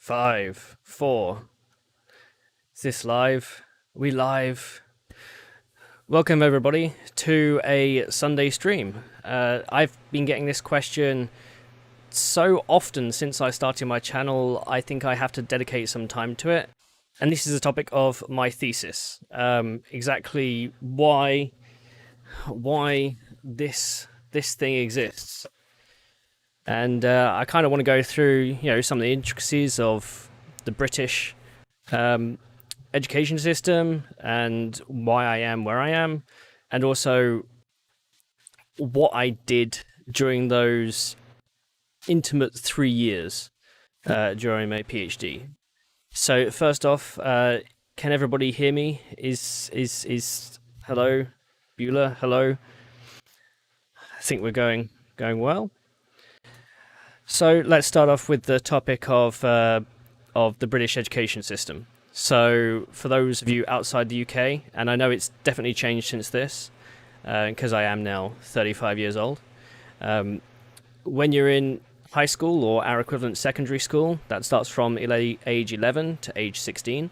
5, 4. Is this live? We live. Welcome everybody to a Sunday stream. I've been getting this question so often since I started my channel, I think I have to dedicate some time to it. And this is the topic of my thesis. Exactly why this thing exists. And I kind of want to go through, some of the intricacies of the British education system and why I am where I am, and also what I did during those intimate 3 years during my PhD. So first off, can everybody hear me? Is hello, Beulah? Hello. I think we're going well. So let's start off with the topic of the British education system. So for those of you outside the UK, and I know it's definitely changed since this, because I am now 35 years old, when you're in high school or our equivalent secondary school, that starts from age 11 to age 16.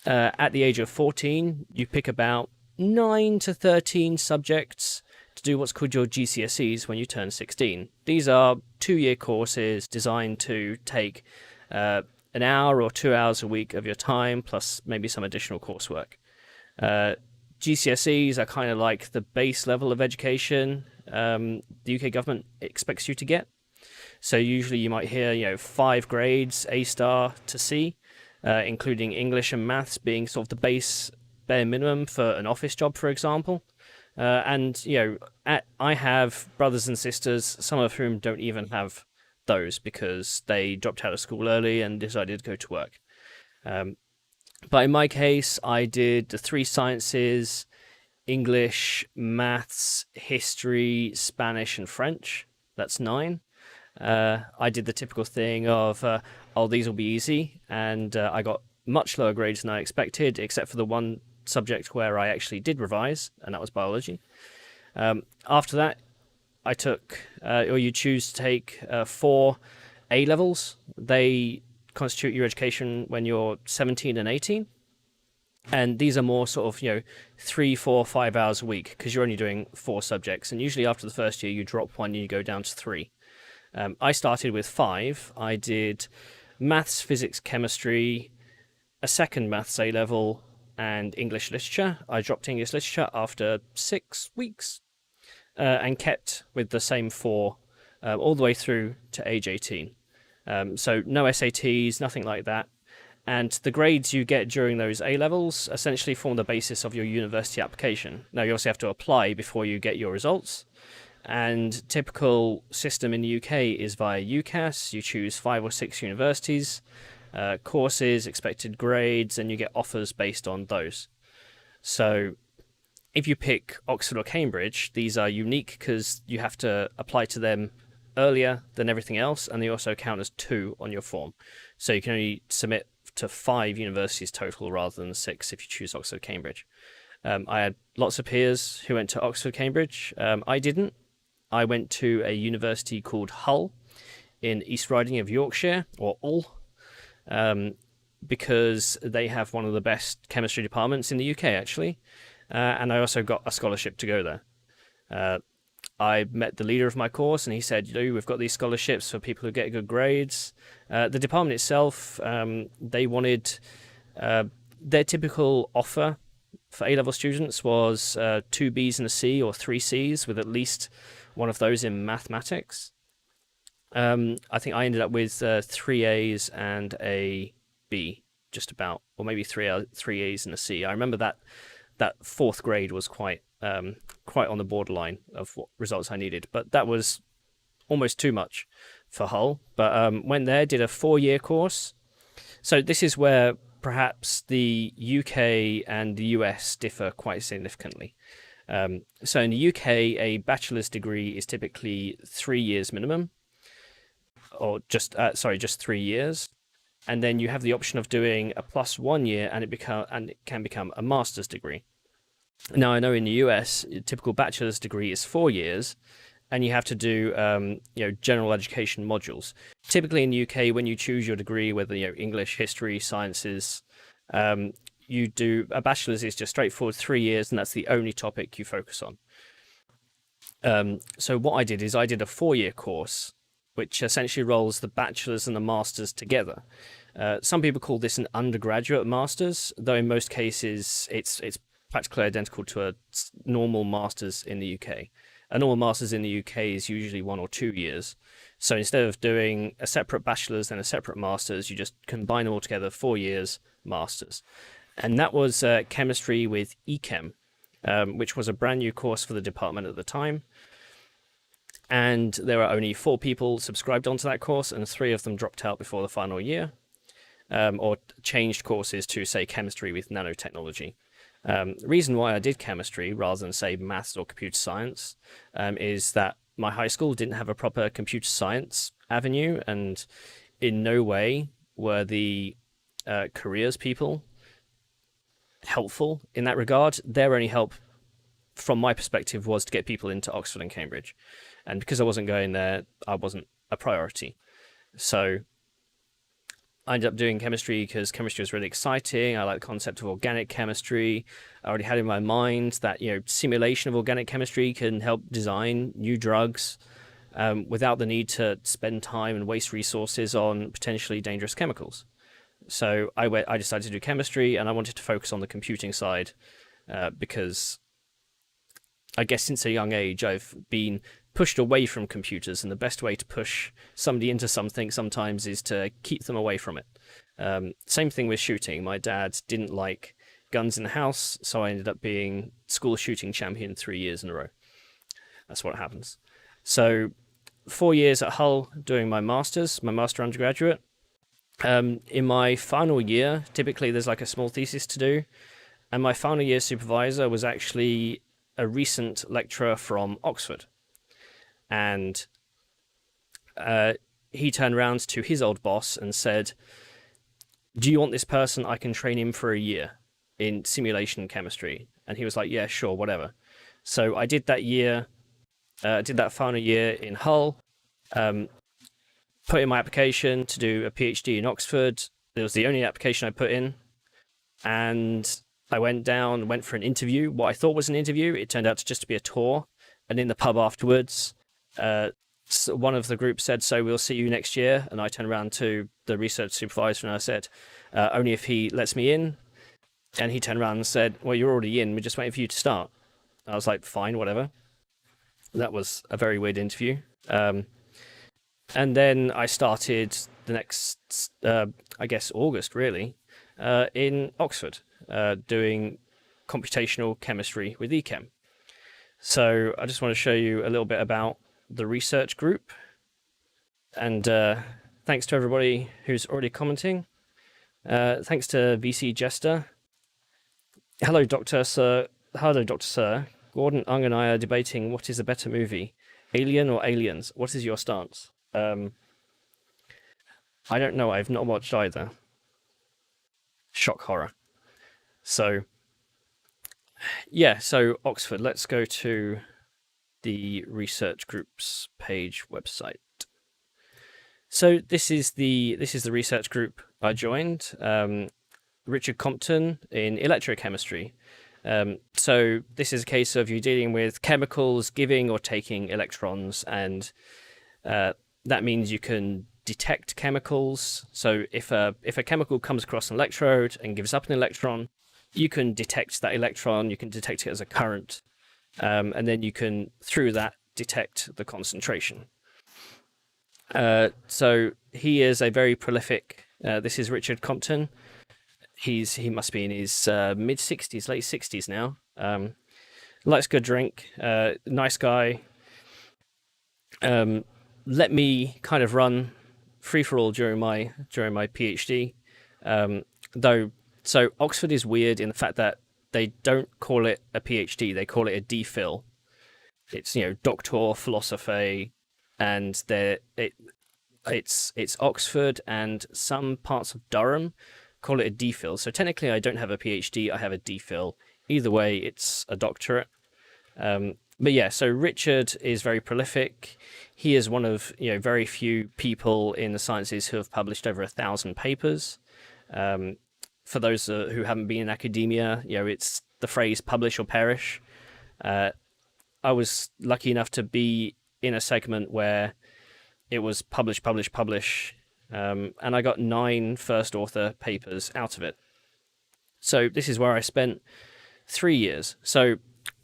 At the age of 14, you pick about 9 to 13 subjects to do what's called your GCSEs when you turn 16. These are 2-year courses designed to take an hour or 2 hours a week of your time, plus maybe some additional coursework. GCSEs are kind of like the base level of education the UK government expects you to get. So usually you might hear, 5 grades, A star to C, including English and maths being sort of the bare minimum for an office job, for example. I have brothers and sisters, some of whom don't even have those because they dropped out of school early and decided to go to work. But in my case, I did the 3 sciences: English, maths, history, Spanish, and French. That's 9. I did the typical thing of, these will be easy, and I got much lower grades than I expected, except for the one subject where I actually did revise, and that was biology. After that, I took, or you choose to take 4 A levels. They constitute your education when you're 17 and 18. And these are more sort of, 3, 4, 5 hours a week because you're only doing 4 subjects. And usually after the first year, you drop 1 and you go down to 3. I started with 5. I did maths, physics, chemistry, a second maths A level, and English literature. I dropped English literature after 6 weeks and kept with the same 4 all the way through to age 18. So no SATs, nothing like that. And the grades you get during those A levels essentially form the basis of your university application. Now you also have to apply before you get your results. And typical system in the UK is via UCAS. You choose 5 or 6 universities, courses, expected grades, and you get offers based on those. So if you pick Oxford or Cambridge, these are unique because you have to apply to them earlier than everything else, and they also count as 2 on your form. So you can only submit to 5 universities total rather than 6 if you choose Oxford or Cambridge. I had lots of peers who went to Oxford, Cambridge. I didn't. I went to a university called Hull in East Riding of Yorkshire, or Hull, because they have one of the best chemistry departments in the UK, actually. And I also got a scholarship to go there. I met the leader of my course, and he said, we've got these scholarships for people who get good grades. The department itself, they wanted their typical offer for A-level students was 2 Bs and a C or 3 Cs with at least one of those in mathematics. I think I ended up with 3 As and a B, just about, or maybe 3 As and a C. I remember that 4th grade was quite on the borderline of what results I needed, but that was almost too much for Hull. But went there, did a 4-year course. So this is where perhaps the UK and the US differ quite significantly. So in the UK, a bachelor's degree is typically 3 years minimum, or just 3 years. And then you have the option of doing a plus 1 year, and it can become a master's degree. Now I know in the US, a typical bachelor's degree is 4 years, and you have to do general education modules. Typically in the UK, when you choose your degree, whether English, history, sciences, you do a bachelor's is just straightforward 3 years, and that's the only topic you focus on. So what I did is I did a 4-year course, which essentially rolls the bachelor's and the master's together. Some people call this an undergraduate master's, though in most cases it's practically identical to a normal master's in the UK. A normal master's in the UK is usually 1 or 2 years. So instead of doing a separate bachelor's and a separate master's, you just combine them all together, 4 years, master's. And that was chemistry with eChem, which was a brand new course for the department at the time. And there were only 4 people subscribed onto that course, and 3 of them dropped out before the final year, or changed courses to, say, chemistry with nanotechnology. The reason why I did chemistry rather than, say, maths or computer science is that my high school didn't have a proper computer science avenue, and in no way were the careers people helpful in that regard. Their only help, from my perspective, was to get people into Oxford and Cambridge. And because I wasn't going there, I wasn't a priority. So I ended up doing chemistry because chemistry was really exciting. I like the concept of organic chemistry. I already had in my mind that simulation of organic chemistry can help design new drugs without the need to spend time and waste resources on potentially dangerous chemicals. So I decided to do chemistry, and I wanted to focus on the computing side because I guess since a young age I've been pushed away from computers, and the best way to push somebody into something sometimes is to keep them away from it. Same thing with shooting. My dad didn't like guns in the house, so I ended up being school shooting champion 3 years in a row. That's what happens. So 4 years at Hull doing my master undergraduate. In my final year, typically there's like a small thesis to do, and my final year supervisor was actually a recent lecturer from Oxford. And he turned around to his old boss and said, "Do you want this person? I can train him for a year in simulation chemistry." And he was like, "Yeah, sure, whatever." So I did that year, did that final year in Hull, put in my application to do a PhD in Oxford. It was the only application I put in. And I went for an interview. What I thought was an interview, it turned out to just be a tour. And in the pub afterwards, one of the group said, "So we'll see you next year." And I turned around to the research supervisor and I said, "Only if he lets me in." And he turned around and said, "Well, you're already in. We're just waiting for you to start." I was like, "Fine, whatever." That was a very weird interview. And then I started the next, I guess, August, really, in Oxford, doing computational chemistry with eChem. So I just want to show you a little bit about the research group. And thanks to everybody who's already commenting. Thanks to VC Jester. Hello, Dr. Sir. Gordon Ung and I are debating what is a better movie, Alien or Aliens. What is your stance? I don't know. I've not watched either. Shock horror. So, yeah, so Oxford. Let's go to the research group's page website. So this is the research group I joined. Richard Compton in electrochemistry. So this is a case of you dealing with chemicals giving or taking electrons, and that means you can detect chemicals. So if a chemical comes across an electrode and gives up an electron, you can detect that electron, you can detect it as a current, and then you can, through that, detect the concentration. So he is a very prolific, this is Richard Compton. He must be in his mid-60s, late 60s now. Likes good drink, nice guy. Let me kind of run free-for-all during my PhD. So Oxford is weird in the fact that they don't call it a PhD, they call it a DPhil. It's Doctor Philosophy, and it's Oxford and some parts of Durham call it a DPhil. So technically I don't have a PhD, I have a DPhil. Either way, it's a doctorate. But yeah, so Richard is very prolific. He is one of very few people in the sciences who have published over 1,000 papers. For those who haven't been in academia, it's the phrase "publish or perish." I was lucky enough to be in a segment where it was publish, publish, publish, and I got 9 first author papers out of it. So this is where I spent 3 years. So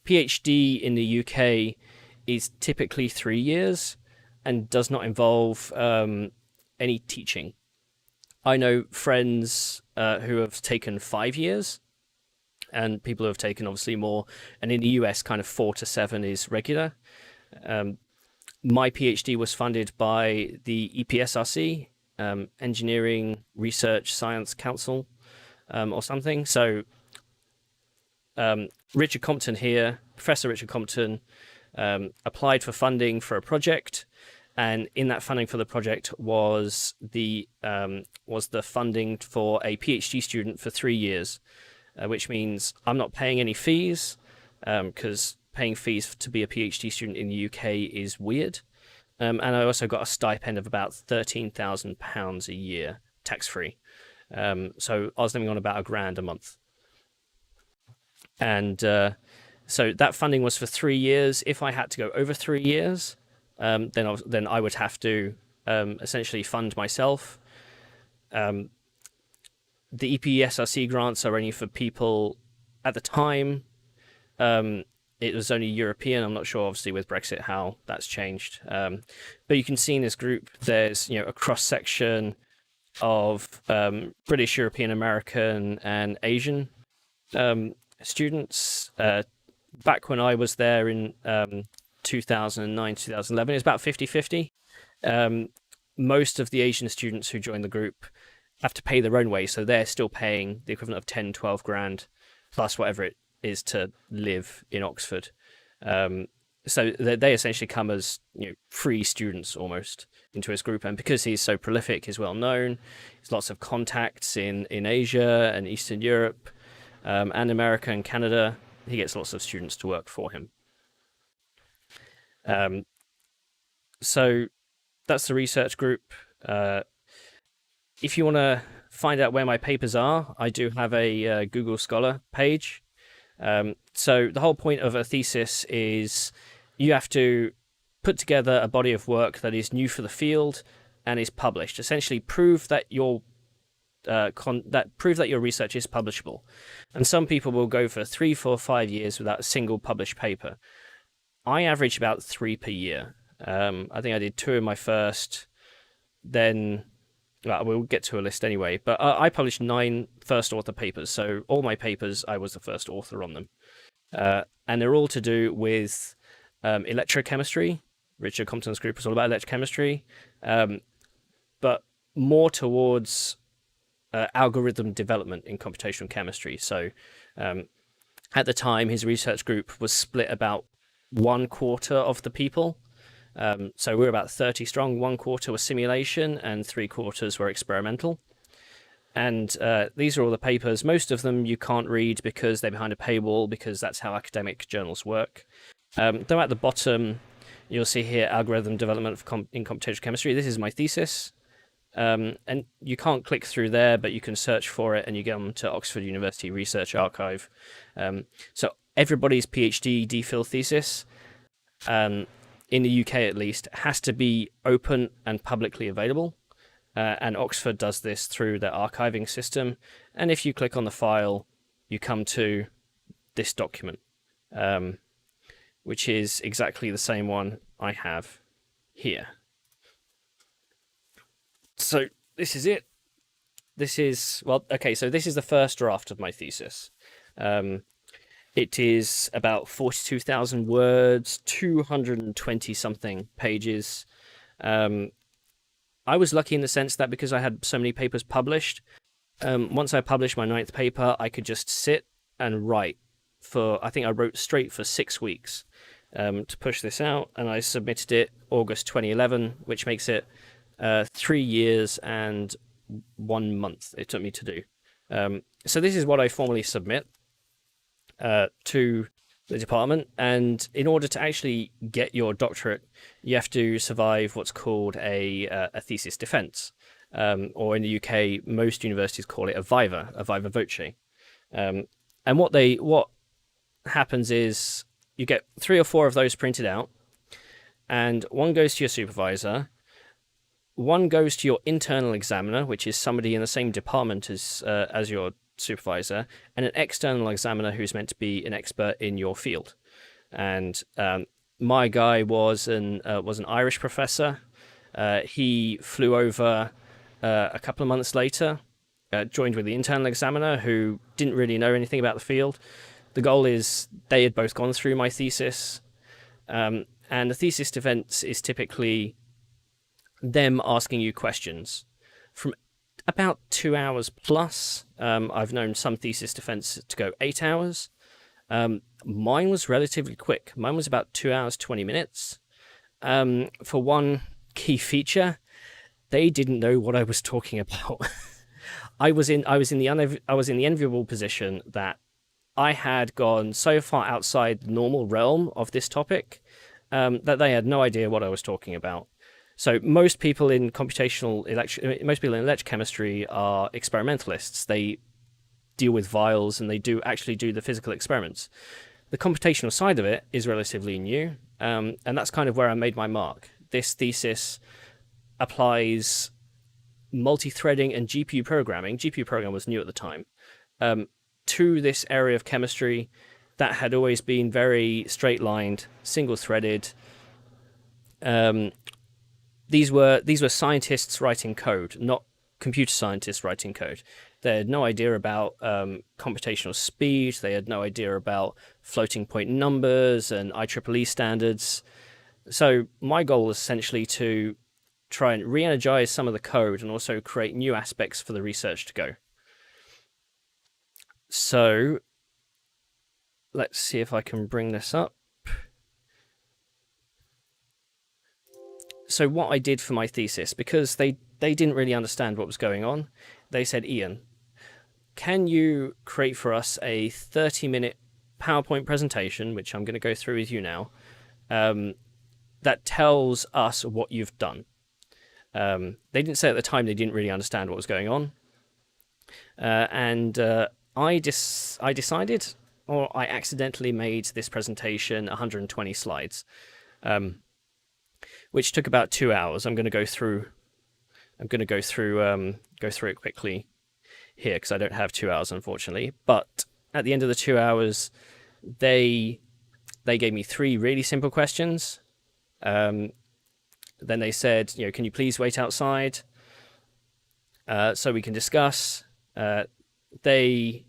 PhD in the UK is typically 3 years and does not involve any teaching. I know friends who have taken 5 years, and people who have taken obviously more. And in the US, kind of 4 to 7 is regular. My PhD was funded by the EPSRC, Engineering Research Science Council, or something. So Richard Compton here, Professor Richard Compton, applied for funding for a project, and in that funding for the project was the funding for a PhD student for 3 years, which means I'm not paying any fees, because paying fees to be a PhD student in the UK is weird. And I also got a stipend of about £13,000 a year, tax-free. So I was living on about £1,000 a month. And so that funding was for 3 years. If I had to go over 3 years, then I would have to essentially fund myself. The EPSRC grants are only for people at the time. It was only European. I'm not sure, obviously, with Brexit, how that's changed. But you can see in this group, there's a cross-section of British, European, American, and Asian students. Back when I was there in 2009, 2011, it was about 50-50. Most of the Asian students who joined the group have to pay their own way, so they're still paying the equivalent of 10, 12 grand plus whatever it is to live in Oxford. So they essentially come as free students almost into his group, and because he's so prolific, he's well known. There's lots of contacts in Asia and Eastern Europe, and America and Canada. He gets lots of students to work for him. So that's the research group. If you want to find out where my papers are, I do have a Google Scholar page. So the whole point of a thesis is you have to put together a body of work that is new for the field and is published. Essentially, prove that your research is publishable. And some people will go for 3, 4, 5 years without a single published paper. I average about 3 per year. I think I did 2 in my first. Then we'll get to a list anyway. But I published 9 first author papers. So all my papers, I was the first author on them. And they're all to do with electrochemistry. Richard Compton's group is all about electrochemistry. But more towards algorithm development in computational chemistry. So at the time, his research group was split about 1/4 of the people. So we were about 30 strong. 1/4 was simulation and 3/4 were experimental. And these are all the papers. Most of them you can't read because they're behind a paywall, because that's how academic journals work. Though at the bottom, you'll see here algorithm development in computational chemistry. This is my thesis. And you can't click through there, but you can search for it and you get them to Oxford University Research Archive. So everybody's PhD DPhil thesis, in the UK at least, has to be open and publicly available. And Oxford does this through their archiving system. And if you click on the file, you come to this document, which is exactly the same one I have here. So this is it. This is the first draft of my thesis. It is about 42,000 words, 220 something pages. I was lucky in the sense that because I had so many papers published, once I published my 9th paper, I could just sit and write I think I wrote straight for 6 weeks to push this out, and I submitted it August 2011, which makes it 3 years and 1 month it took me to do. So this is what I formally submit to the department, and in order to actually get your doctorate, you have to survive what's called a thesis defense, or in the UK, most universities call it a viva voce. And what happens is you get 3 or 4 of those printed out, and one goes to your supervisor, one goes to your internal examiner, which is somebody in the same department as your supervisor, and an external examiner who's meant to be an expert in your field. And my guy was an Irish professor. He flew over a couple of months later, joined with the internal examiner, who didn't really know anything about the field. The goal is they had both gone through my thesis, and the thesis defense is typically them asking you questions from about 2 hours plus. I've known some thesis defense to go 8 hours. Mine was relatively quick. Mine was about 2 hours, 20 minutes. For one key feature, they didn't know what I was talking about. I was in the enviable position that I had gone so far outside the normal realm of this topic that they had no idea what I was talking about. So most people in electrochemistry are experimentalists. They deal with vials and they actually do the physical experiments. The computational side of it is relatively new, and that's kind of where I made my mark. This thesis applies multi-threading and GPU programming. GPU programming was new at the time, to this area of chemistry that had always been very straight-lined, single-threaded. These were scientists writing code, not computer scientists writing code. They had no idea about computational speed. They had no idea about floating point numbers and IEEE standards. So my goal was essentially to try and re-energize some of the code and also create new aspects for the research to go. So let's see if I can bring this up. So what I did for my thesis, because they didn't really understand what was going on, they said, Ian, can you create for us a 30-minute PowerPoint presentation, which I'm going to go through with you now, that tells us what you've done? They didn't say at the time they didn't really understand what was going on. I decided, or I accidentally made this presentation 120 slides. Which took about 2 hours. I'm going to go through it quickly here because I don't have 2 hours, unfortunately. But at the end of the 2 hours, they gave me 3 really simple questions. Then they said, can you please wait outside so we can discuss? They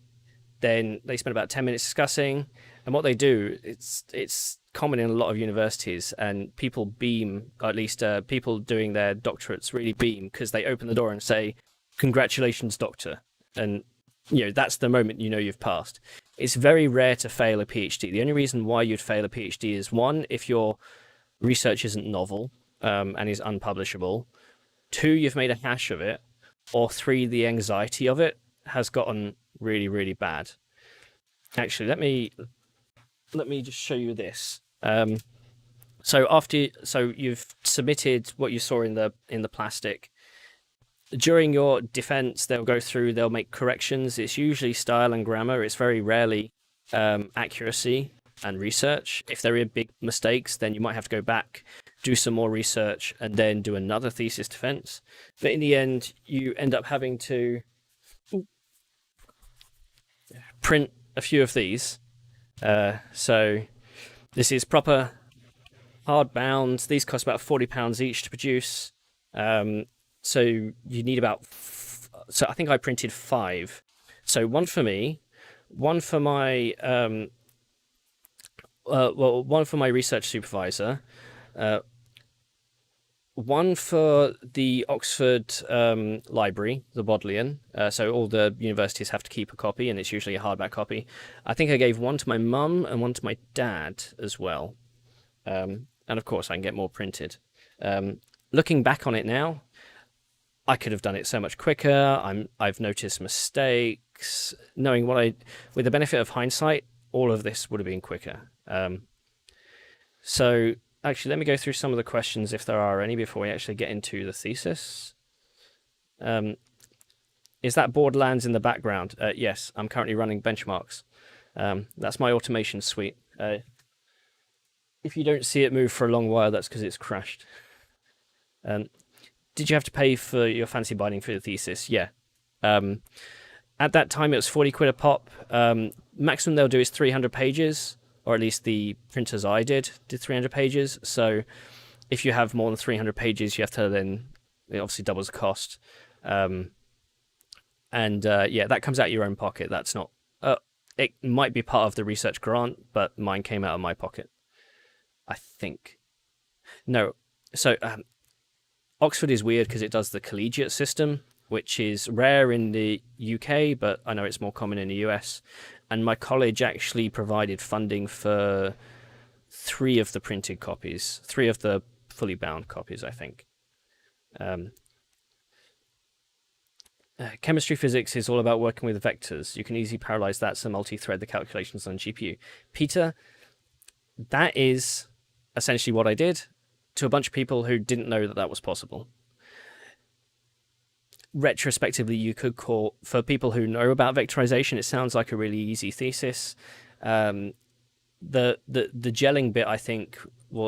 spent about 10 minutes discussing, and what they do, it's common in a lot of universities, and people beam, or at least people doing their doctorates really beam because they open the door and say, "Congratulations, doctor," and that's the moment you've passed. It's very rare to fail a PhD. The only reason why you'd fail a PhD is 1, if your research isn't novel and is unpublishable; 2, you've made a hash of it; or 3, the anxiety of it has gotten really, really bad. Actually, let me just show you this. So you've submitted what you saw in the plastic. During your defense, they'll make corrections. It's usually style and grammar. It's very rarely accuracy and research. If there are big mistakes, then you might have to go back, do some more research, and then do another thesis defense. But in the end, you end up having to print a few of these. So this is proper hardbound. These cost about £40 each to produce. So you need about... So I think I printed 5. So one for me, one for my... one for my research supervisor, one for the Oxford library, the Bodleian. So all the universities have to keep a copy, and it's usually a hardback copy. I think I gave one to my mum and one to my dad as well. And of course, I can get more printed. Looking back on it now, I could have done it so much quicker. I've noticed mistakes. Knowing with the benefit of hindsight, all of this would have been quicker. So actually, let me go through some of the questions, if there are any, before we actually get into the thesis. Is that Borderlands in the background? Yes, I'm currently running benchmarks. That's my automation suite. If you don't see it move for a long while, that's because it's crashed. Did you have to pay for your fancy binding for the thesis? Yeah. At that time, it was 40 quid a pop. Maximum they'll do is 300 pages, or at least the printers I did 300 pages. So if you have more than 300 pages, you have to then, it obviously doubles the cost. Yeah, that comes out of your own pocket. That's not, it might be part of the research grant, but mine came out of my pocket, I think. No, so Oxford is weird because it does the collegiate system, which is rare in the UK, but I know it's more common in the US. And my college actually provided funding for 3 of the printed copies, 3 of the fully bound copies, I think. Chemistry physics is all about working with vectors. You can easily parallelize that to multi-thread the calculations on GPU. Peter, that is essentially what I did to a bunch of people who didn't know that that was possible. Retrospectively, you could call, for people who know about vectorization, it sounds like a really easy thesis. The gelling bit, I think,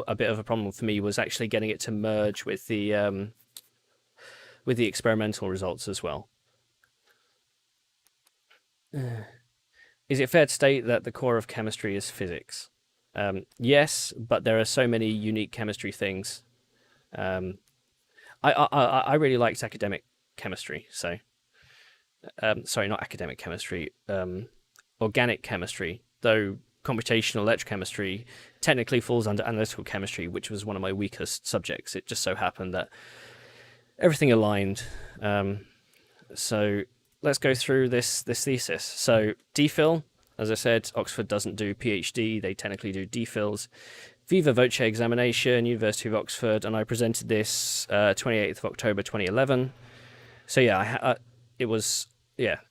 a bit of a problem for me was actually getting it to merge with the experimental results as well. Is it fair to state that the core of chemistry is physics? Yes, but there are so many unique chemistry things. I really liked academic chemistry, so sorry, not academic chemistry, organic chemistry, though computational electrochemistry technically falls under analytical chemistry, which was one of my weakest subjects. It just so happened that everything aligned. So let's go through this thesis. So DPhil, as I said, Oxford doesn't do PhD, they technically do DPhils. Viva Voce examination, University of Oxford, and I presented this 28th of October 2011. So yeah, it was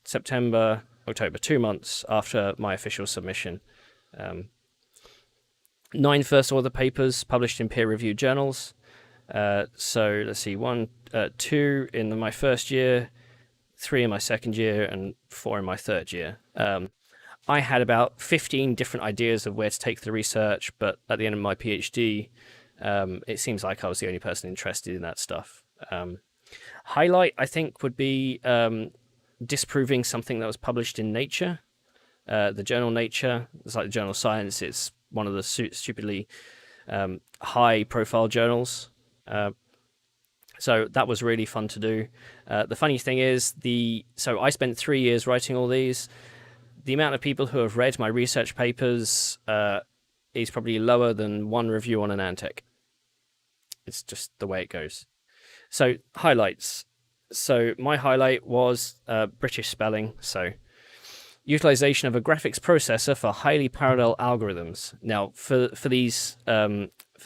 September, October, 2 months after my official submission. 9 first author papers published in peer-reviewed journals. So let's see, 2 in my first year, 3 in my second year, and 4 in my third year. I had about 15 different ideas of where to take the research, but at the end of my PhD, it seems like I was the only person interested in that stuff. Highlight, I think, would be disproving something that was published in Nature. The journal Nature, it's like the journal Science, it's one of the stupidly high-profile journals. So that was really fun to do. The funny thing is, so I spent 3 years writing all these. The amount of people who have read my research papers is probably lower than 1 review on an Antec. It's just the way it goes. So highlights. So my highlight was British spelling. So utilization of a graphics processor for highly parallel algorithms. Now, for these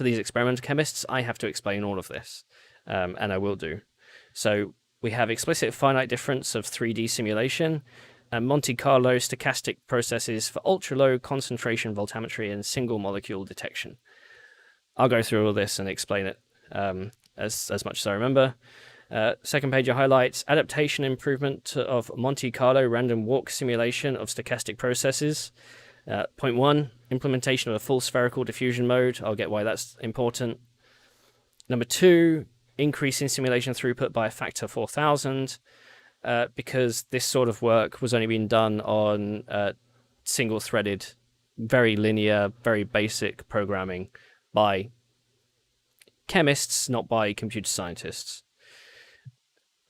experimental chemists, I have to explain all of this, and I will do. So we have explicit finite difference of 3D simulation, and Monte Carlo stochastic processes for ultra-low concentration voltammetry and single molecule detection. I'll go through all this and explain it as much as I remember. Second page of highlights, adaptation improvement of Monte Carlo random walk simulation of stochastic processes. Point 1, implementation of a full spherical diffusion mode. I'll get why that's important. Number 2, increase in simulation throughput by a factor 4,000. Because this sort of work was only being done on single-threaded, very linear, very basic programming by chemists, not by computer scientists.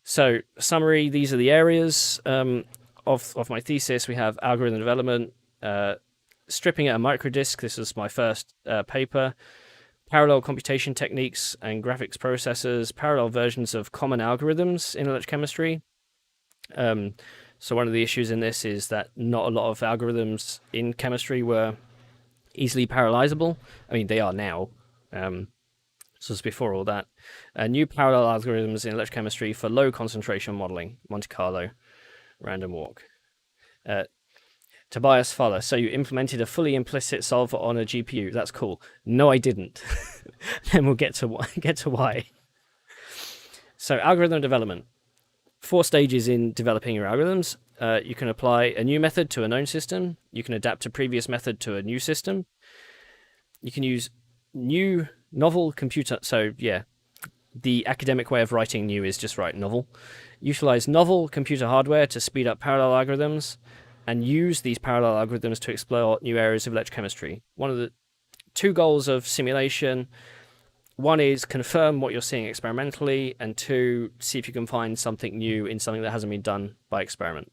So, summary, these are the areas of my thesis. We have algorithm development, stripping at a microdisk. This was my first paper. Parallel computation techniques and graphics processors, parallel versions of common algorithms in electrochemistry. So one of the issues in this is that not a lot of algorithms in chemistry were easily parallelizable. I mean, they are now. So it's before all that. New parallel algorithms in electrochemistry for low concentration modeling, Monte Carlo, random walk. Tobias Fowler, so you implemented a fully implicit solver on a GPU. That's cool. No, I didn't. And we'll get to why. So algorithm development. 4 stages in developing your algorithms. You can apply a new method to a known system. You can adapt a previous method to a new system. You can use new novel computer. So yeah, the academic way of writing new is just write novel. Utilize novel computer hardware to speed up parallel algorithms and use these parallel algorithms to explore new areas of electrochemistry. One of the 2 goals of simulation, one is confirm what you're seeing experimentally, and 2, see if you can find something new in something that hasn't been done by experiment.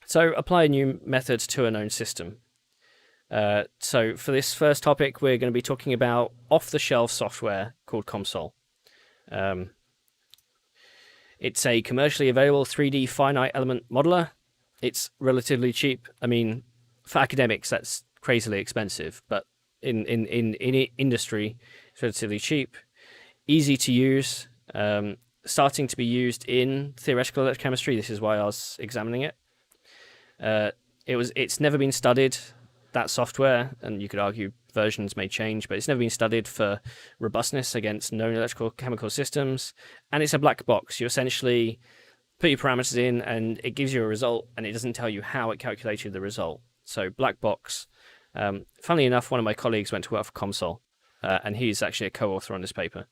So apply new methods to a known system. So for this first topic, we're going to be talking about off-the-shelf software called COMSOL. It's a commercially available 3D finite element modeler. It's relatively cheap. I mean, for academics, that's crazily expensive, but in industry, it's relatively cheap, easy to use, starting to be used in theoretical electrochemistry. This is why I was examining it. It's never been studied, that software, and you could argue versions may change, but it's never been studied for robustness against known electrical chemical systems, and it's a black box. You essentially put your parameters in and it gives you a result, and it doesn't tell you how it calculated the result. So black box. Funnily enough, one of my colleagues went to work for COMSOL, and he's actually a co-author on this paper.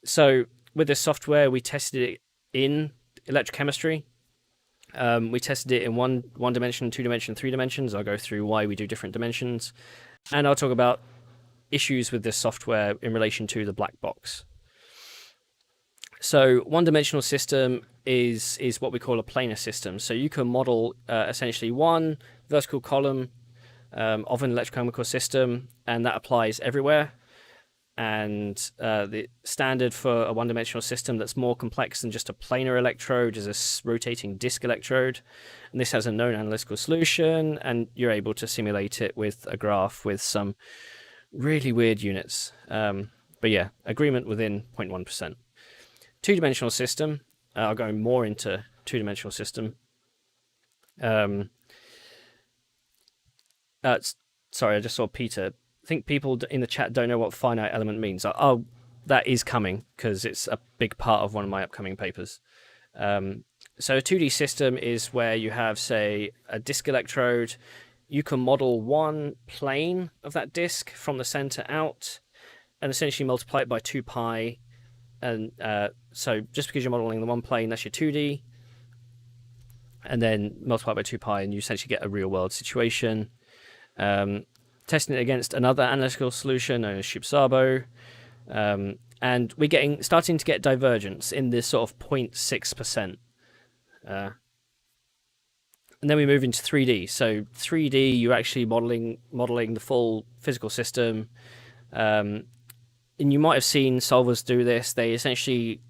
So with this software, we tested it in electrochemistry. We tested it in one dimension, 2 dimension, 3 dimensions. I'll go through why we do different dimensions, and I'll talk about issues with this software in relation to the black box. So one-dimensional system is what we call a planar system. So you can model essentially one vertical column of an electrochemical system, and that applies everywhere. And the standard for a one-dimensional system that's more complex than just a planar electrode is a rotating disk electrode. And this has a known analytical solution, and you're able to simulate it with a graph with some really weird units. But yeah, agreement within 0.1%. Two-dimensional system, I'll go more into two-dimensional system. Sorry, I just saw Peter. I think people in the chat don't know what finite element means. Oh, that is coming because it's a big part of one of my upcoming papers. So a 2D system is where you have, say, a disk electrode. You can model one plane of that disk from the center out and essentially multiply it by 2 pi. And so just because you're modeling the one plane, that's your 2D. And then multiply by 2 pi and you essentially get a real world situation. Testing it against another analytical solution known as Shub-Szabo. And we're starting to get divergence in this sort of 0.6%. And then we move into 3D. So 3D, you're actually modeling the full physical system. And you might have seen solvers do this. They essentially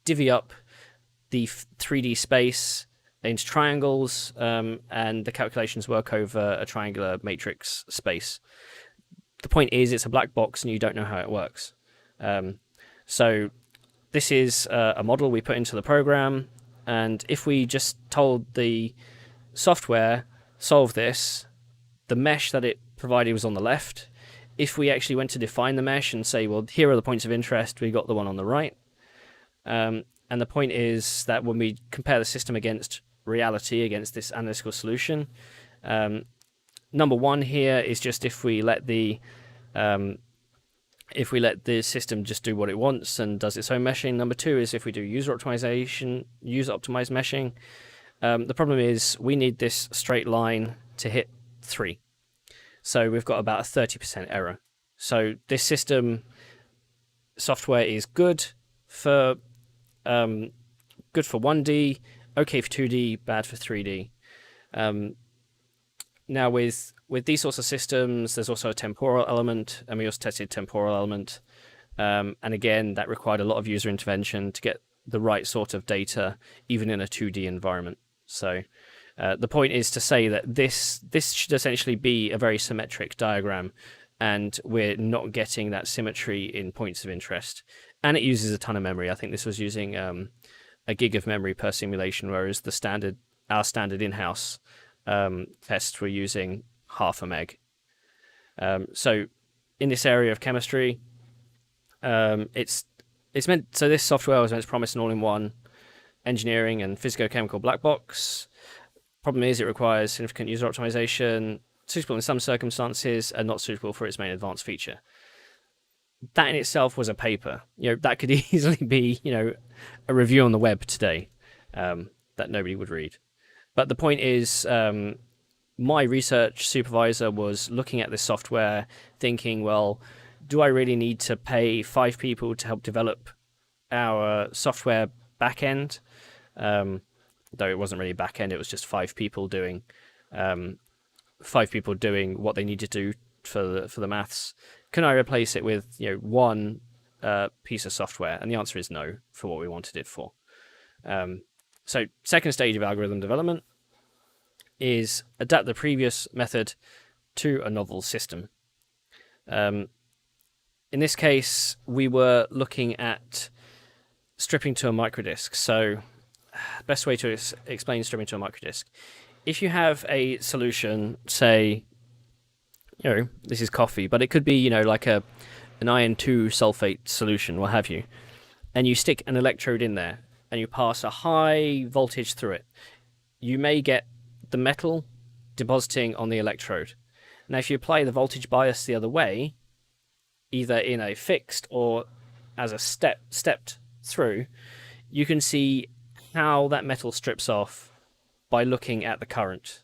divvy up the 3D space into triangles, and the calculations work over a triangular matrix space. The point is it's a black box and you don't know how it works. So this is a model we put into the program, and if we just told the software, solve this, the mesh that it provided was on the left. If we actually went to define the mesh and say, well, here are the points of interest, we got the one on the right. And the point is that when we compare the system against reality, against this analytical solution, number one here is just if we let the system just do what it wants and does its own meshing. Number two is if we do user optimized meshing. The problem is we need this straight line to hit 3. So we've got about a 30% error. So this system software is good for 1D, okay for 2D, bad for 3D. Now with these sorts of systems, there's also a temporal element, and we also tested temporal element. And again, that required a lot of user intervention to get the right sort of data, even in a 2D environment. So the point is to say that this should essentially be a very symmetric diagram, and we're not getting that symmetry in points of interest. And it uses a ton of memory. I think this was using a gig of memory per simulation, whereas the standard our standard in-house tests were using half a meg. So in this area of chemistry, it's meant, so this software was meant to promise an all-in-one engineering and physicochemical black box. Problem is, it requires significant user optimization, suitable in some circumstances, and not suitable for its main advanced feature. That in itself was a paper. That could easily be, a review on the web today that nobody would read. But the point is, my research supervisor was looking at this software, thinking, well, do I really need to pay 5 people to help develop our software backend? Though it wasn't really backend, it was just 5 people doing what they need to do for the maths. Can I replace it with one piece of software? And the answer is no for what we wanted it for. So second stage of algorithm development is adapt the previous method to a novel system. In this case, we were looking at stripping to a microdisk. So best way to explain stripping to a microdisk. If you have a solution, say, this is coffee, but it could be, like an iron 2 sulfate solution, what have you, and you stick an electrode in there and you pass a high voltage through it, you may get the metal depositing on the electrode. Now, if you apply the voltage bias the other way, either in a fixed or as a stepped through, you can see how that metal strips off by looking at the current.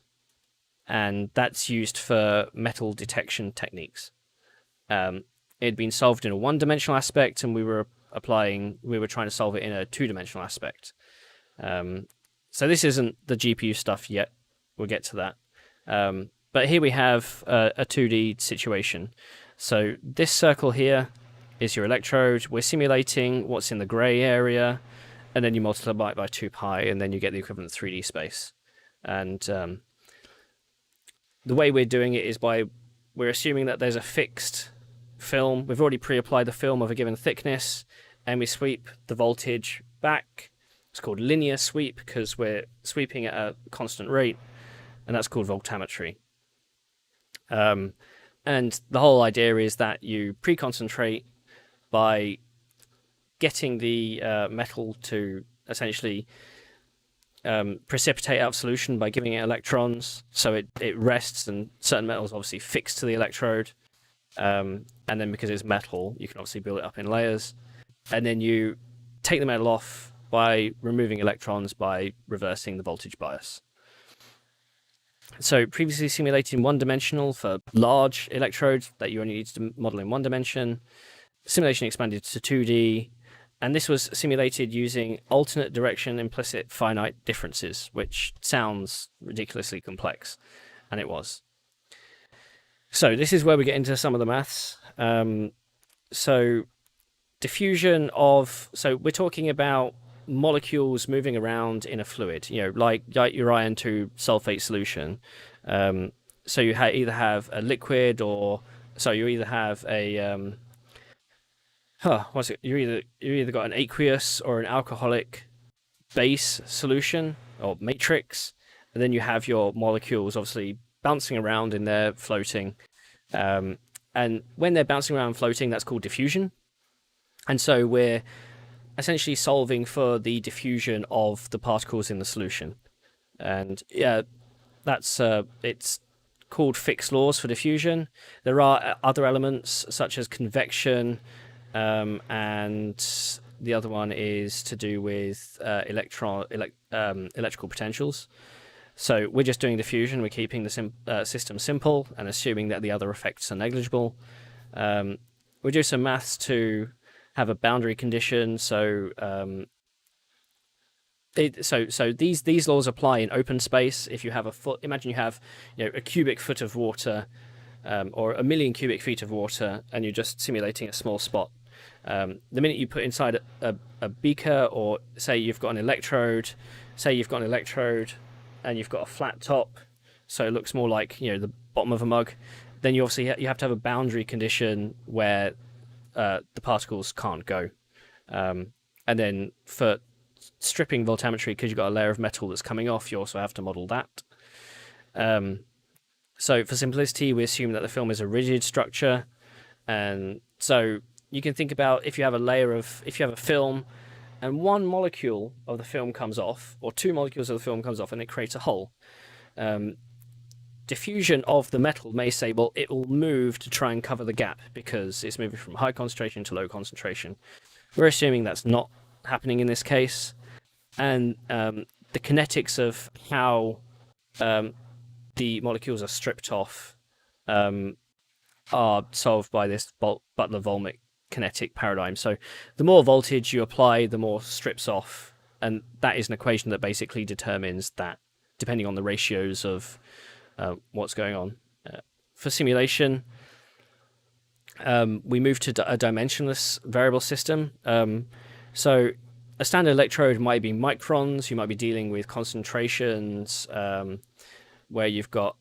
And that's used for metal detection techniques. It had been solved in a one-dimensional aspect, and we were trying to solve it in a two-dimensional aspect. So this isn't the GPU stuff yet. We'll get to that. But here we have a 2D situation. So this circle here is your electrode. We're simulating what's in the gray area, and then you multiply it by 2 pi, and then you get the equivalent 3D space. And the way we're doing it is we're assuming that there's a fixed film. We've already pre-applied the film of a given thickness, and we sweep the voltage back. It's called linear sweep because we're sweeping at a constant rate, and that's called voltammetry. And the whole idea is that you pre-concentrate by getting the metal to essentially precipitate out of solution by giving it electrons, so it rests, and certain metals obviously fixed to the electrode. And then because it's metal, you can obviously build it up in layers. And then you take the metal off by removing electrons by reversing the voltage bias. So previously simulated in one-dimensional for large electrodes that you only need to model in one dimension. Simulation expanded to 2D, and this was simulated using alternate direction implicit finite differences, which sounds ridiculously complex, and it was. So this is where we get into some of the maths. So we're talking about molecules moving around in a fluid, like your iron 2 sulfate solution. So you either have a liquid you either have a you either got an aqueous or an alcoholic base solution or matrix, and then you have your molecules obviously bouncing around in there, floating. And when they're bouncing around floating, that's called diffusion. And so we're essentially solving for the diffusion of the particles in the solution. And that's it's called fixed laws for diffusion. There are other elements such as convection, and the other one is to do with electrical potentials. So we're just doing diffusion. We're keeping the system simple and assuming that the other effects are negligible. We do some maths to have a boundary condition. So these laws apply in open space. If you have imagine you have a cubic foot of water, or 1 million cubic feet of water, and you're just simulating a small spot. The minute you put inside a beaker, or say you've got an electrode, and you've got a flat top, so it looks more like the bottom of a mug, then you obviously you have to have a boundary condition where the particles can't go. And then for stripping voltammetry, because you've got a layer of metal that's coming off, you also have to model that. So for simplicity, we assume that the film is a rigid structure, and so you can think about if you have a film, and one molecule of the film comes off, or two molecules of the film comes off, and it creates a hole. Diffusion of the metal may say, well, it will move to try and cover the gap because it's moving from high concentration to low concentration. We're assuming that's not happening in this case, and the kinetics of how the molecules are stripped off are solved by this Butler-Volmic kinetic paradigm. So the more voltage you apply, the more strips off, and that is an equation that basically determines that, depending on the ratios of what's going on. For simulation, we move to a dimensionless variable system. So a standard electrode might be microns. You might be dealing with concentrations where you've got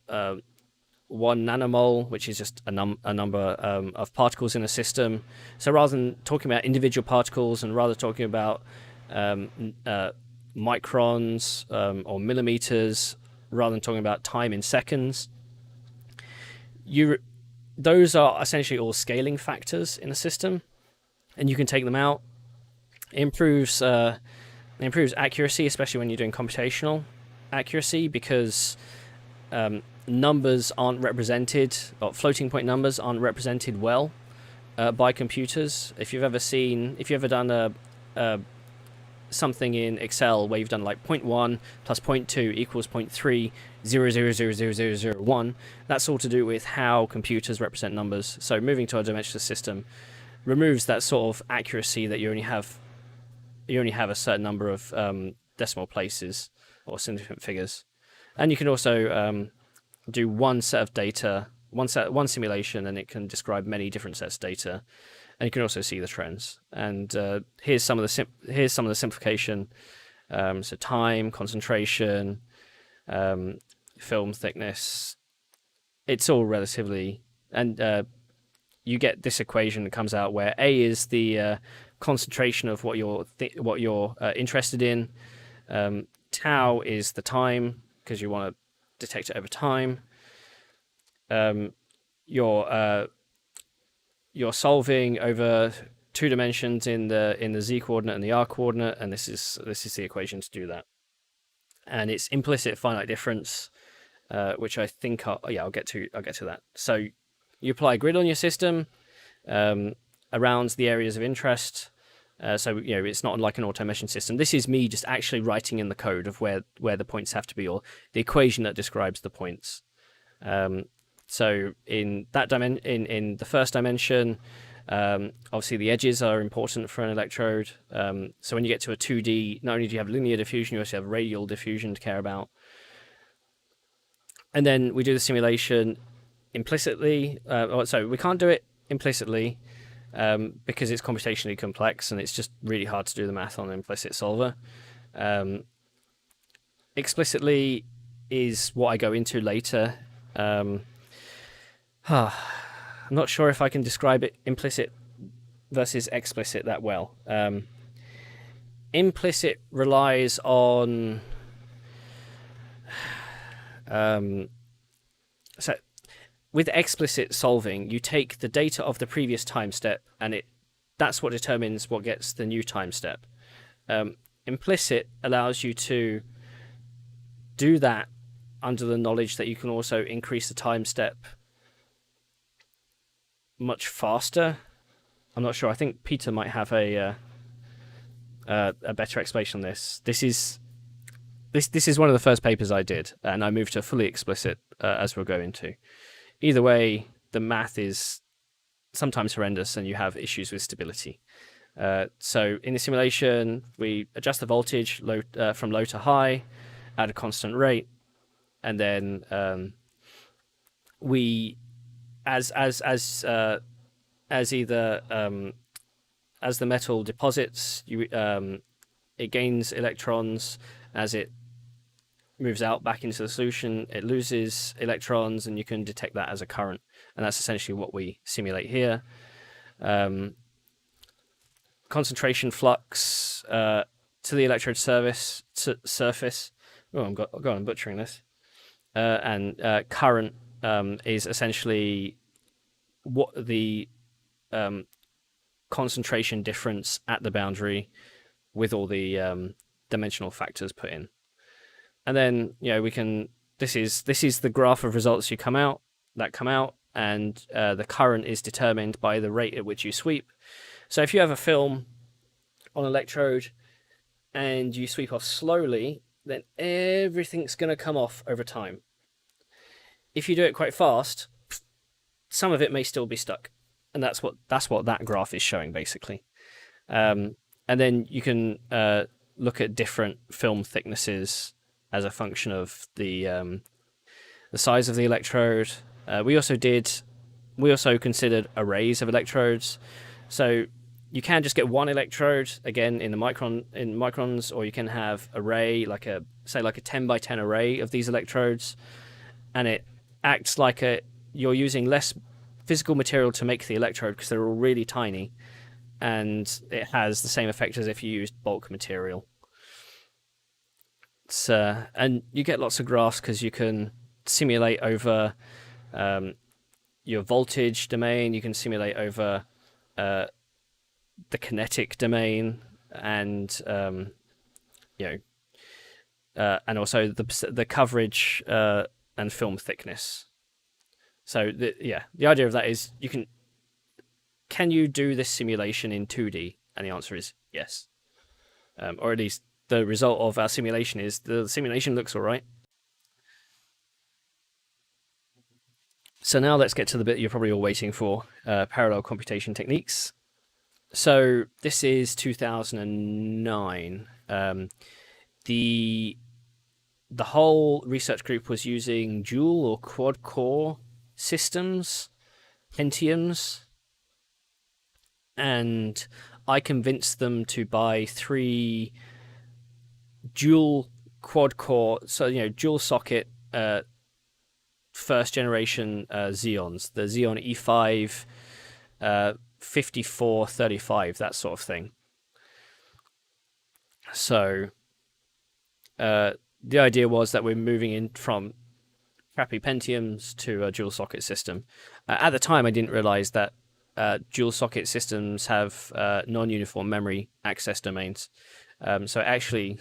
1 nanomole, which is just a number of particles in a system. So rather than talking about individual particles, and rather talking about microns or millimeters, rather than talking about time in seconds, those are essentially all scaling factors in a system, and you can take them out. It improves accuracy, especially when you're doing computational accuracy, because numbers aren't represented, or floating point numbers aren't represented well by computers. If you've ever done something in Excel where you've done like 0.1 plus 0.2 equals 0.3, 0.0000001, that's all to do with how computers represent numbers. So moving to a dimensionless system removes that sort of accuracy that you only have a certain number of decimal places or significant figures. And you can also do one set of data, one simulation, and it can describe many different sets of data. And you can also see the trends. And here's some of the simplification. So time, concentration, film thickness. It's all relatively, and you get this equation that comes out where A is the concentration of what you're interested in. Tau is the time, because you want to detect it over time. You're solving over 2 dimensions in the z coordinate and the r coordinate, and this is the equation to do that. And it's implicit finite difference, which I think I'll get to that. So you apply a grid on your system around the areas of interest. So it's not like an automation system. This is me just actually writing in the code of where the points have to be, or the equation that describes the points. So in that in the first dimension, obviously the edges are important for an electrode. So when you get to a 2D, not only do you have linear diffusion, you also have radial diffusion to care about. And then we do the simulation implicitly. So we can't do it implicitly because it's computationally complex, and it's just really hard to do the math on an implicit solver. Explicitly is what I go into later. I'm not sure if I can describe it implicit versus explicit that well. Implicit relies on so with explicit solving, you take the data of the previous time step, and that's what determines what gets the new time step. Implicit allows you to do that under the knowledge that you can also increase the time step much faster. I'm not sure. I think Peter might have a better explanation on this. This is one of the first papers I did, and I moved to fully explicit as we'll go into. Either way, the math is sometimes horrendous, and you have issues with stability. So in the simulation, we adjust the voltage from low to high at a constant rate, and then we as the metal deposits, it gains electrons. As it moves out back into the solution, it loses electrons, and you can detect that as a current. And that's essentially what we simulate here. Concentration flux to the electrode surface. Oh, I'm butchering this. And current is essentially what the concentration difference at the boundary with all the dimensional factors put in. And then we can. This is the graph of results come out, and the current is determined by the rate at which you sweep. So if you have a film on electrode and you sweep off slowly, then everything's going to come off over time. If you do it quite fast, some of it may still be stuck, and that's what that graph is showing basically. And then you can look at different film thicknesses as a function of the size of the electrode. We also considered arrays of electrodes, so you can just get one electrode again in microns, or you can have array like a 10 by 10 array of these electrodes, and it acts like you're using less physical material to make the electrode because they're all really tiny, and it has the same effect as if you used bulk material. And you get lots of graphs because you can simulate over your voltage domain, you can simulate over the kinetic domain, and and also the coverage and film thickness. So the idea of that is can you do this simulation in 2D? And the answer is yes, or at least the result of our simulation is the simulation looks all right. So now let's get to the bit you're probably all waiting for, parallel computation techniques. So this is 2009. The whole research group was using dual or quad core systems, Pentiums, and I convinced them to buy 3 dual quad core, so dual socket first generation Xeons, the Xeon E5 5435, that sort of thing. So the idea was that we're moving in from crappy Pentiums to a dual socket system. At the time, I didn't realize that dual socket systems have non-uniform memory access domains. So actually,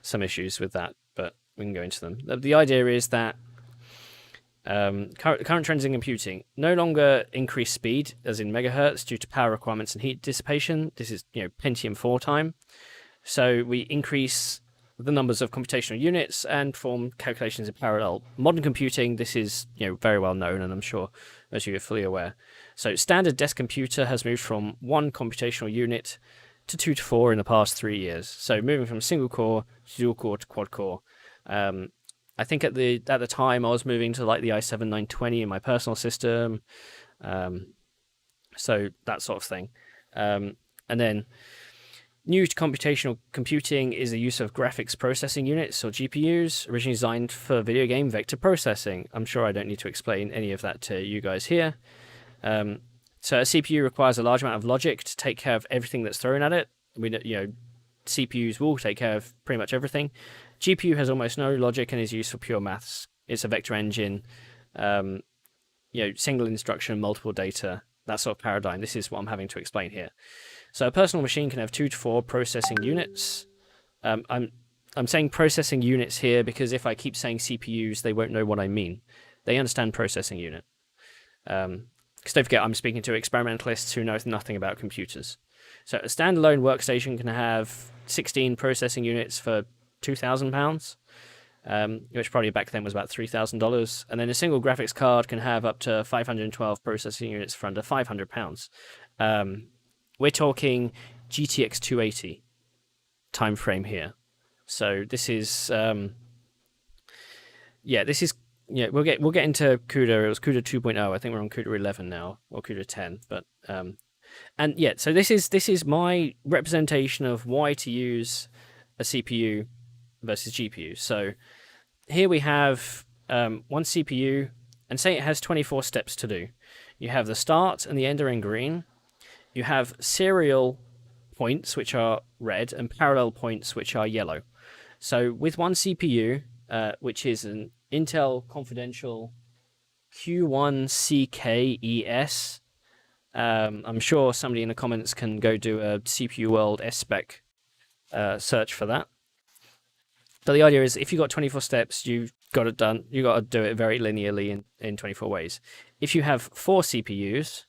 some issues with that, but we can go into them. The idea is that current trends in computing no longer increase speed, as in megahertz, due to power requirements and heat dissipation. This is Pentium 4 time. So we increase the numbers of computational units and perform calculations in parallel. Modern computing, this is very well known, and I'm sure most of you are fully aware. So standard desk computer has moved from 1 computational unit to 2 to 4 in the past 3 years. So moving from single core to dual core to quad core. I think at the time I was moving to like the i7-920 in my personal system, so that sort of thing. And then new to computational computing is the use of graphics processing units, or GPUs, originally designed for video game vector processing. I'm sure I don't need to explain any of that to you guys here. So a CPU requires a large amount of logic to take care of everything that's thrown at it. CPUs will take care of pretty much everything. GPU has almost no logic and is used for pure maths. It's a vector engine, single instruction, multiple data, that sort of paradigm. This is what I'm having to explain here. So a personal machine can have 2 to 4 processing units. I'm saying processing units here because if I keep saying CPUs, they won't know what I mean. They understand processing unit. Because don't forget, I'm speaking to experimentalists who know nothing about computers. So a standalone workstation can have 16 processing units for £2,000, which probably back then was about $3,000. And then a single graphics card can have up to 512 processing units for under £500. We're talking GTX 280 time frame here. So this is we'll get into CUDA. It was CUDA 2.0. I think we're on CUDA 11 now, or CUDA 10. But so this is my representation of why to use a CPU versus GPU. So here we have one CPU, and say it has 24 steps to do. You have the start and the end are in green. You have serial points, which are red, and parallel points, which are yellow. So with one CPU, which is an Intel Confidential Q1CKES, I'm sure somebody in the comments can go do a CPU World S-Spec search for that. But the idea is, if you've got 24 steps, you've got it done. You've got to do it very linearly in 24 ways. If you have 4 CPUs,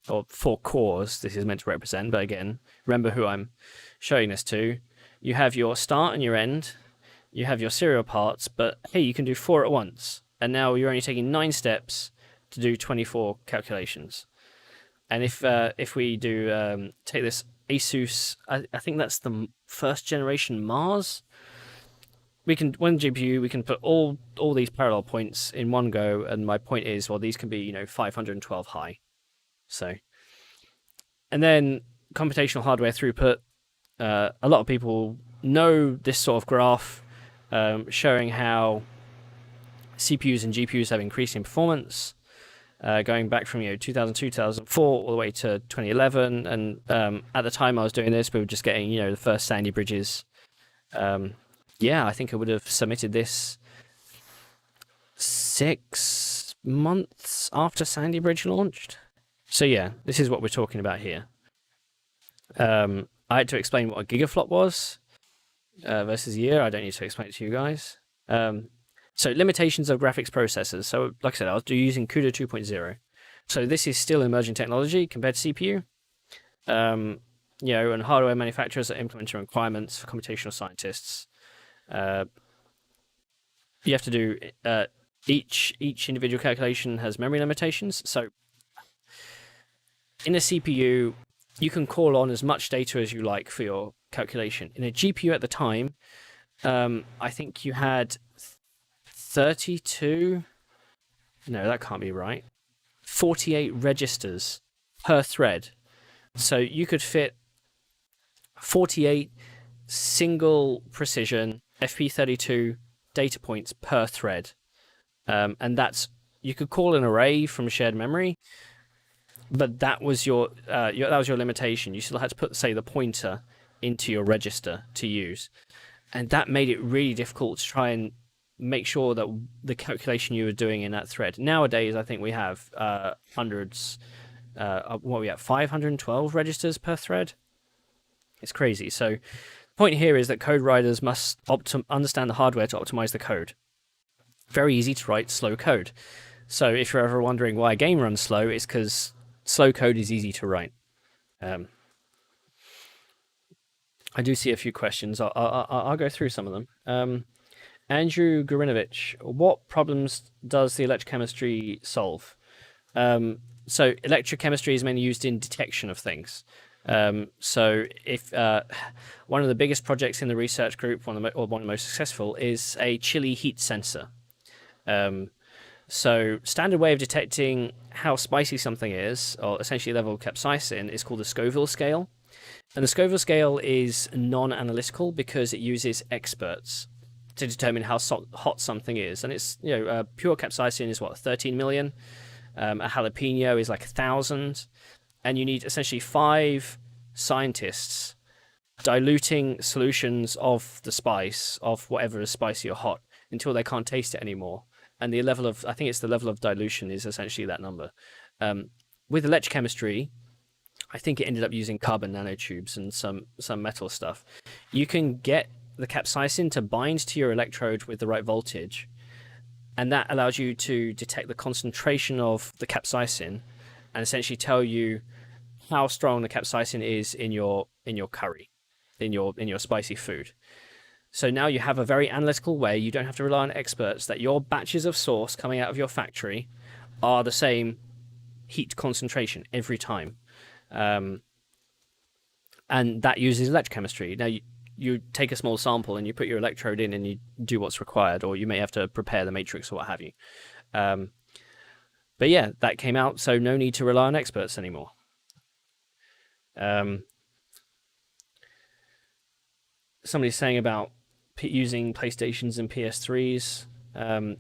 or 4 cores, this is meant to represent, but again, remember who I'm showing this to. You have your start and your end. You have your serial parts, but hey, you can do 4 at once. And now you're only taking 9 steps to do 24 calculations. And if we do take this Asus, I think that's the first generation Mars. We can, one GPU, we can put all these parallel points in one go. And my point is, well, these can be 512 high. So, and then computational hardware throughput. A lot of people know this sort of graph showing how CPUs and GPUs have increased in performance, going back from 2002, 2004 all the way to 2011. And at the time I was doing this, we were just getting the first Sandy Bridges. I think I would have submitted this 6 months after Sandy Bridge launched. So yeah, this is what we're talking about here. I had to explain what a gigaflop was versus a year. I don't need to explain it to you guys. So limitations of graphics processors. So like I said, I was using CUDA 2.0. So this is still emerging technology compared to CPU. And hardware manufacturers are implementing requirements for computational scientists. You have to do each individual calculation has memory limitations. So in a CPU, you can call on as much data as you like for your calculation. In a GPU at the time, I think you had 32. No, that can't be right. 48 registers per thread. So you could fit 48 single precision FP32 data points per thread. And that's, you could call an array from shared memory, but that was your limitation. You still had to put, say, the pointer into your register to use. And that made it really difficult to try and make sure that the calculation you were doing in that thread. Nowadays, I think we have hundreds, 512 registers per thread? It's crazy. So the point here is that code writers must understand the hardware to optimize the code. Very easy to write slow code. So if you're ever wondering why a game runs slow, it's because slow code is easy to write. I do see a few questions. I'll go through some of them. Andrew Gorinovich, what problems does the electrochemistry solve? So electrochemistry is mainly used in detection of things. So if one of the biggest projects in the research group, one of the most successful, is a chili heat sensor. So standard way of detecting how spicy something is, or essentially level of capsaicin, is called the Scoville scale. And the Scoville scale is non-analytical because it uses experts to determine how hot something is. And it's, pure capsaicin is 13 million. A jalapeno is like 1,000. And you need essentially 5 scientists diluting solutions of the spice, of whatever is spicy or hot, until they can't taste it anymore. And the level of, I think it's the level of dilution is essentially that number. With electrochemistry, I think it ended up using carbon nanotubes and some metal stuff. You can get the capsaicin to bind to your electrode with the right voltage, and that allows you to detect the concentration of the capsaicin and essentially tell you how strong the capsaicin is in your curry, in your spicy food. So now you have a very analytical way. You don't have to rely on experts, that your batches of sauce coming out of your factory are the same heat concentration every time. And that uses electrochemistry. Now, you take a small sample and you put your electrode in and you do what's required, or you may have to prepare the matrix or what have you. But yeah, that came out, so no need to rely on experts anymore. Somebody's saying about using PlayStations and PS3s. I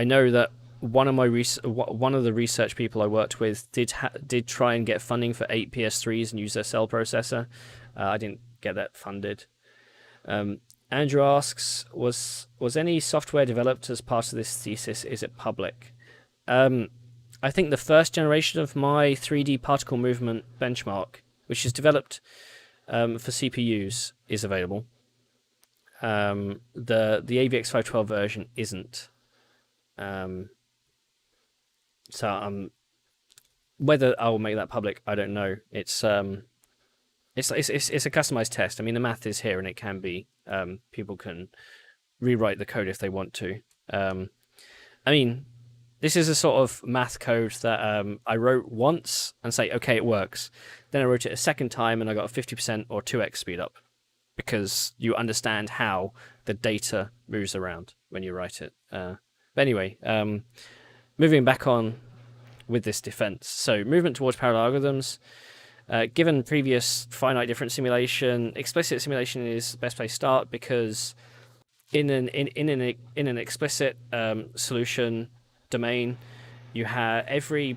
know that one of the research people I worked with did try and get funding for 8 PS3s and use their cell processor. I didn't get that funded. Andrew asks, was any software developed as part of this thesis? Is it public? I think the first generation of my 3D particle movement benchmark, which is developed for CPUs, is available. The AVX512 version isn't. So whether I will make that public, I don't know. It's a customized test. I mean, the math is here, and it can be. People can rewrite the code if they want to. I mean, this is a sort of math code that I wrote once and say, okay, it works. Then I wrote it a second time, and I got a 50% or 2x speed up, because you understand how the data moves around when you write it. But anyway, moving back on with this defense. So movement towards parallel algorithms. Given previous finite difference simulation, explicit simulation is the best place to start, because in an explicit solution domain, you have every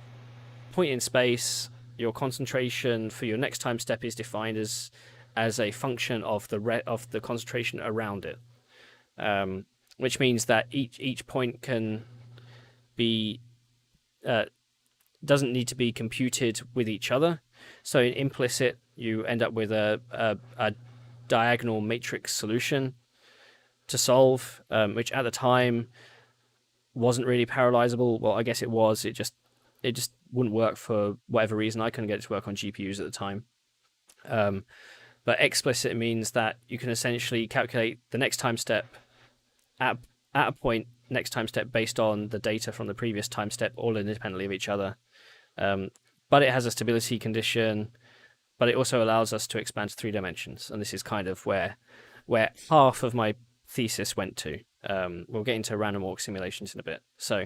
point in space, your concentration for your next time step is defined as a function of the concentration around it, which means that each point can be doesn't need to be computed with each other. So in implicit, you end up with a diagonal matrix solution to solve, which at the time wasn't really parallelizable. Well, I guess it was. It just wouldn't work for whatever reason. I couldn't get it to work on GPUs at the time. But explicit means that you can essentially calculate the next time step at a point next time step based on the data from the previous time step, all independently of each other. But it has a stability condition, but it also allows us to expand to 3 dimensions. And this is kind of where half of my thesis went to. We'll get into random walk simulations in a bit. So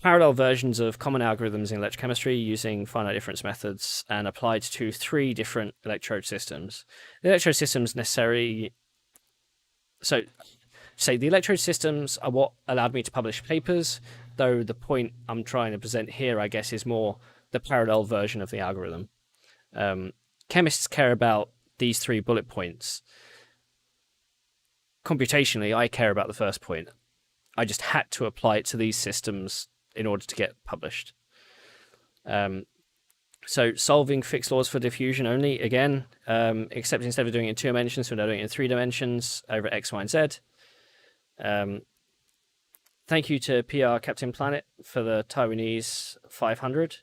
parallel versions of common algorithms in electrochemistry using finite difference methods and applied to 3 different electrode systems. The electrode systems necessarily... So the electrode systems are what allowed me to publish papers, though the point I'm trying to present here, I guess, is more the parallel version of the algorithm. Chemists care about these 3 bullet points. Computationally, I care about the first point. I just had to apply it to these systems in order to get published. So solving fixed laws for diffusion only, again, except instead of doing it in 2 dimensions, we're now doing it in 3 dimensions over X, Y, and Z. Thank you to PR Captain Planet for the Taiwanese 500.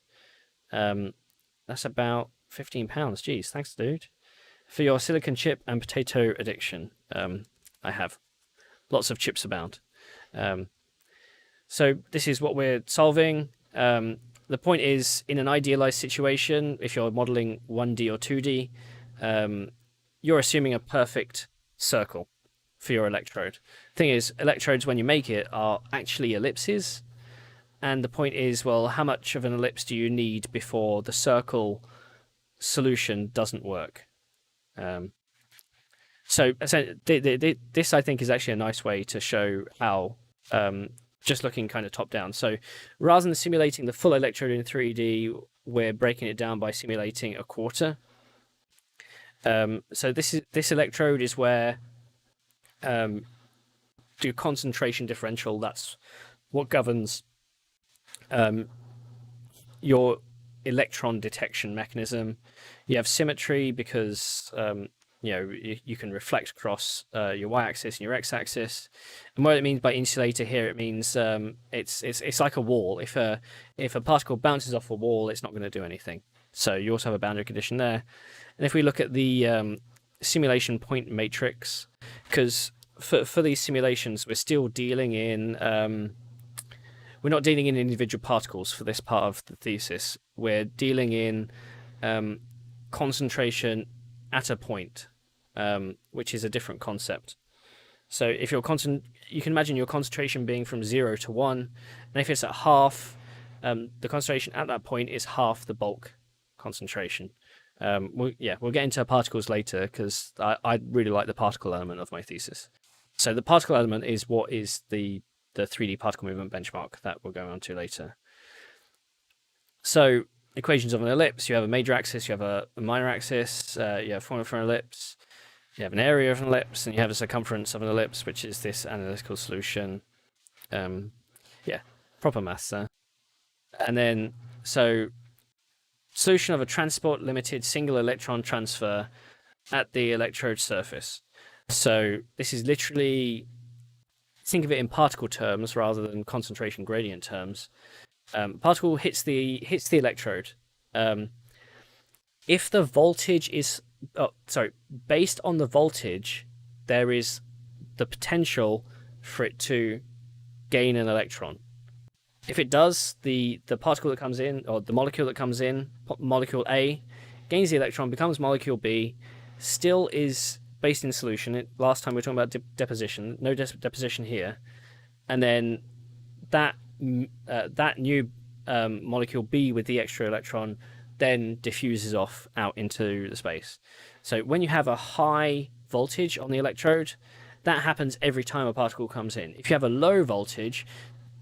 That's about £15. Geez, thanks, dude. For your silicon chip and potato addiction. I have. Lots of chips abound. So this is what we're solving. The point is, in an idealized situation, if you're modeling 1D or 2D, you're assuming a perfect circle for your electrode. Thing is, electrodes, when you make it, are actually ellipses. And the point is, well, how much of an ellipse do you need before the circle solution doesn't work? So this, I think, is actually a nice way to show how, just looking kind of top down. So rather than simulating the full electrode in 3D, we're breaking it down by simulating a quarter. So this electrode is where the concentration differential, that's what governs your electron detection mechanism. You have symmetry because you can reflect across your y-axis and your x-axis. And what it means by insulator here, it means it's like a wall. If a particle bounces off a wall, it's not going to do anything. So you also have a boundary condition there. And if we look at the simulation point matrix, because for these simulations, we're still dealing in we're not dealing in individual particles for this part of the thesis. We're dealing in concentration at a point, which is a different concept. So if you can imagine your concentration being from 0 to 1, and if it's at half, the concentration at that point is half the bulk concentration. We'll get into particles later, because I really like the particle element of my thesis. So the particle element is what is the the 3D particle movement benchmark that we'll go on to later. So equations of an ellipse, you have a major axis, you have a minor axis, you have formula for an ellipse, you have an area of an ellipse, and you have a circumference of an ellipse, which is this analytical solution. Yeah, proper maths there. And then, so solution of a transport limited single electron transfer at the electrode surface. So this is literally, think of it in particle terms rather than concentration gradient terms. Particle hits the electrode. If the voltage is, based on the voltage, there is the potential for it to gain an electron. If it does, the particle that comes in, or the molecule that comes in, molecule A, gains the electron, becomes molecule B, still is based in solution. Last time we were talking about deposition, no deposition here. And then that new molecule B with the extra electron then diffuses off out into the space. So when you have a high voltage on the electrode, that happens every time a particle comes in. If you have a low voltage,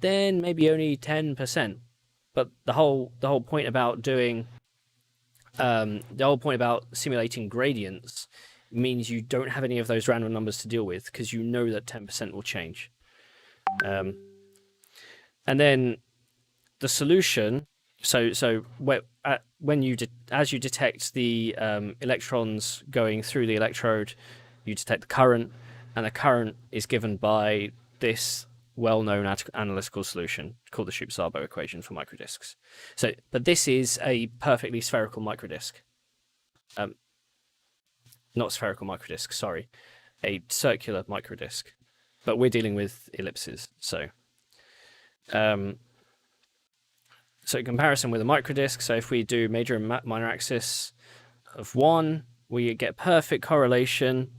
then maybe only 10%. But the whole point about doing simulating gradients means you don't have any of those random numbers to deal with, because you know that 10% will change. And then the solution. So as you detect the electrons going through the electrode, you detect the current, and the current is given by this well-known analytical solution called the Shoup-Szabo equation for microdisks. But this is a perfectly spherical microdisk. Not spherical microdisk, sorry. A circular microdisk. But we're dealing with ellipses, so in comparison with a microdisk, so if we do major and minor axis of 1, we get perfect correlation,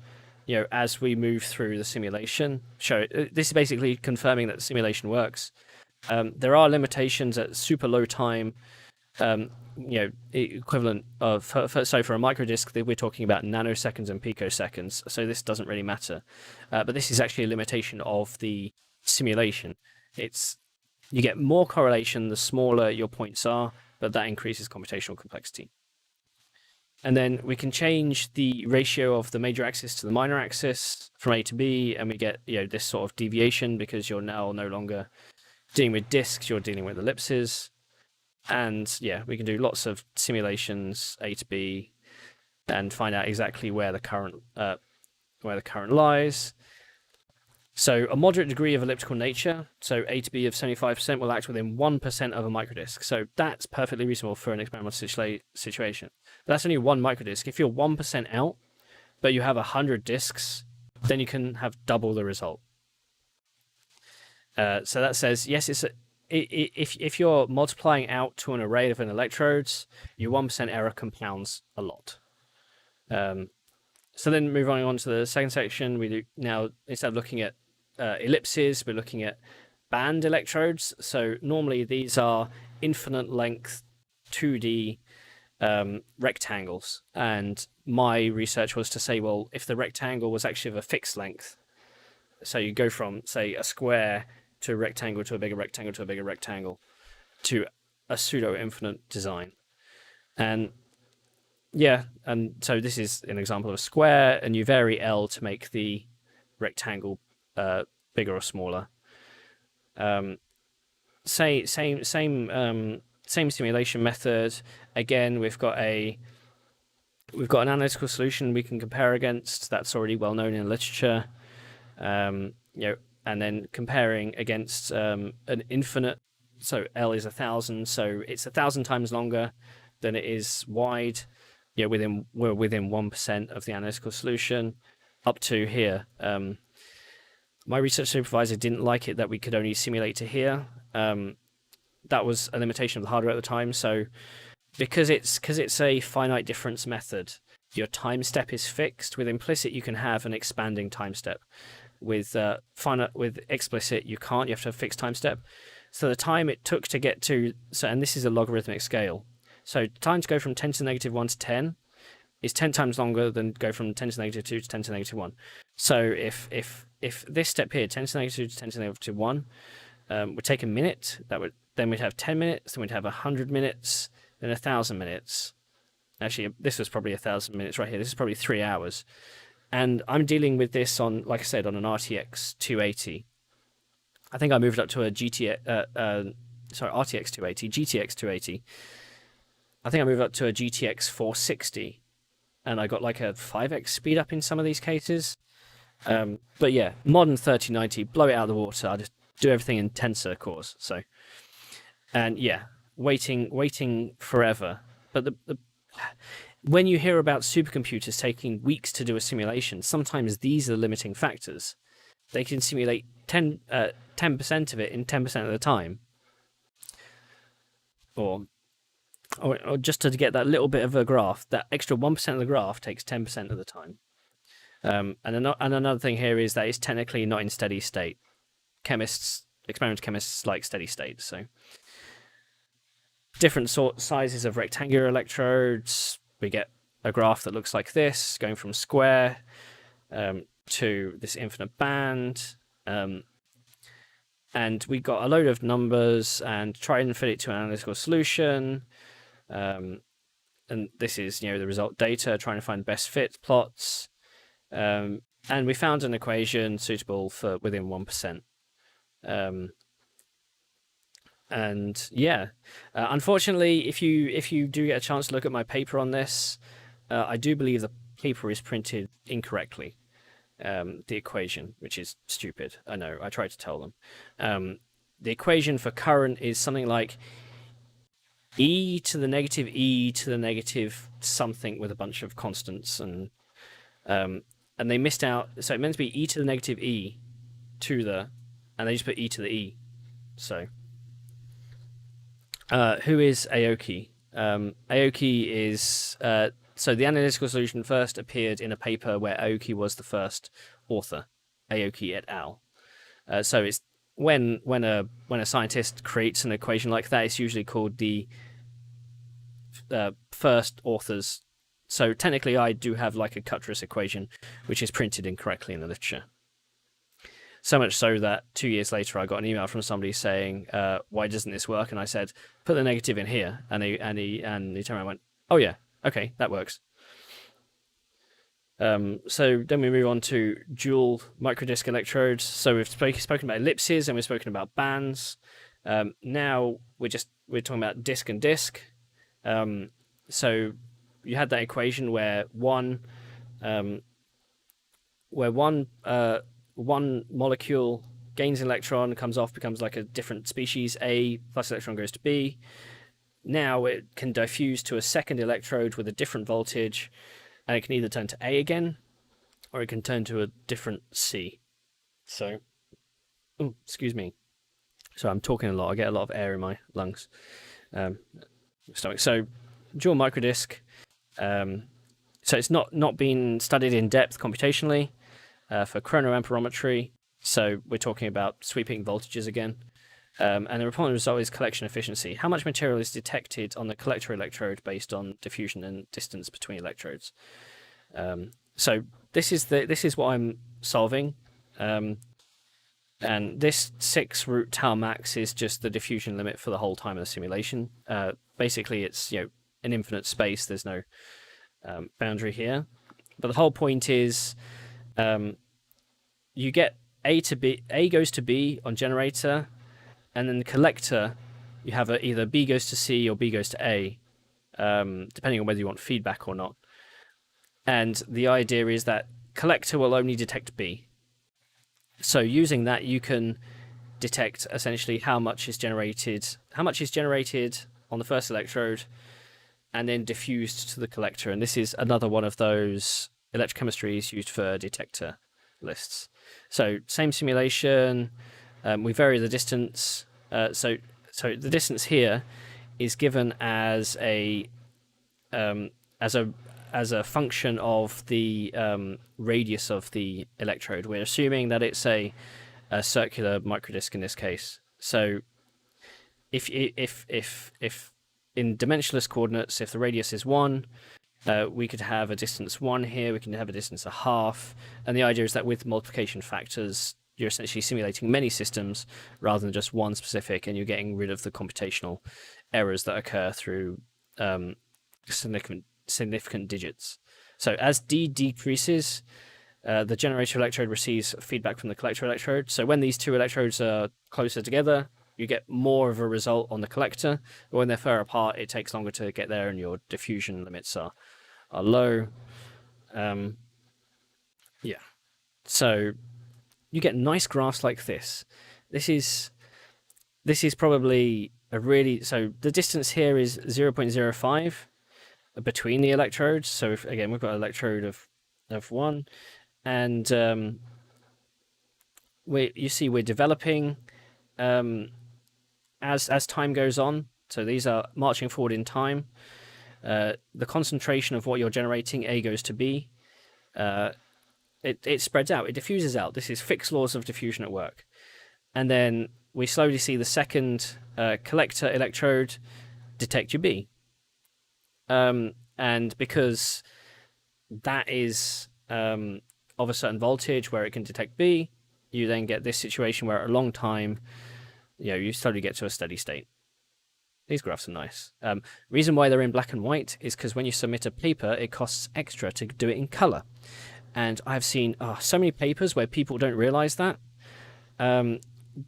as we move through the simulation. This is basically confirming that the simulation works. There are limitations at super low time, equivalent of, for a microdisk, we're talking about nanoseconds and picoseconds, so this doesn't really matter. But this is actually a limitation of the simulation. You get more correlation the smaller your points are, but that increases computational complexity. And then we can change the ratio of the major axis to the minor axis from A to B, and we get this sort of deviation, because you're now no longer dealing with disks, you're dealing with ellipses. And we can do lots of simulations A to B and find out exactly where the current lies. So a moderate degree of elliptical nature, so A to B of 75%, will act within 1% of a microdisk. So that's perfectly reasonable for an experimental situation. But that's only one microdisk. If you're 1% out, but you have 100 disks, then you can have double the result. So that says, yes, if you're multiplying out to an array of electrodes, your 1% error compounds a lot. So then moving on to the second section, we do now, instead of looking at ellipses, we're looking at band electrodes. So normally these are infinite length 2D rectangles. And my research was to say, well, if the rectangle was actually of a fixed length, so you go from, say, a square to a rectangle to a bigger rectangle to a bigger rectangle to a pseudo-infinite design. And and so this is an example of a square, and you vary L to make the rectangle bigger or smaller. Same simulation method. Again, we've got an analytical solution we can compare against that's already well known in literature. And then comparing against an infinite. So L is 1,000, so it's 1,000 times longer than it is wide. We're within 1% of the analytical solution up to here. My research supervisor didn't like it that we could only simulate to here. That was a limitation of the hardware at the time. So because it's a finite difference method, your time step is fixed. With implicit, you can have an expanding time step. With explicit, you can't. You have to have a fixed time step. So the time it took to get to, and this is a logarithmic scale. So time to go from 10 to the negative 1 to 10 is 10 times longer than go from 10 to the negative 2 to 10 to the negative 1. So if this step here, 10 to the negative 2 to 10 to the negative 1, would take a minute, then we'd have 10 minutes, then we'd have 100 minutes, then 1,000 minutes. Actually, this was probably 1,000 minutes right here. This is probably 3 hours. And I'm dealing with this on, like I said, on an RTX 280. I think I moved up to a RTX 280, GTX 280. I think I moved up to a GTX 460, and I got like a 5x speed up in some of these cases. But yeah, modern 3090, blow it out of the water. I just do everything in tensor cores. So, and yeah, waiting forever. But when you hear about supercomputers taking weeks to do a simulation, sometimes these are the limiting factors. They can simulate 10% of it in 10% of the time, or just to get that little bit of a graph. That extra 1% of the graph takes 10% of the time. And another thing here is that it's technically not in steady state. Experimental chemists like steady state. So different sizes of rectangular electrodes. We get a graph that looks like this, going from square to this infinite band. And we got a load of numbers and try and fit it to an analytical solution. And this is, the result data, trying to find best fit plots. And we found an equation suitable for within 1%. And yeah, unfortunately, if you do get a chance to look at my paper on this, I do believe the paper is printed incorrectly. The equation, which is stupid. I know, I tried to tell them. The equation for current is something like e to the negative something with a bunch of constants, and they missed out. So it meant to be e to the negative e to the, and they just put e to the e. So who is Aoki? Aoki is so the analytical solution first appeared in a paper where Aoki was the first author, Aoki et al. So it's when a scientist creates an equation like that, it's usually called the first authors. So technically, I do have like a Cuttress equation, which is printed incorrectly in the literature. So much so that 2 years later, I got an email from somebody saying, "Why doesn't this work?" And I said, "Put the negative in here." And he turned around and went, "Oh yeah, okay, that works." So then we move on to dual microdisk electrodes. So we've spoken about ellipses and we've spoken about bands. Now we're talking about disk and disk. So you had that equation where one molecule gains an electron, comes off, becomes like a different species. A plus electron goes to B. Now it can diffuse to a second electrode with a different voltage, and it can either turn to A again, or it can turn to a different C. So, excuse me. So I'm talking a lot. I get a lot of air in my lungs. So, dual microdisk. So it's not been studied in depth computationally for chronoamperometry. So we're talking about sweeping voltages again. And the important result is collection efficiency. How much material is detected on the collector electrode based on diffusion and distance between electrodes? So this is what I'm solving. And this 6 root tau max is just the diffusion limit for the whole time of the simulation. Basically, it's an infinite space. There's no boundary here. But the whole point is you get A to B. A goes to B on generator. And then the collector, you have either B goes to C or B goes to A, depending on whether you want feedback or not. And the idea is that collector will only detect B. So using that, you can detect essentially how much is generated on the first electrode, and then diffused to the collector. And this is another one of those electrochemistries used for detector lists. So same simulation. We vary the distance. So the distance here is given as a function of the radius of the electrode. We're assuming that it's a circular microdisk in this case. So if in dimensionless coordinates, if the radius is 1, we could have a distance 1 here, we can have a distance 1/2, and the idea is that with multiplication factors, you're essentially simulating many systems rather than just one specific, and you're getting rid of the computational errors that occur through significant digits. So as D decreases, the generator electrode receives feedback from the collector electrode. So when these two electrodes are closer together, you get more of a result on the collector. But when they're further apart, it takes longer to get there, and your diffusion limits are low. Yeah. So you get nice graphs like this. This is probably a really, so the distance here is 0.05 between the electrodes. So if, again, we've got an electrode of 1, and you see we're developing as time goes on. So these are marching forward in time. The concentration of what you're generating, A goes to B. It spreads out, it diffuses out. This is fixed laws of diffusion at work. And then we slowly see the second collector electrode detect your B. And because that is of a certain voltage where it can detect B, you then get this situation where at a long time, you slowly get to a steady state. These graphs are nice. Reason why they're in black and white is because when you submit a paper, it costs extra to do it in color. And I've seen so many papers where people don't realize that.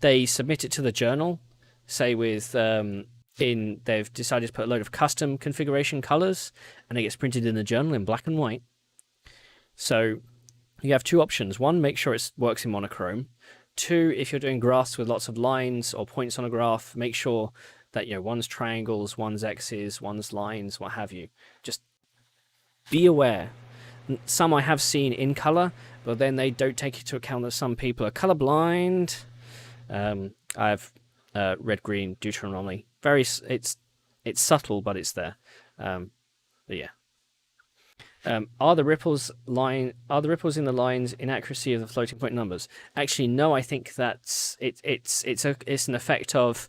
They submit it to the journal, say with they've decided to put a load of custom configuration colors, and it gets printed in the journal in black and white. So you have two options. One, make sure it works in monochrome. Two, if you're doing graphs with lots of lines or points on a graph, make sure that one's triangles, one's x's, one's lines, what have you. Just be aware. Some I have seen in color, but then they don't take into account that some people are colorblind. I've red green deuteronomy. It's subtle, but it's there. But yeah. Are the ripples in the lines inaccuracy of the floating point numbers? Actually, no. I think that's it's an effect of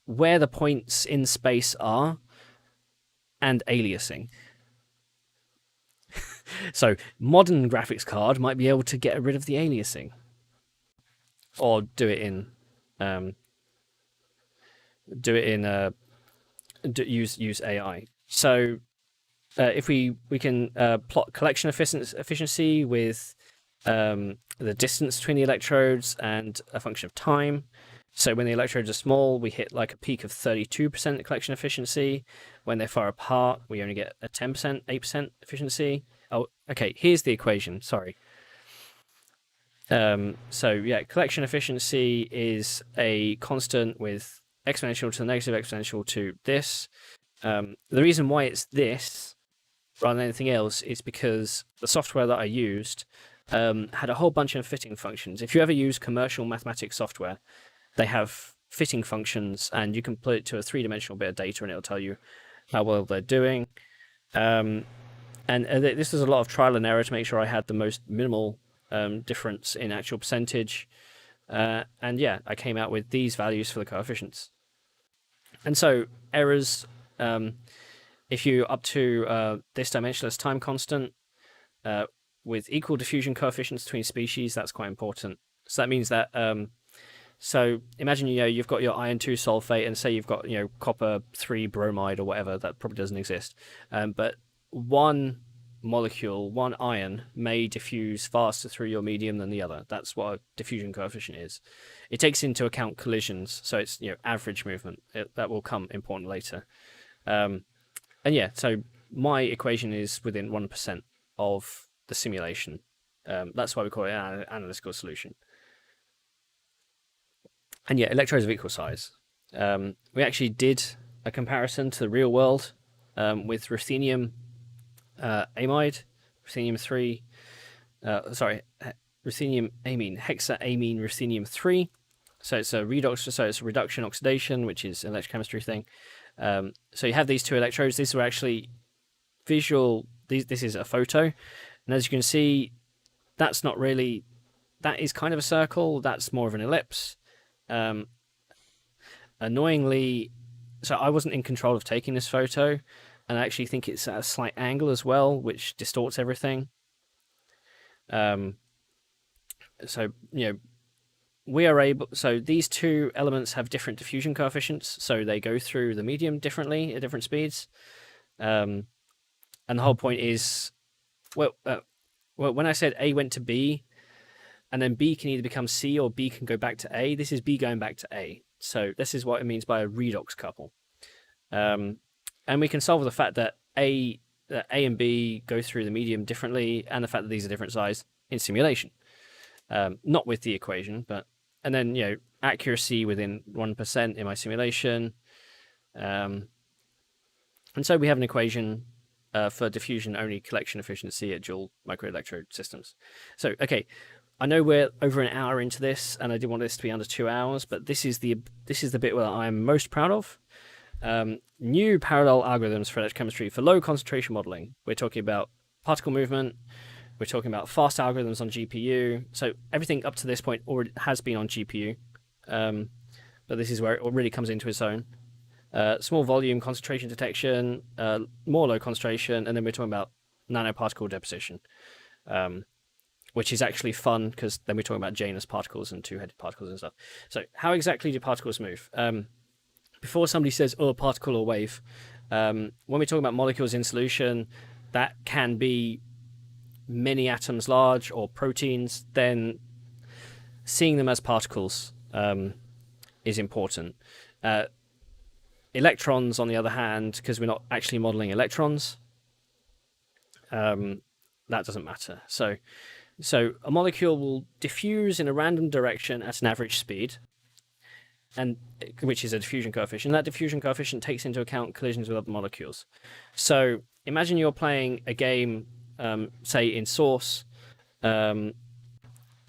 where the points in space are and aliasing. So modern graphics card might be able to get rid of the aliasing, or do it in use AI. So if we can plot collection efficiency with the distance between the electrodes and a function of time. So when the electrodes are small, we hit like a peak of 32% collection efficiency. When they're far apart, we only get a 10%, 8% efficiency. Oh, okay, here's the equation, sorry. So yeah, collection efficiency is a constant with exponential to the negative exponential to this. The reason why it's this rather than anything else is because the software that I used had a whole bunch of fitting functions. If you ever use commercial mathematics software, they have fitting functions, and you can put it to a three-dimensional bit of data, and it'll tell you how well they're doing. And this was a lot of trial and error to make sure I had the most minimal difference in actual percentage. And yeah, I came out with these values for the coefficients. And so errors, if you're up to this dimensionless time constant with equal diffusion coefficients between species, that's quite important. So that means that so imagine you've got your iron 2 sulfate, and say you've got copper 3 bromide or whatever. That probably doesn't exist, but one molecule, one ion, may diffuse faster through your medium than the other. That's what a diffusion coefficient is. It takes into account collisions, so it's average movement. That will come important later. And yeah, so my equation is within 1% of the simulation. That's why we call it an analytical solution. And yeah, electrodes of equal size. We actually did a comparison to the real world with ruthenium amide, ruthenium 3, ruthenium amine, hexaamine ruthenium 3. So it's a reduction oxidation, which is an electrochemistry thing. So you have these two electrodes. These were actually visual. This is a photo, and as you can see, that's not really. That is kind of a circle. That's more of an ellipse. Annoyingly, so I wasn't in control of taking this photo. and I actually think it's at a slight angle as well, which distorts everything. So so these two elements have different diffusion coefficients, so they go through the medium differently at different speeds. And the whole point is, when I said A went to B, and then B can either become C or B can go back to A, this is B going back to A. So this is what it means by a redox couple. And we can solve the fact that A and B go through the medium differently, and the fact that these are different size in simulation. Not with the equation, and then accuracy within 1% in my simulation. And so we have an equation for diffusion-only collection efficiency at dual microelectrode systems. So, okay, I know we're over an hour into this, and I did want this to be under 2 hours, but this is the bit where I'm most proud of. New parallel algorithms for electrochemistry for low concentration modeling. We're talking about particle movement. We're talking about fast algorithms on GPU. So everything up to this point already has been on GPU, but this is where it really comes into its own. Small volume concentration detection, more low concentration, and then we're talking about nanoparticle deposition, which is actually fun because then we're talking about Janus particles and two-headed particles and stuff. So how exactly do particles move? Before somebody says, oh, particle or wave, when we're talking about molecules in solution, that can be many atoms large or proteins, then seeing them as particles is important. Electrons, on the other hand, because we're not actually modeling electrons, that doesn't matter. So a molecule will diffuse in a random direction at an average speed, and which is a diffusion coefficient. That diffusion coefficient takes into account collisions with other molecules. So imagine you're playing a game, say in Source, and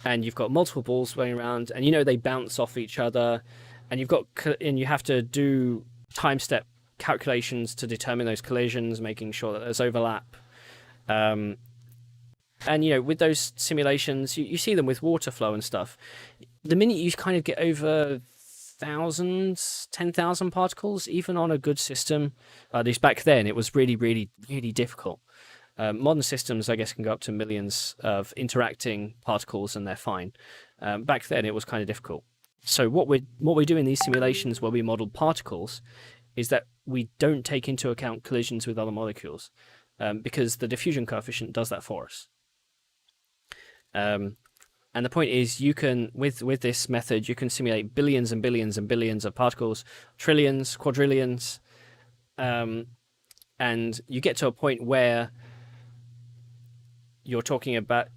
you've got multiple balls going around, and they bounce off each other, and you have to do time step calculations to determine those collisions, making sure that there's overlap. And with those simulations, you see them with water flow and stuff. The minute you kind of get over 10,000 particles, even on a good system, at least back then, it was really, really, really difficult. Modern systems, I guess, can go up to millions of interacting particles, and they're fine. Back then, it was kind of difficult. So what we do in these simulations where we model particles is that we don't take into account collisions with other molecules, because the diffusion coefficient does that for us. And the point is, you can, with this method, you can simulate billions and billions and billions of particles, trillions, quadrillions, and you get to a point where you're talking about,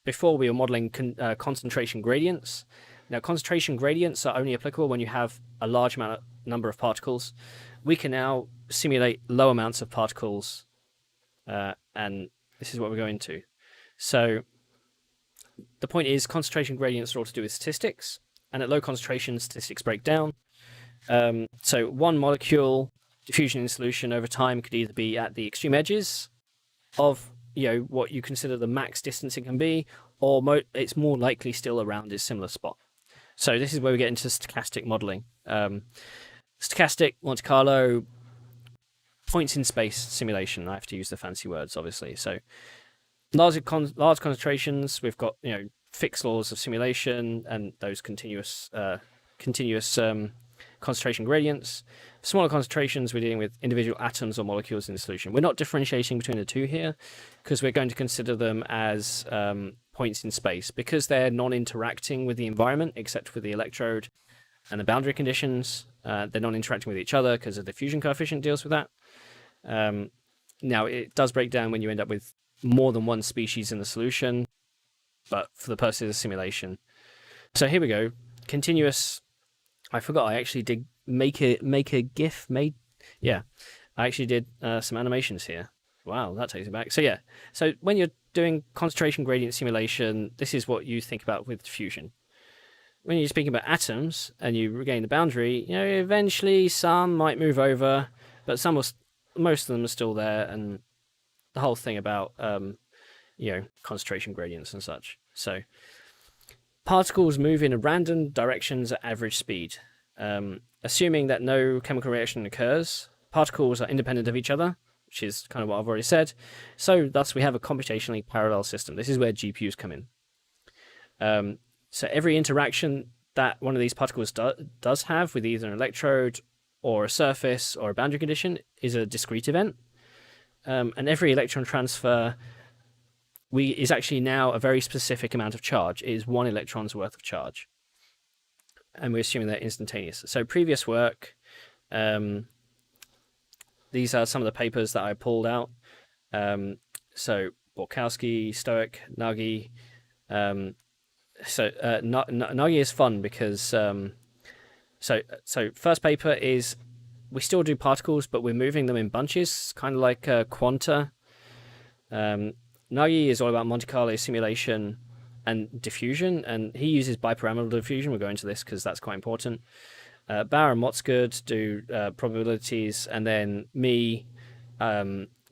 before we were modeling concentration gradients. Now, concentration gradients are only applicable when you have a large number of particles. We can now simulate low amounts of particles, and this is what we're going to. So the point is, concentration gradients are all to do with statistics, and at low concentrations, statistics break down. So one molecule diffusion in solution over time could either be at the extreme edges of what you consider the max distance it can be, or it's more likely still around its similar spot. So this is where we get into stochastic modeling. Stochastic, Monte Carlo, points in space simulation. I have to use the fancy words, obviously. So large concentrations, we've got fixed laws of simulation and those continuous concentration gradients. Smaller concentrations, we're dealing with individual atoms or molecules in the solution. We're not differentiating between the two here because we're going to consider them as points in space because they're non-interacting with the environment except with the electrode and the boundary conditions. They're non-interacting with each other because the diffusion coefficient deals with that. Now, it does break down when you end up with more than one species in the solution, but for the purposes of simulation. So here we go. Continuous. I forgot I actually did make a GIF. I actually did some animations here. Wow, that takes it back. So yeah, so when you're doing concentration gradient simulation, this is what you think about with diffusion. When you're speaking about atoms and you regain the boundary, eventually some might move over, but most of them are still there, and the whole thing about concentration gradients and such. So particles move in random directions at average speed. Assuming that no chemical reaction occurs, particles are independent of each other, which is kind of what I've already said. So thus we have a computationally parallel system. This is where GPUs come in. So every interaction that one of these particles does have with either an electrode or a surface or a boundary condition is a discrete event. And every electron transfer is actually now a very specific amount of charge. It is 1 electron's worth of charge. And we're assuming they're instantaneous. So previous work, these are some of the papers that I pulled out. So Borkowski, Stoic, Nagy. Nagy is fun because so first paper is we still do particles, but we're moving them in bunches, kind of like quanta. Nagy is all about Monte Carlo simulation and diffusion, and he uses bipyramidal diffusion. We'll go into this because that's quite important. Bauer and Motzgud do probabilities, and then me,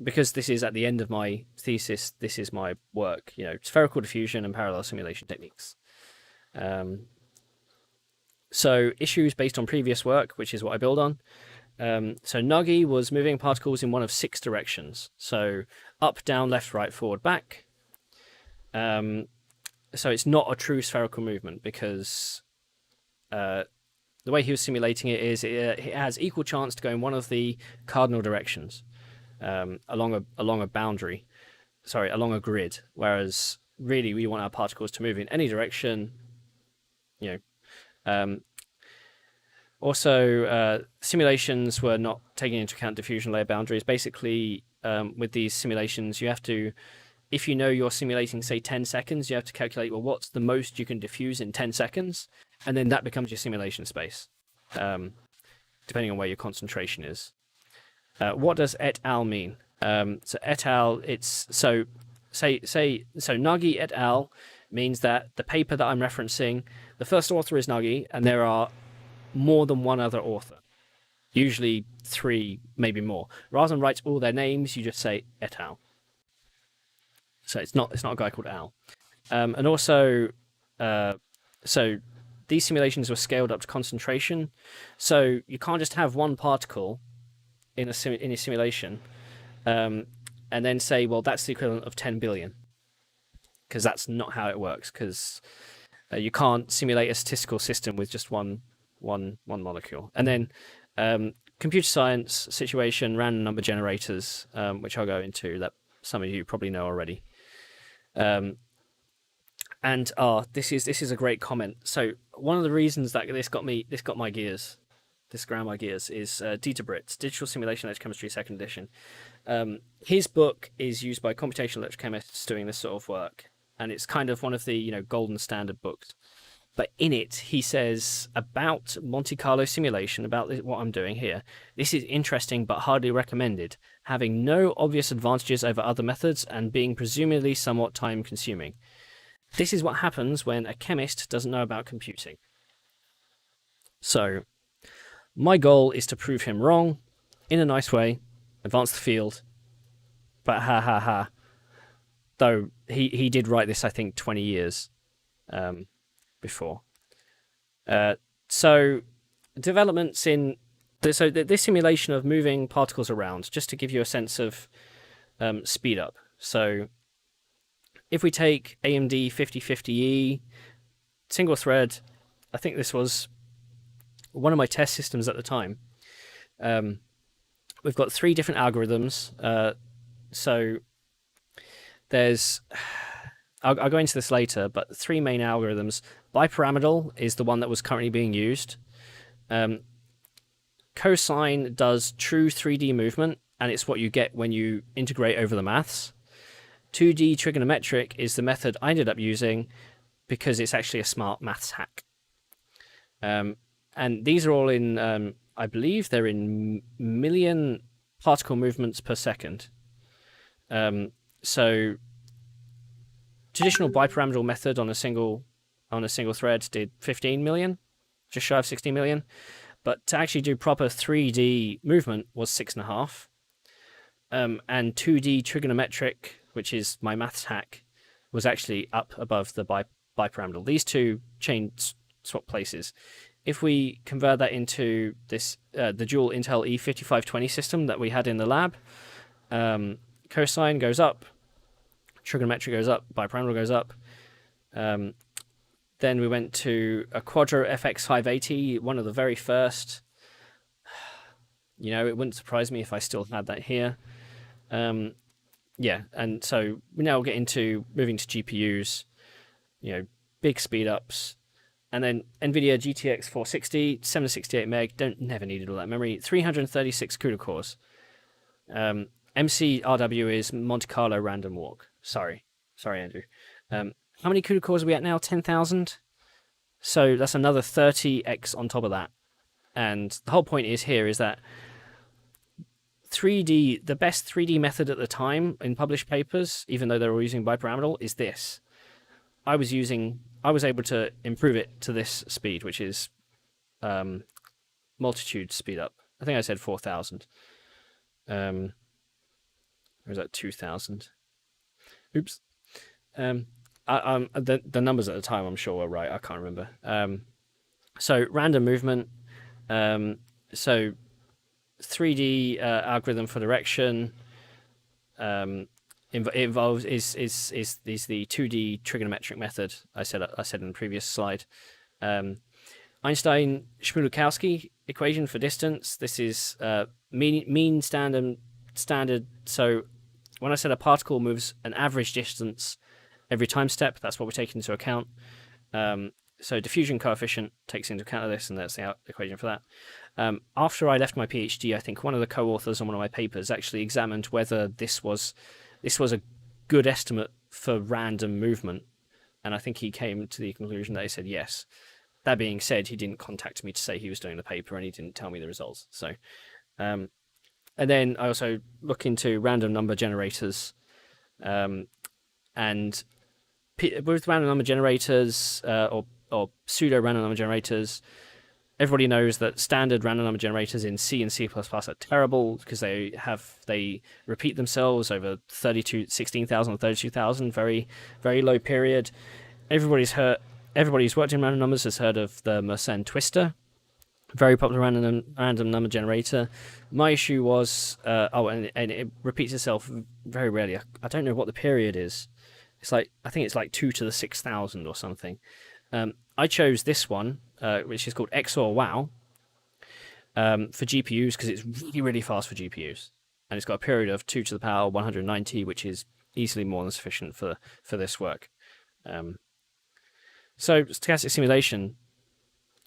because this is at the end of my thesis, this is my work, spherical diffusion and parallel simulation techniques. So issues based on previous work, which is what I build on. So Nagy was moving particles in one of 6 directions. So up, down, left, right, forward, back. So it's not a true spherical movement because the way he was simulating it is it has equal chance to go in one of the cardinal directions along a boundary, along a grid. Whereas really we want our particles to move in any direction. Also, simulations were not taking into account diffusion layer boundaries. Basically, with these simulations, you have to, if you know you're simulating, say, 10 seconds, you have to calculate, well, what's the most you can diffuse in 10 seconds? And then that becomes your simulation space, depending on where your concentration is. What does et al. Mean? So et al., so Nagy et al. Means that the paper that I'm referencing, the first author is Nagy, and there are more than one other author, usually 3, maybe more. Rather than write all their names, you just say et al. So it's not a guy called Al. And also, so these simulations were scaled up to concentration. So you can't just have one particle in a simulation and then say, well, that's the equivalent of 10 billion. Because that's not how it works. Because you can't simulate a statistical system with just one molecule. And then computer science situation, random number generators, which I'll go into, that some of you probably know already. And this is a great comment. So one of the reasons that this got my gears, this ground my gears, is Dieter Britt's Digital Simulation Electrochemistry 2nd edition. His book is used by computational electrochemists doing this sort of work, and it's kind of one of the golden standard books. But in it, he says about Monte Carlo simulation, about what I'm doing here, this is interesting but hardly recommended, having no obvious advantages over other methods and being presumably somewhat time-consuming. This is what happens when a chemist doesn't know about computing. So, my goal is to prove him wrong, in a nice way, advance the field, but though he did write this, I think, 20 years before. So developments in this simulation of moving particles around, just to give you a sense of speed up. So if we take AMD 5050E, single thread, I think this was one of my test systems at the time. We've got 3 different algorithms. So there's, I'll go into this later, but 3 main algorithms. Bipyramidal is the one that was currently being used. Cosine does true 3D movement, and it's what you get when you integrate over the maths. 2D trigonometric is the method I ended up using because it's actually a smart maths hack. And these are all in, I believe they're in million particle movements per second. So traditional bipyramidal method on a single thread did 15 million, just shy of 16 million. But to actually do proper 3D movement was 6.5. And 2D trigonometric, which is my maths hack, was actually up above the bipyramidal. These two swap places. If we convert that into this the dual Intel E5520 system that we had in the lab, Cosine goes up, trigonometry goes up, bipyramidal goes up. Then we went to a Quadro FX 580, one of the very first. It wouldn't surprise me if I still had that here. Yeah, and so we now get into moving to GPUs, big speed ups. And then NVIDIA GTX 460, 768 meg, never needed all that memory, 336 CUDA cores. MCRW is Monte Carlo Random Walk. Sorry, Andrew. How many CUDA cores are we at now? 10,000? So that's another 30x on top of that. And the whole point is that 3D, the best 3D method at the time in published papers, even though they were using bipyramidal, is this. I was able to improve it to this speed, which is multitude speed up. I think I said 4,000. Or is that 2,000? Oops. The numbers at the time, I'm sure, were right. I can't remember. So random movement. So 3D algorithm for direction. Involves is the 2D trigonometric method I said in the previous slide. Einstein-Shmulukowski equation for distance. This is mean standard. So when I said a particle moves an average distance every time step, that's what we take into account. So diffusion coefficient takes into account of this, and that's the equation for that. After I left my PhD, I think one of the co-authors on one of my papers actually examined whether this was a good estimate for random movement, and I think he came to the conclusion that he said yes. That being said, he didn't contact me to say he was doing the paper, and he didn't tell me the results. So, and then I also look into random number generators, and with random number generators or pseudo random number generators, everybody knows that standard random number generators in C and C++ are terrible because they repeat themselves over 16,000 or 32,000, very, very low period. Everybody's worked in random numbers has heard of the Mersenne twister, very popular random number generator. My issue was, and it repeats itself very rarely. I don't know what the period is. I think it's like 2 to the 6,000 or something. I chose this one, which is called XOR WOW, for GPUs because it's really, really fast for GPUs. And it's got a period of 2 to the power 190, which is easily more than sufficient for this work. So stochastic simulation,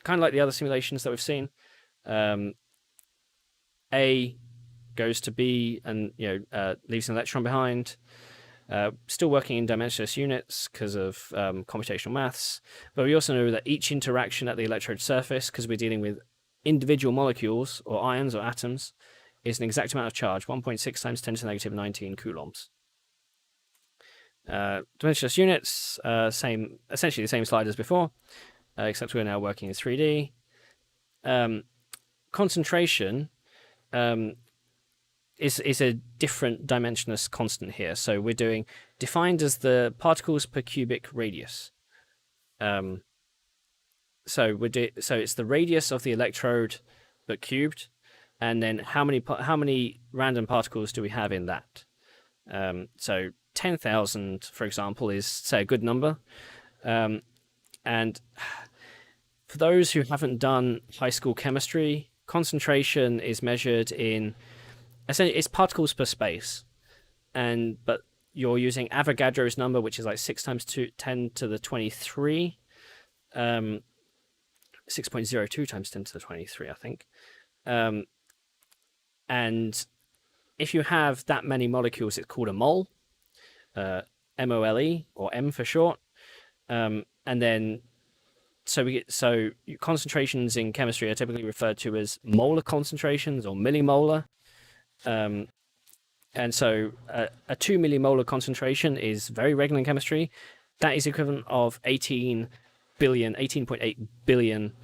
kind of like the other simulations that we've seen. A goes to B and leaves an electron behind. Still working in dimensionless units because of computational maths, but we also know that each interaction at the electrode surface, because we're dealing with individual molecules or ions or atoms, is an exact amount of charge, 1.6 times 10 to the negative 19 coulombs. Dimensionless units, essentially the same slide as before, except we're now working in 3D. Concentration is a different dimensionless constant here. So we're doing defined as the particles per cubic radius. So it's the radius of the electrode but cubed, and then how many random particles do we have in that? So 10,000, for example, is say a good number. And for those who haven't done high school chemistry, concentration is measured in essentially it's particles per space, but you're using Avogadro's number, which is like 6 times 10 to the 23, 6.02 times 10 to the 23, I think. And if you have that many molecules, it's called a mole, MOLE, or M for short. And then concentrations in chemistry are typically referred to as molar concentrations or millimolar. And so a 2 millimolar concentration is very regular in chemistry. That is equivalent of 18.8 billion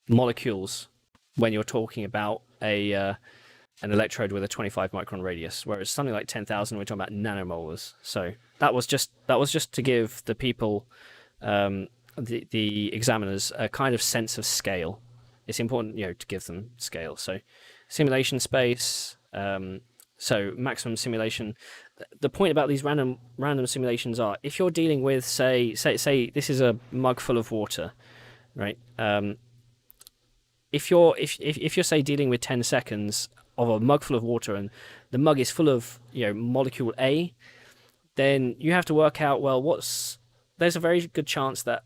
molecules when you're talking about an electrode with a 25 micron radius, whereas something like 10,000, we're talking about nanomolars. So that was just to give the people, the examiners, a kind of sense of scale. It's important, to give them scale. So simulation space. So maximum simulation. The point about these random simulations are, if you're dealing with say this is a mug full of water, right? If you're say dealing with 10 seconds of a mug full of water, and the mug is full of molecule A, then you have to work out, well, there's a very good chance that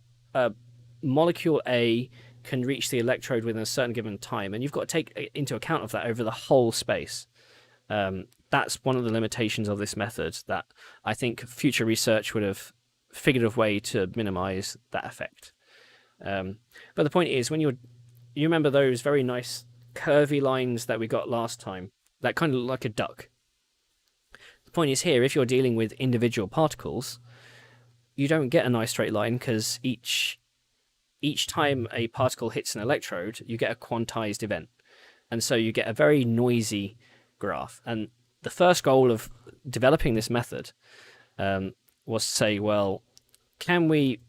molecule A can reach the electrode within a certain given time, and you've got to take into account of that over the whole space. That's one of the limitations of this method that I think future research would have figured a way to minimize that effect. But the point is, when you remember those very nice curvy lines that we got last time, that kind of look like a duck. The point is here, if you're dealing with individual particles, you don't get a nice straight line, because each time a particle hits an electrode, you get a quantized event. And so you get a very noisy graph. And the first goal of developing this method was to say, well, can we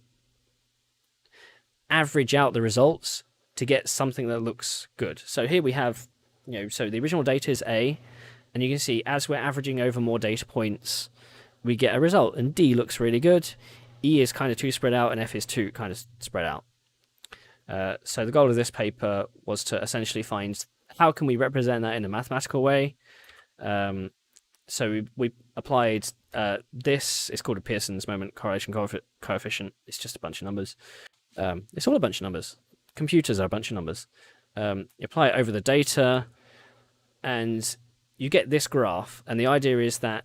average out the results to get something that looks good? So here we have, so the original data is A, and you can see as we're averaging over more data points, we get a result. And D looks really good. E is kind of too spread out, and F is too kind of spread out. So the goal of this paper was to essentially find how can we represent that in a mathematical way. So we applied this. It's called a Pearson's moment correlation coefficient. It's just a bunch of numbers. It's all a bunch of numbers. Computers are a bunch of numbers. You apply it over the data, and you get this graph. And the idea is that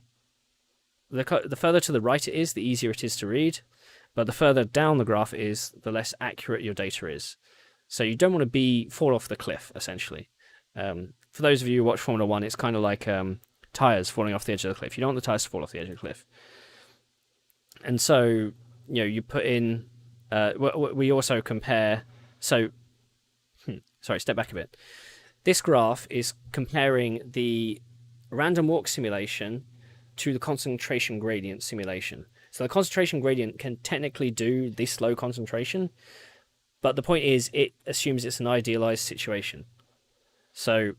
the further to the right it is, the easier it is to read. But the further down the graph it is, the less accurate your data is. So you don't want to fall off the cliff, essentially. For those of you who watch Formula 1, it's kind of like tires falling off the edge of the cliff. You don't want the tires to fall off the edge of the cliff. And so, you put in... we also compare... So, sorry, step back a bit. This graph is comparing the random walk simulation to the concentration gradient simulation. So the concentration gradient can technically do this low concentration, but the point is it assumes it's an idealized situation. So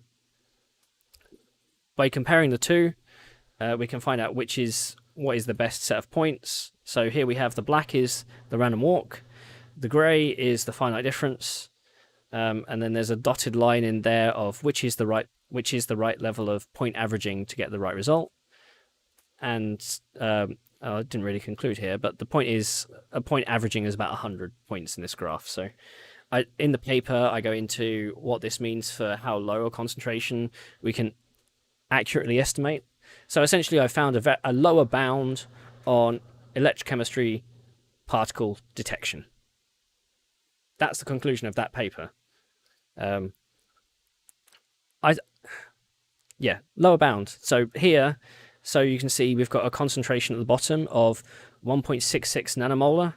by comparing the two, we can find out what is the best set of points. So here we have the black is the random walk, the grey is the finite difference, and then there's a dotted line in there of which is the right level of point averaging to get the right result. And I didn't really conclude here, but the point is a point averaging is about 100 points in this graph. So in the paper, I go into what this means for how low a concentration we can accurately estimate. So essentially, I found a lower bound on electrochemistry particle detection. That's the conclusion of that paper. Lower bound. So here... So you can see we've got a concentration at the bottom of 1.66 nanomolar,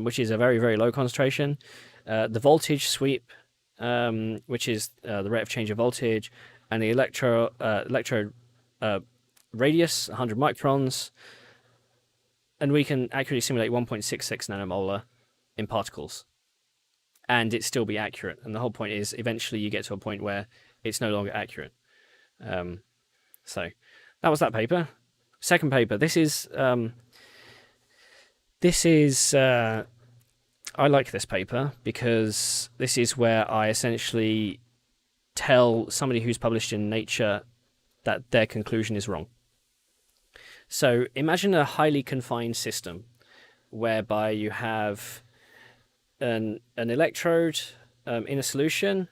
which is a very, very low concentration. The voltage sweep, which is the rate of change of voltage, and the electrode radius, 100 microns. And we can accurately simulate 1.66 nanomolar in particles. And it still be accurate. And the whole point is eventually you get to a point where it's no longer accurate. So... That was that paper. Second paper. This is. I like this paper because this is where I essentially tell somebody who's published in Nature that their conclusion is wrong. So imagine a highly confined system whereby you have an electrode in a solution,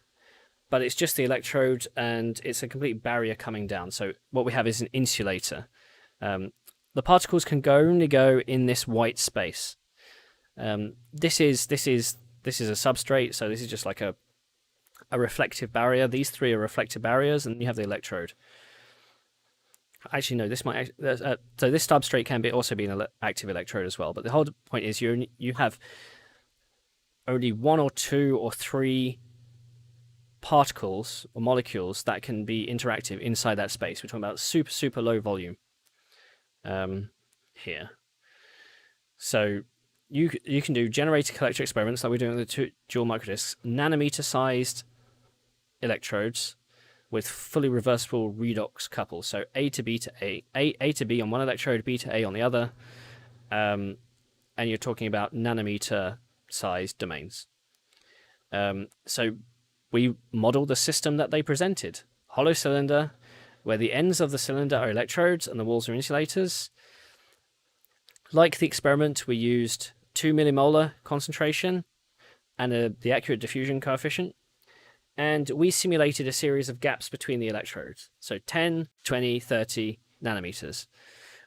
but it's just the electrode and it's a complete barrier coming down. So what we have is an insulator. The particles can only go in this white space. This is a substrate, so this is just like a reflective barrier. These three are reflective barriers, and you have the electrode. Actually, no, this might. So this substrate can also be an active electrode as well. But the whole point is you have only one or two or three particles or molecules that can be interactive inside that space. We're talking about super, super low volume here. So you can do generator collector experiments like we're doing with the dual microdisks, nanometer-sized electrodes with fully reversible redox couples. So A to B to A to B on one electrode, B to A on the other. And you're talking about nanometer sized domains. So we model the system that they presented. Hollow cylinder, where the ends of the cylinder are electrodes and the walls are insulators. Like the experiment, we used 2 millimolar concentration and the accurate diffusion coefficient. And we simulated a series of gaps between the electrodes. So 10, 20, 30 nanometers,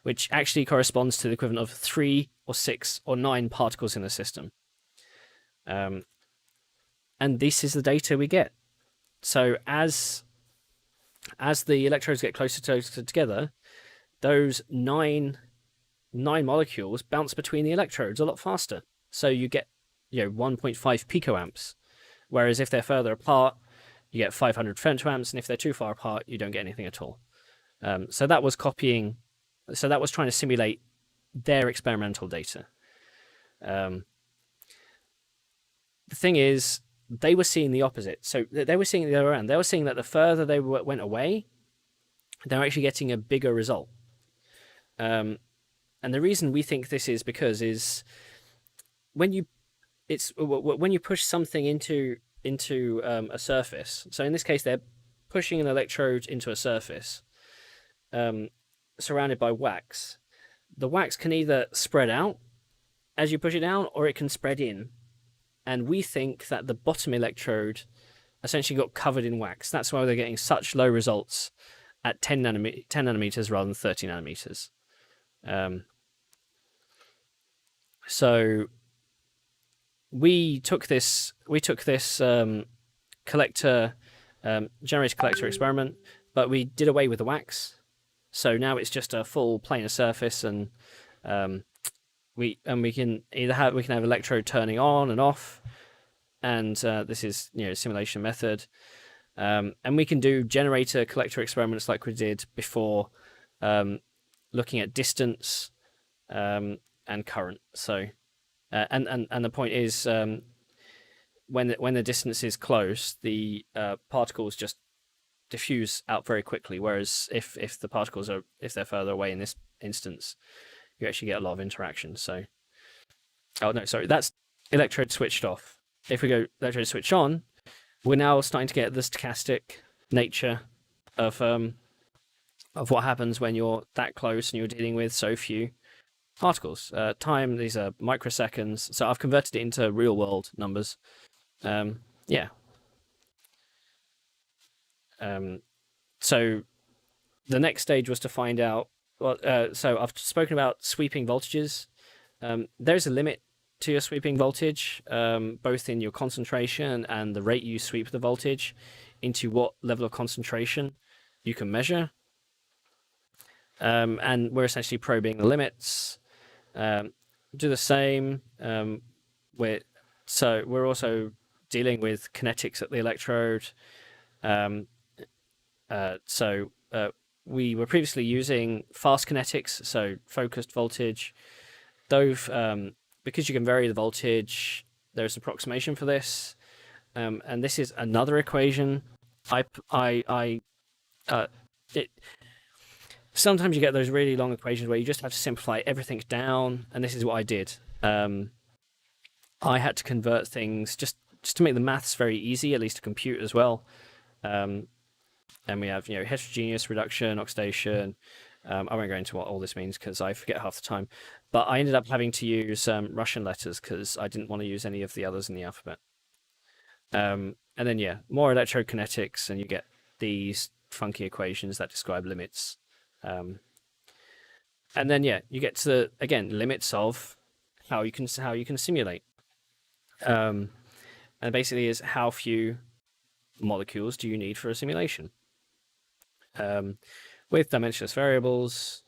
which actually corresponds to the equivalent of 3 or 6 or 9 particles in the system. And this is the data we get. So as the electrodes get closer together, those nine molecules bounce between the electrodes a lot faster. So you get 1.5 picoamps. Whereas if they're further apart, you get 500 femtoamps, and if they're too far apart, you don't get anything at all. So that was trying to simulate their experimental data. The thing is, they were seeing the opposite. So they were seeing it the other way around. They were seeing that the further they went away, they're actually getting a bigger result. And the reason we think this is because when you push something into a surface. So in this case, they're pushing an electrode into a surface surrounded by wax. The wax can either spread out as you push it down, or it can spread in. And we think that the bottom electrode essentially got covered in wax. That's why they're getting such low results at 10 nanometers rather than 30 nanometers. So we took this generator collector experiment, but we did away with the wax. So now it's just a full planar surface, and we can have electrode turning on and off, and this is simulation method, and we can do generator collector experiments like we did before, looking at distance and current. So and the point is, when the distance is close, the particles just diffuse out very quickly. Whereas if the particles if they're further away in this instance, you actually get a lot of interaction. So, oh no, sorry, that's electrode switched off. If we go electrode switch on, we're now starting to get the stochastic nature of what happens when you're that close and you're dealing with so few particles. Time, these are microseconds. So I've converted it into real world numbers. So the next stage was to find out. So I've spoken about sweeping voltages. There's a limit to your sweeping voltage, both in your concentration and the rate you sweep the voltage into what level of concentration you can measure. And we're essentially probing the limits. Do the same. We're also dealing with kinetics at the electrode. We were previously using fast kinetics, so focused voltage. Though, because you can vary the voltage, there's an approximation for this, and this is another equation. Sometimes you get those really long equations where you just have to simplify everything down, and this is what I did. I had to convert things just to make the maths very easy, at least to compute as well. And we have heterogeneous reduction, oxidation. I won't go into what all this means because I forget half the time. But I ended up having to use Russian letters because I didn't want to use any of the others in the alphabet. And then more electrokinetics, and you get these funky equations that describe limits. And then you get to limits of how you can simulate. And basically is how few molecules do you need for a simulation. With dimensionless variables,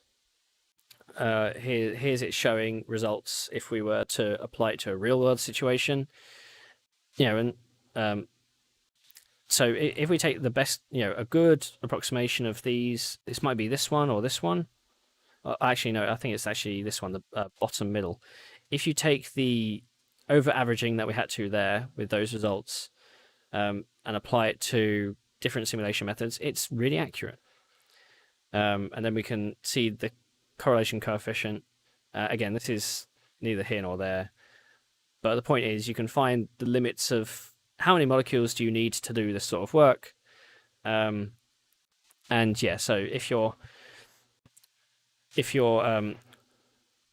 here's it showing results if we were to apply it to a real world situation. So if we take the best, a good approximation of these, this might be this one or this one. Actually, no, I think it's actually this one, the bottom middle. If you take the over averaging that we had to there with those results, and apply it to different simulation methods, it's really accurate. And then we can see the correlation coefficient. Again, this is neither here nor there, but the point is you can find the limits of how many molecules do you need to do this sort of work. And yeah, so if your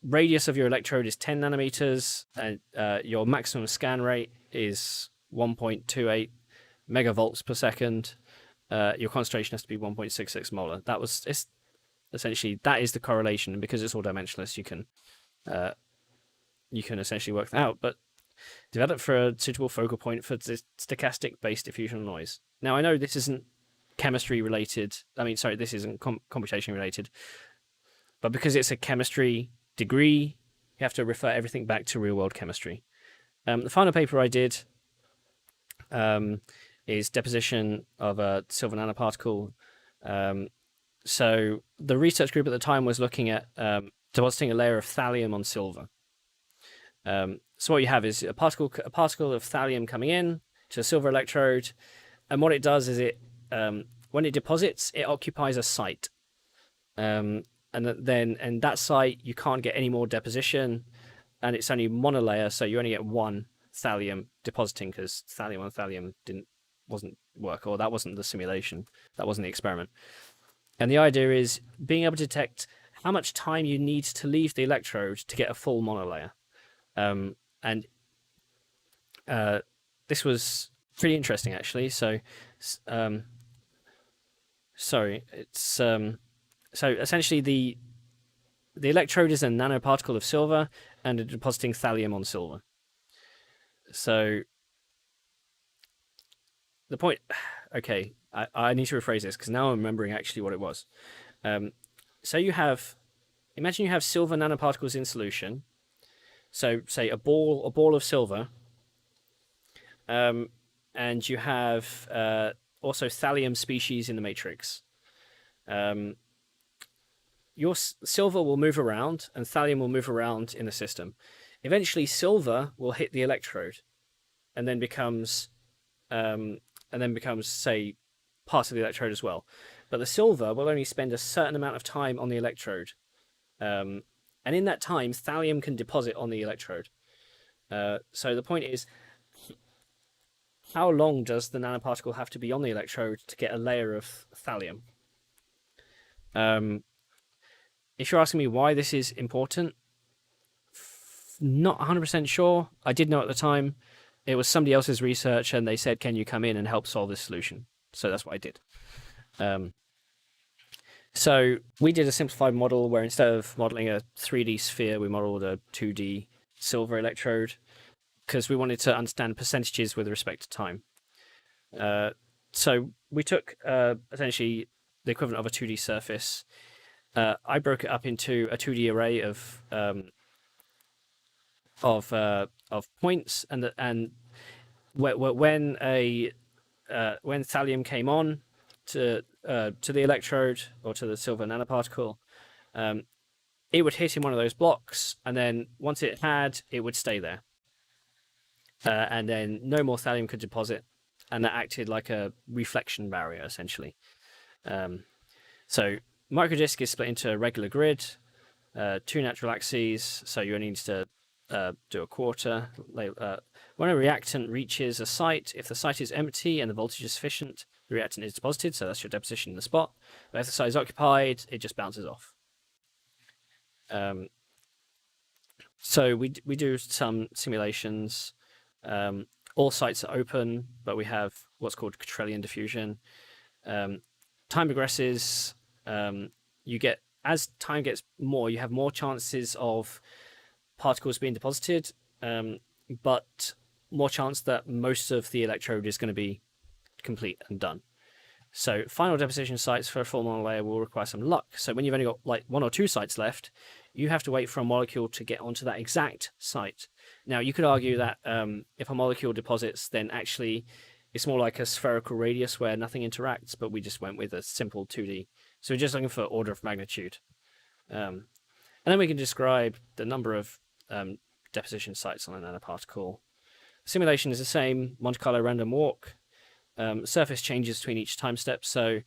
radius of your electrode is 10 nanometers and your maximum scan rate is 1.28 megavolts per second, your concentration has to be 1.66 molar. It's essentially that is the correlation, and because it's all dimensionless, you can essentially work that out. But develop for a suitable focal point for the stochastic-based diffusion of noise. Now I know this isn't chemistry related. I mean, sorry, this isn't computation related. But because it's a chemistry degree, you have to refer everything back to real-world chemistry. The final paper I did is deposition of a silver nanoparticle. So the research group at the time was looking at depositing a layer of thallium on silver. So what you have is a particle of thallium coming in to a silver electrode, and what it does is when it deposits, it occupies a site. And that site you can't get any more deposition, and it's only monolayer, so you only get one thallium depositing because thallium on thallium wasn't work, or that wasn't the simulation, that wasn't the experiment. And the idea is being able to detect how much time you need to leave the electrode to get a full monolayer. And this was pretty interesting actually. So so essentially the electrode is a nanoparticle of silver and it's depositing thallium on silver. So the point, okay, I need to rephrase this because now I'm remembering actually what it was. So imagine you have silver nanoparticles in solution. So say a ball of silver, and you have also thallium species in the matrix. Your silver will move around and thallium will move around in the system. Eventually silver will hit the electrode and then becomes say part of the electrode as well. But the silver will only spend a certain amount of time on the electrode. And in that time, thallium can deposit on the electrode. So the point is, how long does the nanoparticle have to be on the electrode to get a layer of thallium? If you're asking me why this is important, not 100% sure. I did know at the time. It was somebody else's research, and they said, can you come in and help solve this solution? So that's what I did. So we did a simplified model where instead of modeling a 3D sphere, we modeled a 2D silver electrode because we wanted to understand percentages with respect to time. So we took essentially the equivalent of a 2D surface. I broke it up into a 2D array of points, and when thallium came on to the electrode or to the silver nanoparticle, it would hit in one of those blocks, and then once it would stay there, and then no more thallium could deposit, and that acted like a reflection barrier essentially. So Microdisk is split into a regular grid, two natural axes, so you only need to do a quarter. When a reactant reaches a site, if the site is empty and the voltage is sufficient, the reactant is deposited, so that's your deposition in the spot. But if the site is occupied, it just bounces off. So we do some simulations. All sites are open, but we have what's called quadrillion diffusion. Time progresses. As time gets more, you have more chances of particles being deposited, but more chance that most of the electrode is going to be complete and done. So final deposition sites for a full monolayer will require some luck. So when you've only got like one or two sites left, you have to wait for a molecule to get onto that exact site. Now you could argue that if a molecule deposits, then actually it's more like a spherical radius where nothing interacts, but we just went with a simple 2D. So we're just looking for order of magnitude. And then we can describe the number of deposition sites on a nanoparticle. Simulation is the same, Monte Carlo random walk. surface changes between each time step. So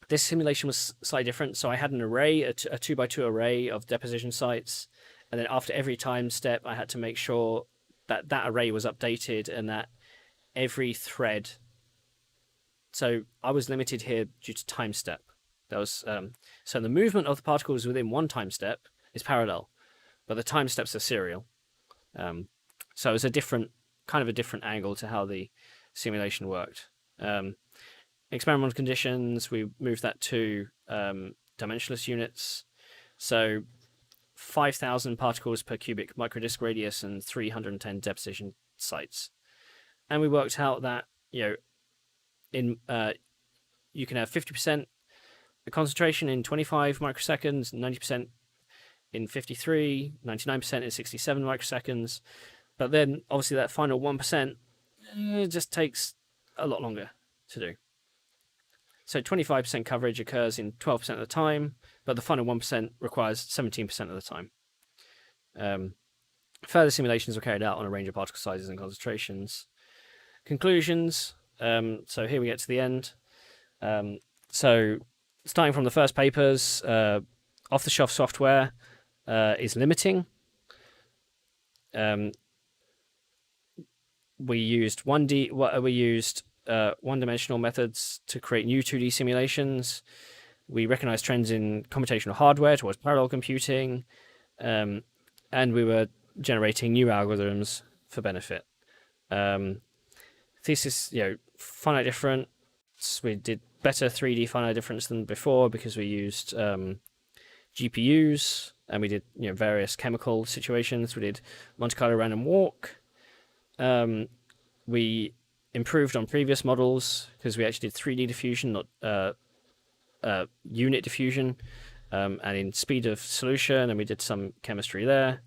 this simulation was slightly different. So I had an array, a 2x2 array of deposition sites. And then after every time step, I had to make sure that that array was updated and that every thread. So I was limited here due to time step. That was so the movement of the particles within one time step is parallel, but the time steps are serial. So it's a different angle to how the simulation worked. Experimental conditions, we moved that to dimensionless units. So 5,000 particles per cubic microdisk radius and 310 deposition sites. And we worked out that, you can have 50% concentration in 25 microseconds, 90% in 53, 99% in 67 microseconds. But then, obviously, that final 1% just takes a lot longer to do. So 25% coverage occurs in 12% of the time, but the final 1% requires 17% of the time. Further simulations were carried out on a range of particle sizes and concentrations. Conclusions. So here we get to the end. So starting from the first papers, off-the-shelf software is limiting. We used one-dimensional methods to create new 2D simulations. We recognized trends in computational hardware towards parallel computing, and we were generating new algorithms for benefit. Thesis, finite difference. We did better 3D finite difference than before because we used GPUs, and we did various chemical situations. We did Monte Carlo random walk. We improved on previous models because we actually did 3D diffusion, not unit diffusion, and in speed of solution, and we did some chemistry there.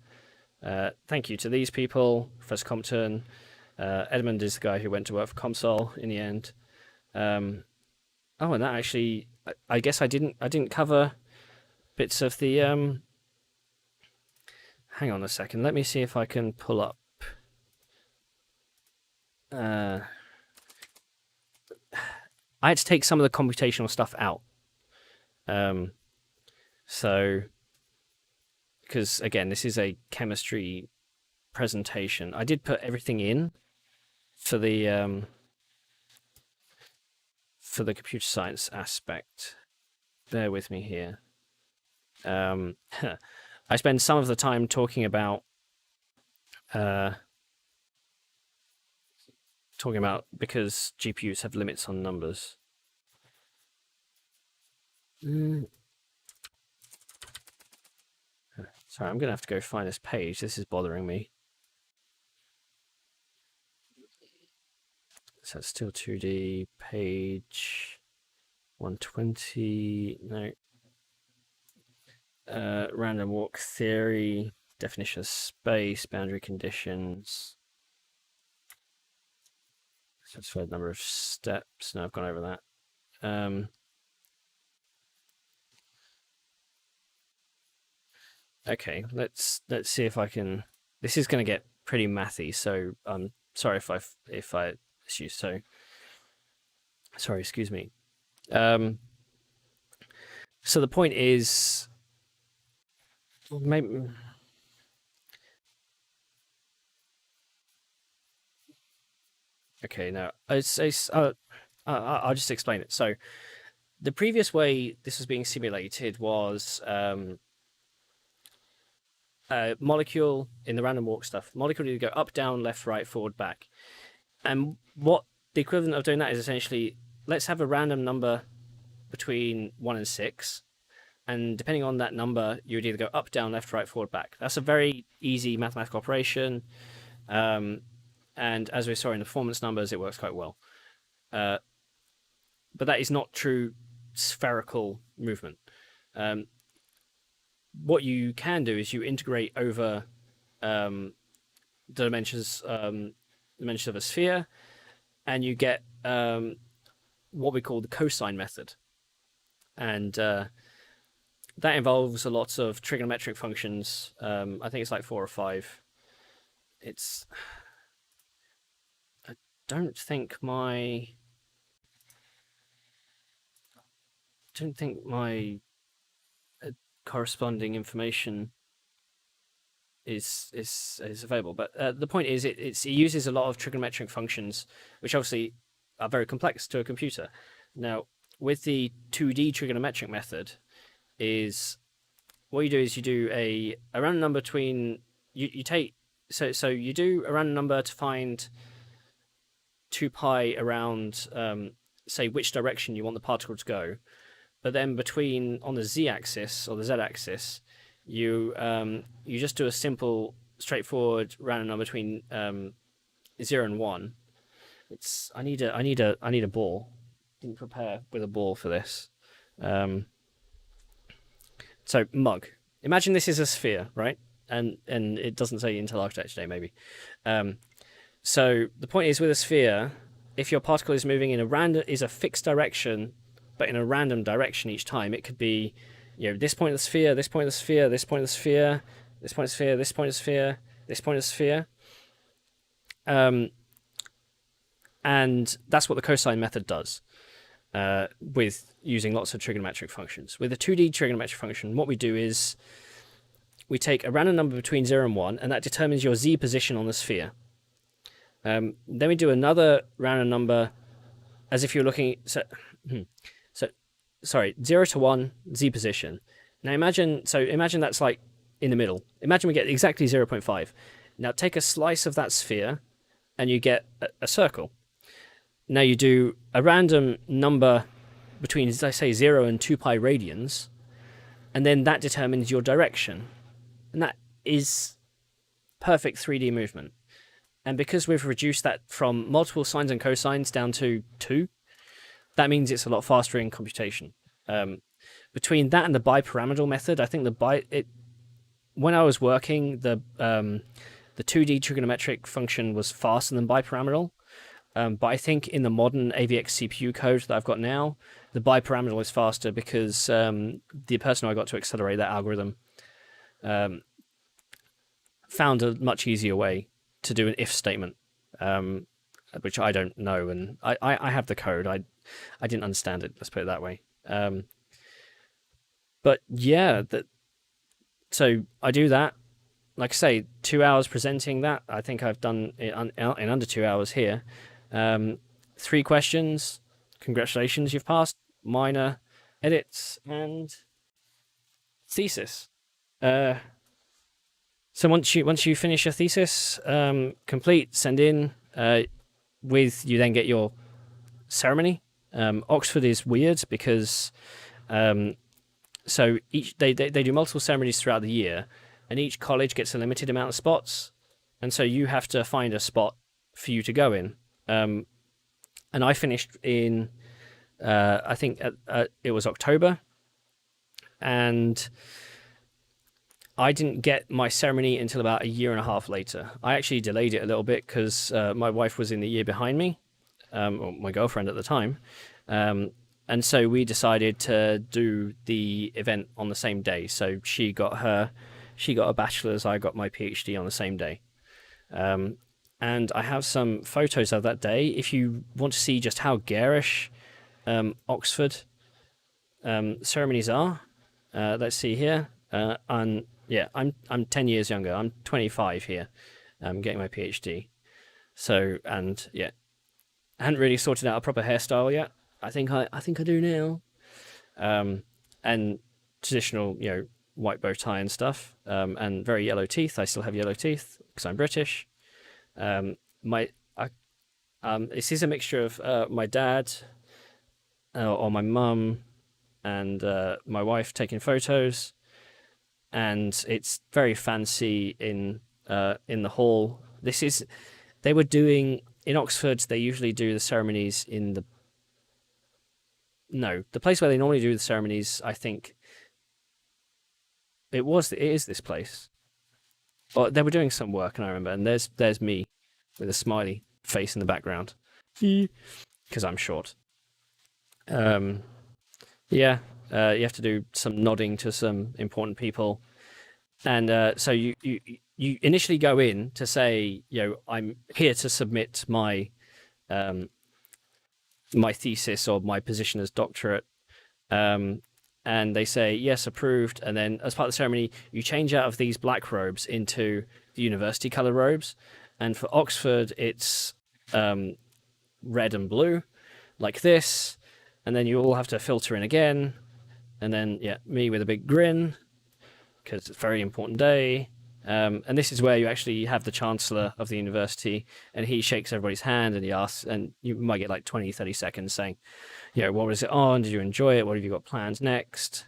Thank you to these people, Professor Compton. Edmund is the guy who went to work for Comsol in the end. And that actually, I guess I didn't cover bits of the. Hang on a second. Let me see if I can pull up. I had to take some of the computational stuff out. So, because again, this is a chemistry presentation. I did put everything in for the computer science aspect. Bear with me here. I spend some of the time talking about because GPUs have limits on numbers. Sorry, I'm gonna have to go find this page. This is bothering me. So it's still 2D, page 120, no. Random walk theory, definition of space, boundary conditions. Specified number of steps. No, I've gone over that. Okay, let's see if I can. This is going to get pretty mathy, so I'm sorry if I issue. So sorry, excuse me. So the point is, maybe. Okay, now I'll just explain it. So the previous way this was being simulated was a molecule in the random walk stuff. Molecule would go up, down, left, right, forward, back. And what the equivalent of doing that is essentially, let's have a random number between 1 and 6. And depending on that number, you would either go up, down, left, right, forward, back. That's a very easy mathematical operation. And as we saw in the performance numbers, it works quite well. But that is not true spherical movement. What you can do is you integrate over the dimensions of a sphere, and you get what we call the cosine method. And that involves a lot of trigonometric functions. I think it's like 4 or 5. I don't think my corresponding information is available. But the point is, it uses a lot of trigonometric functions, which obviously are very complex to a computer. Now, with the 2D trigonometric method, is what you do is you do a random number between you take so you do a random number to find 2 pi around say which direction you want the particle to go, but then between on the z-axis or the z-axis you just do a simple straightforward random number between 0 and 1. I need a ball. Didn't prepare with a ball for this. So mug. Imagine this is a sphere, right? And it doesn't say Intel Architecture Day, maybe. So the point is, with a sphere, if your particle is moving in a fixed direction, but in a random direction each time, it could be, this point of the sphere, this point of the sphere, this point of the sphere, this point of the sphere, this point of the sphere, this point of the sphere. And that's what the cosine method does. With using lots of trigonometric functions. With a 2D trigonometric function, what we do is we take a random number between 0 and 1, and that determines your z position on the sphere. Then we do another random number as if you're looking... Sorry, 0 to 1, z position. Now imagine that's like in the middle. Imagine we get exactly 0.5. Now take a slice of that sphere, and you get a circle. Now you do a random number between, as I say, 0 and 2 pi radians, and then that determines your direction. And that is perfect 3D movement. And because we've reduced that from multiple sines and cosines down to 2, that means it's a lot faster in computation. Between that and the bipyramidal method, I think when I was working, the 2D trigonometric function was faster than bipyramidal. But I think in the modern AVX CPU code that I've got now, the bipyramidal is faster because the person I got to accelerate that algorithm found a much easier way to do an if statement, which I don't know, and I have the code. I didn't understand it. Let's put it that way. But yeah, so I do that. Like I say, 2 hours presenting that. I think I've done it in under 2 hours here. 3 questions. Congratulations, you've passed. Minor edits and thesis. So once you finish your thesis, complete, send in. You then get your ceremony. Oxford is weird because so they do multiple ceremonies throughout the year, and each college gets a limited amount of spots, and so you have to find a spot for you to go in. And I finished in, I think it was October, and I didn't get my ceremony until about a year and a half later. I actually delayed it a little bit because my wife was in the year behind me, or my girlfriend at the time, and so we decided to do the event on the same day. So she got a bachelor's, I got my PhD on the same day. And I have some photos of that day. If you want to see just how garish Oxford ceremonies are, let's see here. I'm 10 years younger. I'm 25 here. I'm getting my PhD. So, and yeah, I hadn't really sorted out a proper hairstyle yet. I think I do now. And traditional, white bow tie and stuff. And very yellow teeth. I still have yellow teeth because I'm British. This is a mixture of my dad or my mum and my wife taking photos, and it's very fancy in the hall. They were doing in Oxford. They usually do the ceremonies in the place where they normally do the ceremonies. I think it is this place. Or they were doing some work, and I remember. And there's me with a smiley face in the background because I'm short. You have to do some nodding to some important people, and so you initially go in to say, I'm here to submit my my thesis or my position as doctorate. And they say, yes, approved. And then as part of the ceremony, you change out of these black robes into the university color robes. And for Oxford, it's red and blue, like this. And then you all have to filter in again. And then, yeah, me with a big grin, because it's a very important day. And this is where you actually have the chancellor of the university, and he shakes everybody's hand and he asks, and you might get like 20, 30 seconds saying, what was it on? Did you enjoy it? What have you got planned next?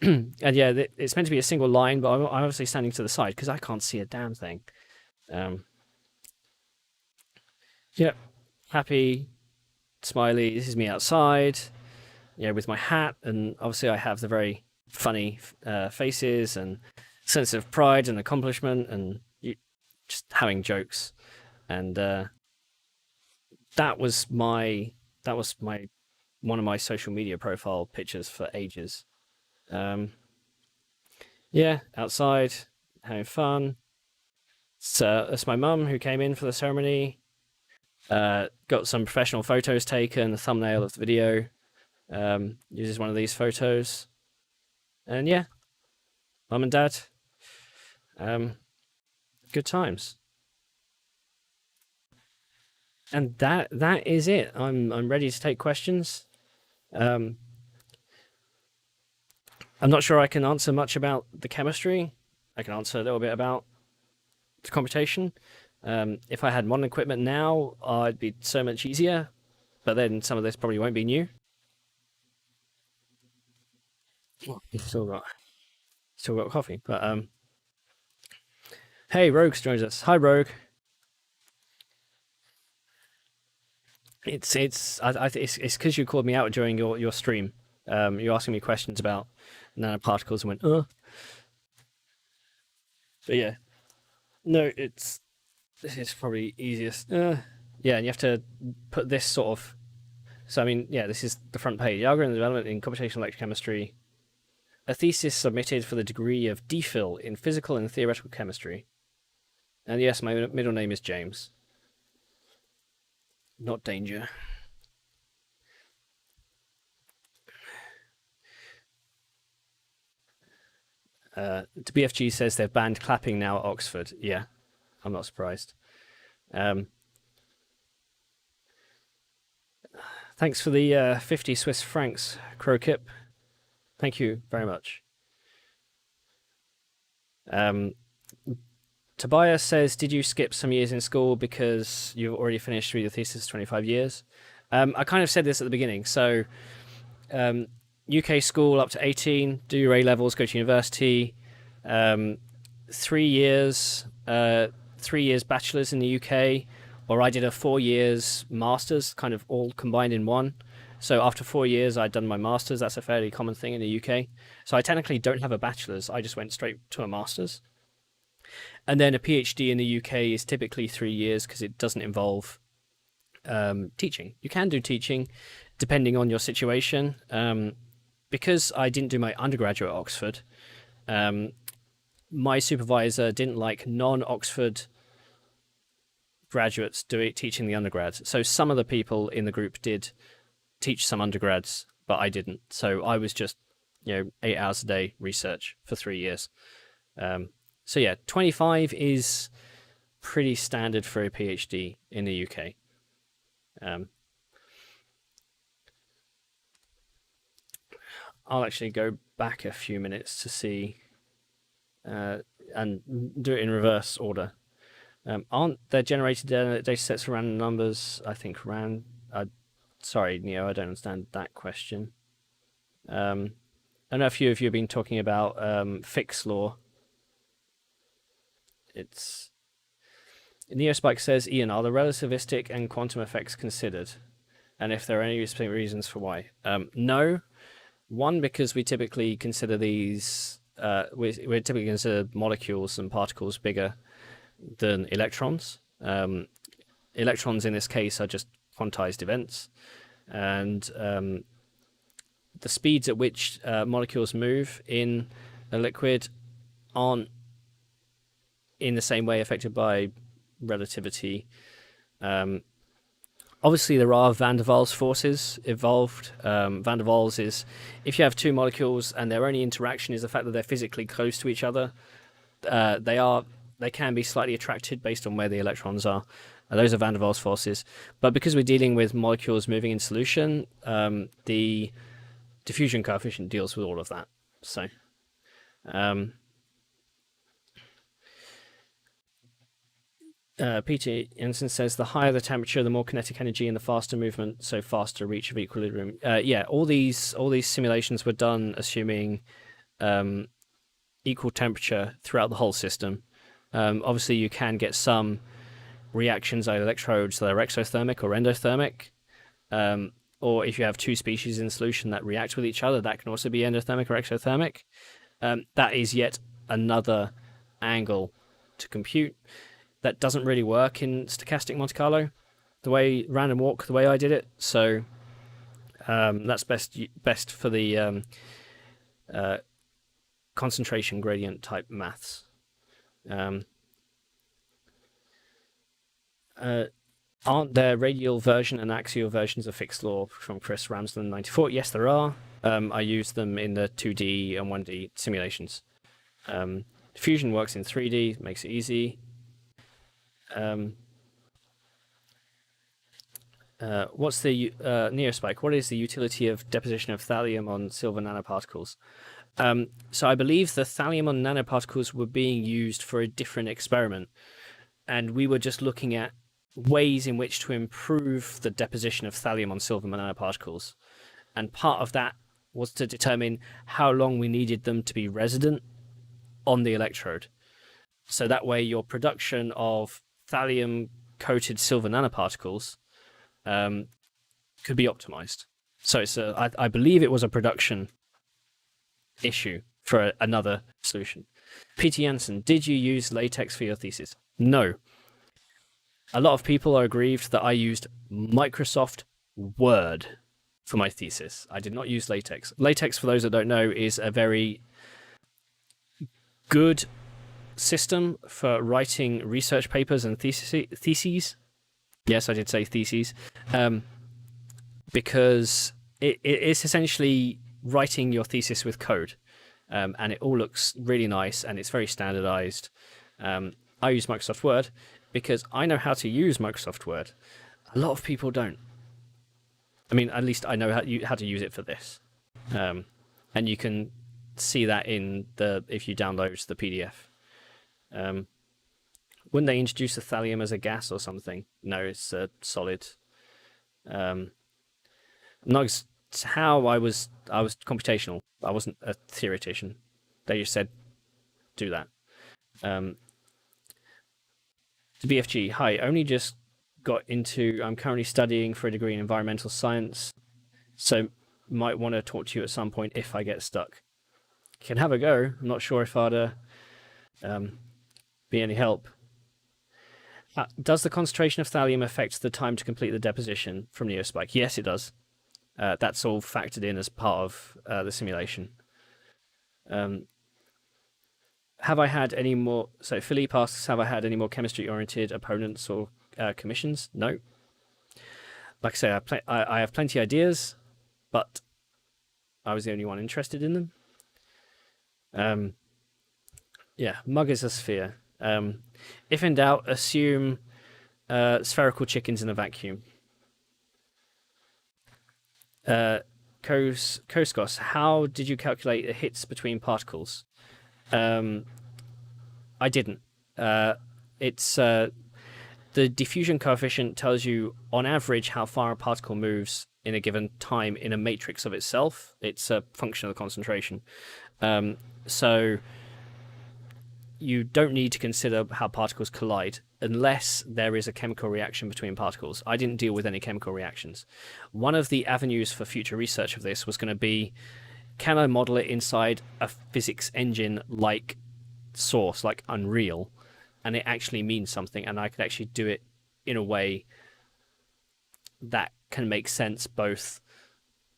And yeah, it's meant to be a single line, but I'm obviously standing to the side because I can't see a damn thing. Yeah, happy, smiley. This is me outside, with my hat, and obviously I have the very funny faces and sense of pride and accomplishment, and just having jokes. And that was my one of my social media profile pictures for ages. Outside having fun. So that's my mum who came in for the ceremony. Got some professional photos taken. The thumbnail of the video uses one of these photos. And yeah, mum and dad, good times. And that is it. I'm ready to take questions. I'm not sure I can answer much about the chemistry. I can answer a little bit about the computation. If I had modern equipment now, it'd be so much easier. But then some of this probably won't be new. You've still got coffee. But hey, Rogue's joins us. Hi, Rogue. It's because you called me out during your stream. You're asking me questions about nanoparticles and went, But yeah, no, this is probably easiest. And you have to put this sort of. So I mean, this is the front page. Algorithm development in computational electrochemistry. A thesis submitted for the degree of DPhil in physical and theoretical chemistry. And yes, my middle name is James. Not Danger. BFG says they've banned clapping now at Oxford. Yeah, I'm not surprised. Thanks for the 50 Swiss francs, Crowkip. Thank you very much. Tobias says, did you skip some years in school because you've already finished with your thesis 25 years? I kind of said this at the beginning. So UK school up to 18, do your A-levels, go to university. 3 years bachelor's in the UK, or I did a 4 years master's, kind of all combined in one. So after 4 years, I'd done my master's. That's a fairly common thing in the UK. So I technically don't have a bachelor's. I just went straight to a master's. And then a PhD in the UK is typically 3 years because it doesn't involve teaching. You can do teaching depending on your situation. Because I didn't do my undergraduate at Oxford, my supervisor didn't like non-Oxford graduates teaching the undergrads. So some of the people in the group did teach some undergrads, but I didn't. So I was just, 8 hours a day research for 3 years. So yeah, 25 is pretty standard for a PhD in the UK. I'll actually go back a few minutes to see and do it in reverse order. Aren't there generated data sets for random numbers? I think sorry, Neo, I don't understand that question. I know a few of you have been talking about Fick's law. Neospike says, Ian, are the relativistic and quantum effects considered? And if there are any specific reasons for why? No. One, because we typically consider these, we typically consider molecules and particles bigger than electrons. Electrons in this case are just quantized events. And the speeds at which molecules move in a liquid aren't in the same way affected by relativity Obviously, there are van der Waals forces involved. Van der Waals is if you have two molecules and their only interaction is the fact that they're physically close to each other, they can be slightly attracted based on where the electrons are. Those are van der Waals forces. But because we're dealing with molecules moving in solution, the diffusion coefficient deals with all of that. So, Peter Jensen says the higher the temperature, the more kinetic energy and the faster movement, so faster reach of equilibrium. Yeah, all these simulations were done assuming equal temperature throughout the whole system. Obviously, you can get some reactions at electrodes that are exothermic or endothermic, or if you have two species in solution that react with each other, that can also be endothermic or exothermic. That is yet another angle to compute. That doesn't really work in stochastic Monte Carlo, the way random walk, the way I did it. So that's best for the concentration gradient type maths. Aren't there radial version and axial versions of fixed law from Chris Ramsden 94? Yes, there are. I use them in the 2D and 1D simulations. Diffusion works in 3D, makes it easy. What's the Neospike? What is the utility of deposition of thallium on silver nanoparticles? So I believe the thallium on nanoparticles were being used for a different experiment, and we were just looking at ways in which to improve the deposition of thallium on silver nanoparticles. And part of that was to determine how long we needed them to be resident on the electrode. So that way your production of thallium-coated silver nanoparticles could be optimized. So I believe it was a production issue for another solution. Peter Janssen, did you use LaTeX for your thesis? No. A lot of people are aggrieved that I used Microsoft Word for my thesis. I did not use LaTeX. LaTeX, for those that don't know, is a very good system for writing research papers and theses. Yes, I did say theses. Because it is essentially writing your thesis with code. And it all looks really nice and it's very standardized. I use Microsoft Word because I know how to use Microsoft Word. A lot of people don't. I mean, at least I know how to use it for this. And you can see that if you download the PDF. Wouldn't they introduce the thallium as a gas or something? No, it's a solid. Not how I was computational. I wasn't a theoretician. They just said, do that. To BFG, hi, only just got into, I'm currently studying for a degree in environmental science, so might want to talk to you at some point if I get stuck. Can have a go. I'm not sure if I'd be any help. Does the concentration of thallium affect the time to complete the deposition from Neospike? Yes, it does. That's all factored in as part of the simulation. Have I had any more... So Philippe asks, have I had any more chemistry-oriented opponents or commissions? No. Like I say, I have plenty of ideas, but I was the only one interested in them. Yeah, mug is a sphere. If in doubt, assume spherical chickens in a vacuum. Koskos, how did you calculate the hits between particles? I didn't. It's the diffusion coefficient tells you on average how far a particle moves in a given time in a matrix of itself. It's a function of the concentration. So you don't need to consider how particles collide unless there is a chemical reaction between particles. I didn't deal with any chemical reactions. One of the avenues for future research of this was going to be, can I model it inside a physics engine like Source, like Unreal, and it actually means something, and I could actually do it in a way that can make sense both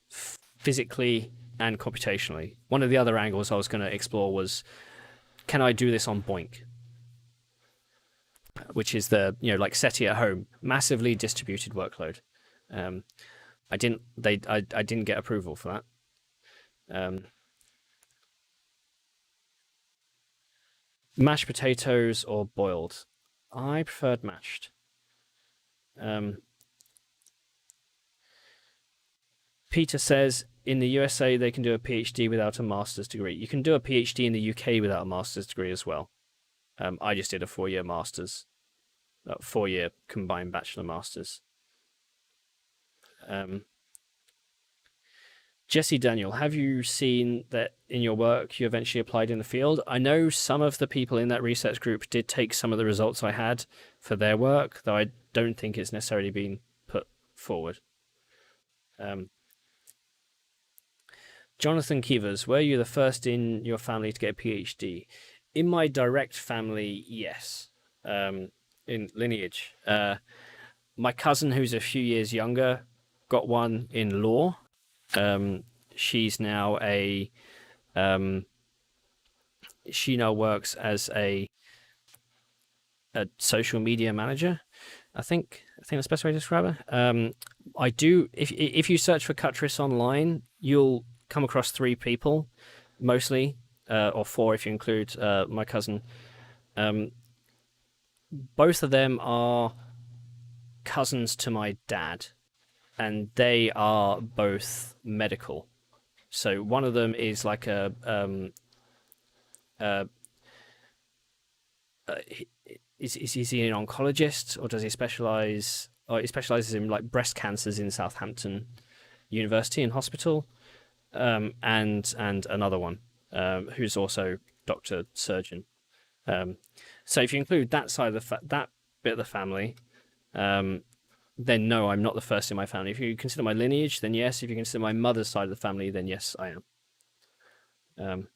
physically and computationally. One of the other angles I was going to explore was, can I do this on Boink? Which is the, like SETI at home, massively distributed workload. I didn't get approval for that. Mashed potatoes or boiled? I preferred mashed. Um, Peter says in the USA they can do a PhD without a master's degree. You can do a PhD in the UK without a master's degree as well. I just did a 4-year master's, 4-year combined bachelor masters. Jesse Daniel, have you seen that in your work you eventually applied in the field? I know some of the people in that research group did take some of the results I had for their work, though I don't think it's necessarily been put forward. Jonathan Keevers, were you the first in your family to get a PhD? In my direct family, yes. In lineage. My cousin, who's a few years younger, got one in law. She's now she now works as a social media manager. I think that's the best way to describe her. I do. If you search for Cutris online, you'll come across 3 people, mostly, or 4 if you include my cousin. Both of them are cousins to my dad, and they are both medical. So one of them is like is he an oncologist, or does he specialize? Or he specializes in like breast cancers in Southampton University and Hospital, and another one who's also doctor surgeon. So if you include that side of that bit of the family, then no, I'm not the first in my family. If you consider my lineage, then yes. If you consider my mother's side of the family, then yes, I am.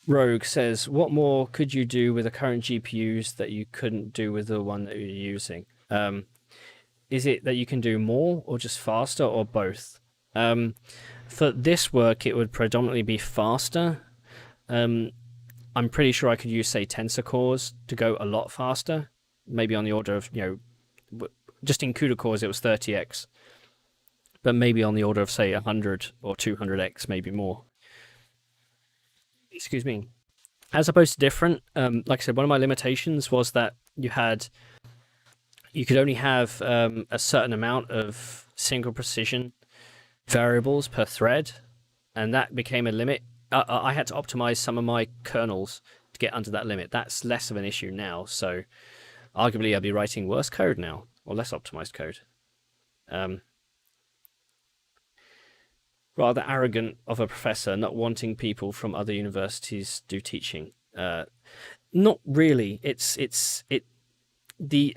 Rogue says, what more could you do with the current GPUs that you couldn't do with the one that you're using? Is it that you can do more, or just faster, or both? For this work, it would predominantly be faster. I'm pretty sure I could use, say, tensor cores to go a lot faster, maybe on the order of, just in CUDA cores it was 30x, but maybe on the order of, say, 100 or 200x, maybe more. Excuse me. As opposed to different, like I said, one of my limitations was that you could only have a certain amount of single precision variables per thread, and that became a limit. I had to optimize some of my kernels to get under that limit. That's less of an issue now, so arguably I'd be writing worse code now, or less optimized code. Rather arrogant of a professor not wanting people from other universities do teaching. Not really.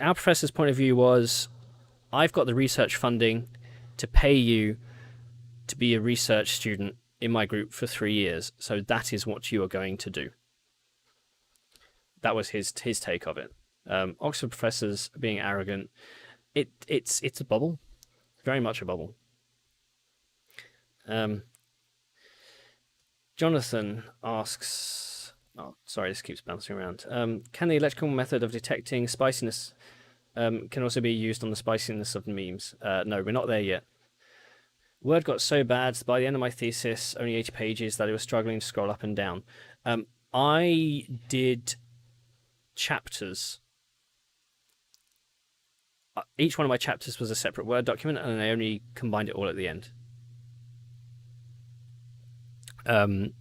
Our professor's point of view was, I've got the research funding to pay you to be a research student in my group for 3 years, so that is what you are going to do. That was his take of it. Oxford professors being arrogant, it's a bubble, very much a bubble. Jonathan asks, sorry, this keeps bouncing around. Can the electrical method of detecting spiciness can also be used on the spiciness of memes? No, we're not there yet. Word got so bad by the end of my thesis, only 80 pages, that I was struggling to scroll up and down. I did chapters. Each one of my chapters was a separate Word document, and I only combined it all at the end. I'm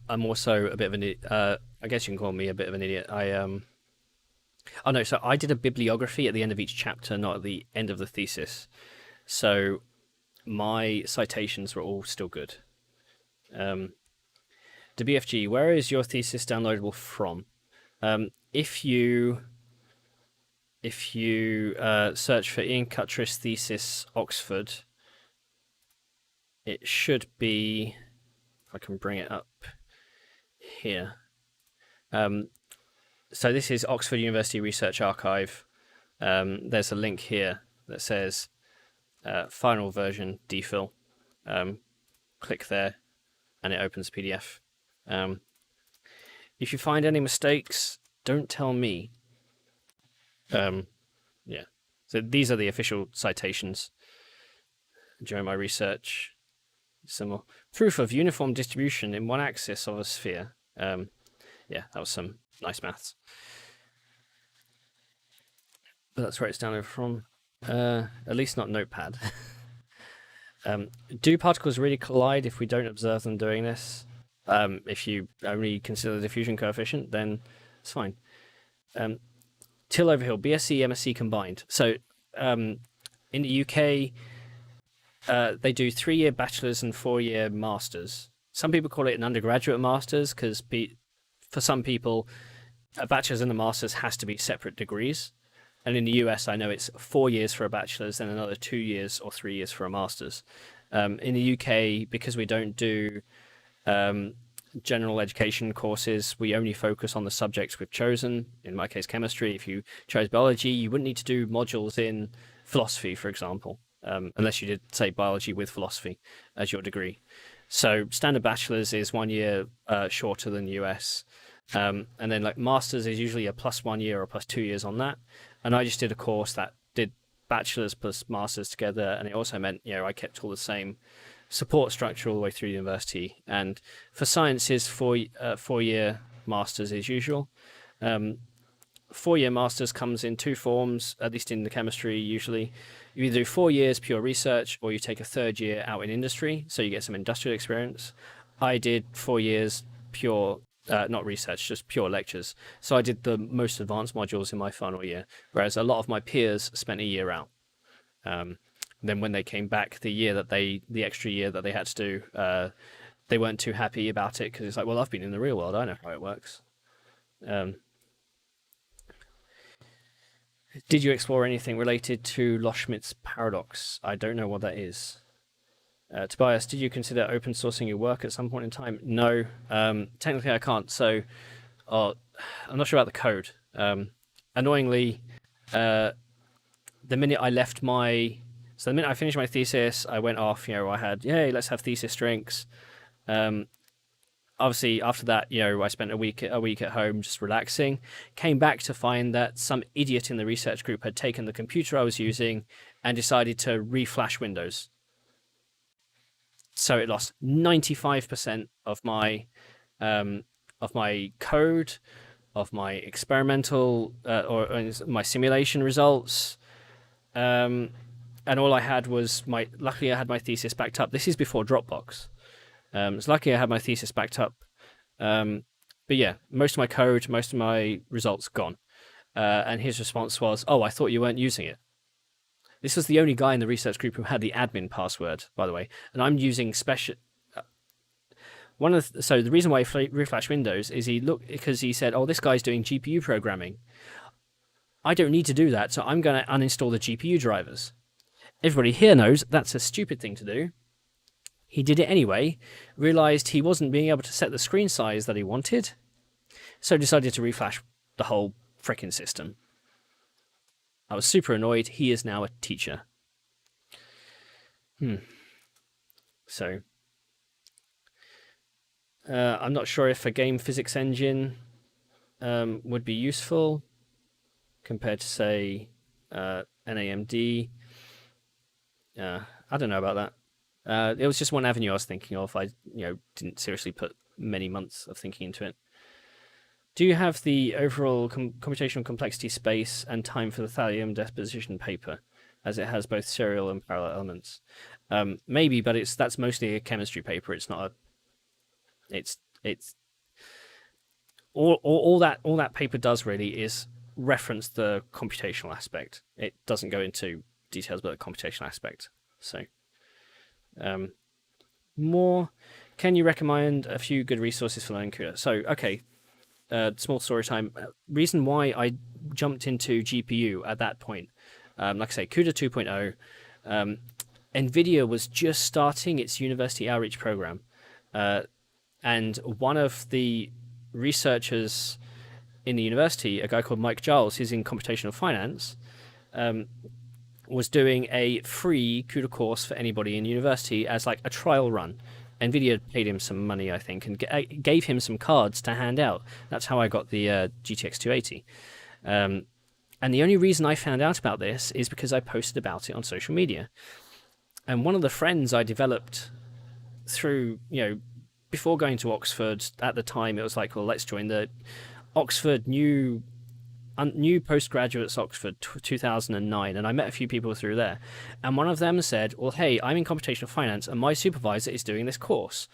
also a bit of an idiot. I guess you can call me a bit of an idiot. Oh no, so I did a bibliography at the end of each chapter, not at the end of the thesis. So my citations were all still good. To BFG, where is your thesis downloadable from? If you search for Ian Cutris thesis Oxford, it should be, if I can bring it up here. So this is Oxford University Research Archive. There's a link here that says final version defill. Click there and it opens PDF. If you find any mistakes, don't tell me. Yeah. So these are the official citations during my research. Some more proof of uniform distribution in one axis of a sphere. Yeah, that was some nice maths. But that's where it's downloaded from. At least not Notepad. Do particles really collide if we don't observe them doing this? If you only consider the diffusion coefficient, then it's fine. Till Overhill, BSc, MSc combined. So in the UK, they do 3-year bachelor's and 4-year master's. Some people call it an undergraduate master's because for some people, a bachelor's and a master's has to be separate degrees. And in the US, I know it's 4 years for a bachelor's and another 2 years or 3 years for a master's. In the UK, because we don't do general education courses, we only focus on the subjects we've chosen. In my case, chemistry. If you chose biology, you wouldn't need to do modules in philosophy, for example, unless you did, say, biology with philosophy as your degree. So standard bachelor's is 1 year shorter than US. And then like master's is usually a +1 year or +2 years on that. And I just did a course that did bachelor's plus master's together. And it also meant, I kept all the same support structure all the way through university. And for sciences, 4-year master's is usual. 4-year master's comes in 2 forms, at least in the chemistry usually. You either do 4 years pure research or you take a 3rd year out in industry, so you get some industrial experience. I did 4 years pure, not research, just pure lectures. So I did the most advanced modules in my final year, whereas a lot of my peers spent a year out. Then when they came back, the extra year that they had to do, they weren't too happy about it because it's like, well, I've been in the real world, I know how it works. Did you explore anything related to Loschmidt's paradox? I don't know what that is. Tobias, did you consider open sourcing your work at some point in time? No, technically I can't. So I'm not sure about the code. Annoyingly, the minute I finished my thesis, I went off. I had, yay, let's have thesis drinks. Obviously, after that, I spent a week at home just relaxing. Came back to find that some idiot in the research group had taken the computer I was using and decided to reflash Windows. So it lost 95% of my code, of my experimental or my simulation results, and all I had was luckily I had my thesis backed up. This is before Dropbox. It's lucky I had my thesis backed up. But yeah, most of my code, most of my results gone. And his response was, "Oh, I thought you weren't using it." This was the only guy in the research group who had the admin password, by the way. And I'm using special... So the reason why he reflashed Windows is because he said, "Oh, this guy's doing GPU programming. I don't need to do that, so I'm going to uninstall the GPU drivers." Everybody here knows that's a stupid thing to do. He did it anyway, realized he wasn't being able to set the screen size that he wanted, so decided to reflash the whole frickin' system. I was super annoyed. He is now a teacher. So, I'm not sure if a game physics engine would be useful compared to, say, NAMD. I don't know about that. It was just one avenue I was thinking of. I didn't seriously put many months of thinking into it. Do you have the overall computational complexity space and time for the Thallium deposition paper, as it has both serial and parallel elements? Maybe, but that's mostly a chemistry paper. It's not a. It's all that paper does really is reference the computational aspect. It doesn't go into details about the computational aspect. So. More, can you recommend a few good resources for learning CUDA? So, okay, small story time. Reason why I jumped into GPU at that point, like I say, CUDA 2.0, NVIDIA was just starting its university outreach program, and one of the researchers in the university, a guy called Mike Giles, who's in computational finance, was doing a free CUDA course for anybody in university as like a trial run. NVIDIA paid him some money, I think, and gave him some cards to hand out. That's how I got the GTX 280. And the only reason I found out about this is because I posted about it on social media. And one of the friends I developed through, before going to Oxford at the time, it was like, well, let's join the Oxford new postgraduates Oxford 2009, and I met a few people through there, and one of them said, well, hey, I'm in computational finance and my supervisor is doing this course,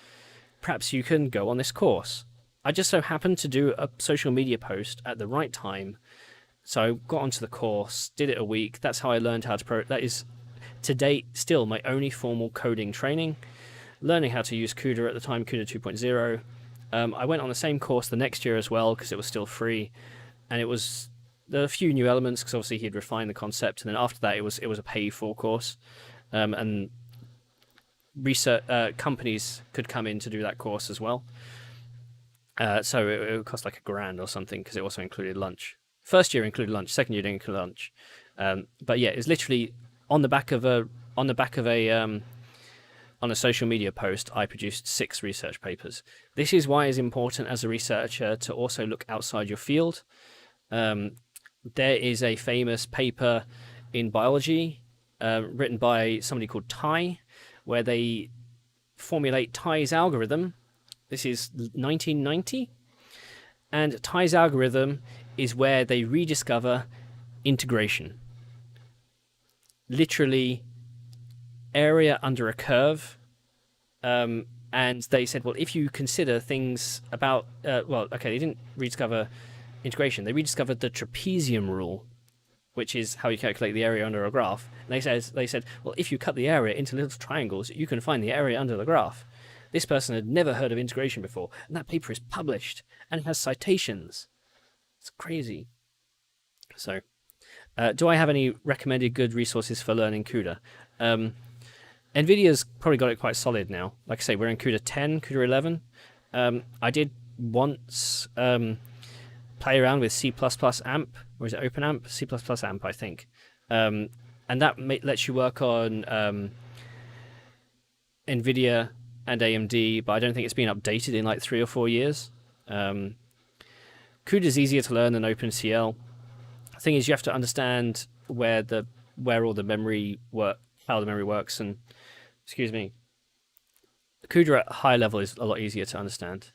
perhaps you can go on this course. I just so happened to do a social media post at the right time, so I got onto the course, did it a week. That's how I learned how to that is to date still my only formal coding training, learning how to use CUDA at the time, CUDA 2.0. I went on the same course the next year as well because it was still free, and there were a few new elements because obviously he'd refined the concept, and then after that it was a pay-for course, and research companies could come in to do that course as well. So it would cost like $1,000 or something because it also included lunch. First year included lunch, second year didn't include lunch. But yeah, it's literally on the back of a social media post, I produced 6 research papers. This is why it's important as a researcher to also look outside your field. There is a famous paper in biology written by somebody called Ty, where they formulate Ty's algorithm. This is 1990. And Ty's algorithm is where they rediscover integration. Literally, area under a curve. And they said, well, if you consider things about... they didn't rediscover integration. They rediscovered the trapezium rule, which is how you calculate the area under a graph. And they said, well, if you cut the area into little triangles, you can find the area under the graph. This person had never heard of integration before, and that paper is published and it has citations. It's crazy. So, do I have any recommended good resources for learning CUDA? NVIDIA's probably got it quite solid now. Like I say, we're in CUDA 10, CUDA 11. I did once play around with C++ AMP, or is it OpenAMP? C++ AMP, I think. And that lets you work on NVIDIA and AMD, but I don't think it's been updated in like 3 or 4 years. CUDA is easier to learn than OpenCL. The thing is, you have to understand where all the memory how the memory works, and CUDA at high level is a lot easier to understand.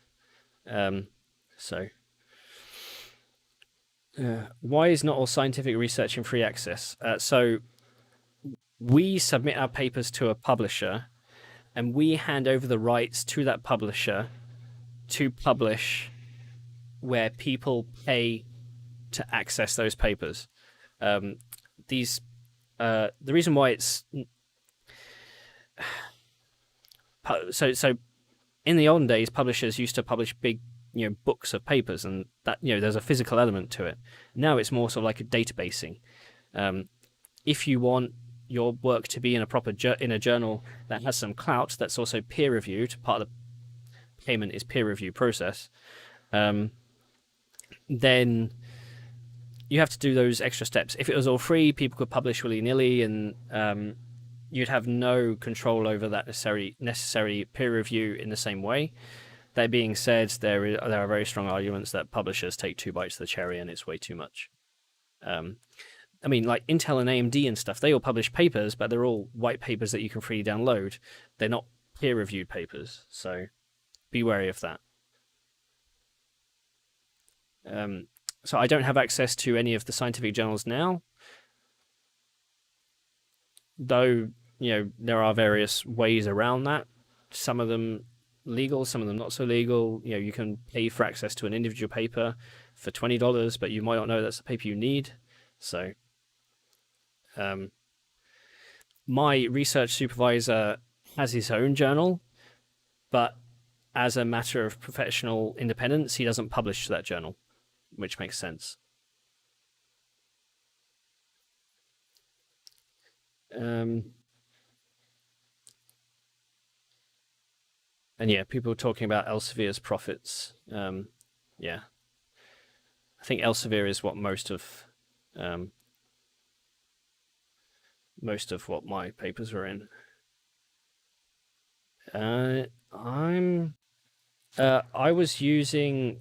Why is not all scientific research in free access? So we submit our papers to a publisher, and we hand over the rights to that publisher to publish where people pay to access those papers. The reason why it's so in the olden days, publishers used to publish big books of papers, and that there's a physical element to it. Now it's more sort of like a databasing. If you want your work to be in a proper in a journal that has some clout, that's also peer reviewed, part of the payment is peer review process, then you have to do those extra steps. If it was all free, people could publish willy-nilly, and you'd have no control over that necessary peer review in the same way. That being said, there are very strong arguments that publishers take 2 bites of the cherry and it's way too much. I mean, like Intel and AMD and stuff, they all publish papers, but they're all white papers that you can freely download. They're not peer-reviewed papers, so be wary of that. So I don't have access to any of the scientific journals now, though there are various ways around that. Some of them legal, some of them not so legal. You can pay for access to an individual paper for $20, but you might not know that's the paper you need. So my research supervisor has his own journal, but as a matter of professional independence, he doesn't publish that journal, which makes sense. And yeah, people talking about Elsevier's profits. Yeah, I think Elsevier is what most of what my papers are in. I was using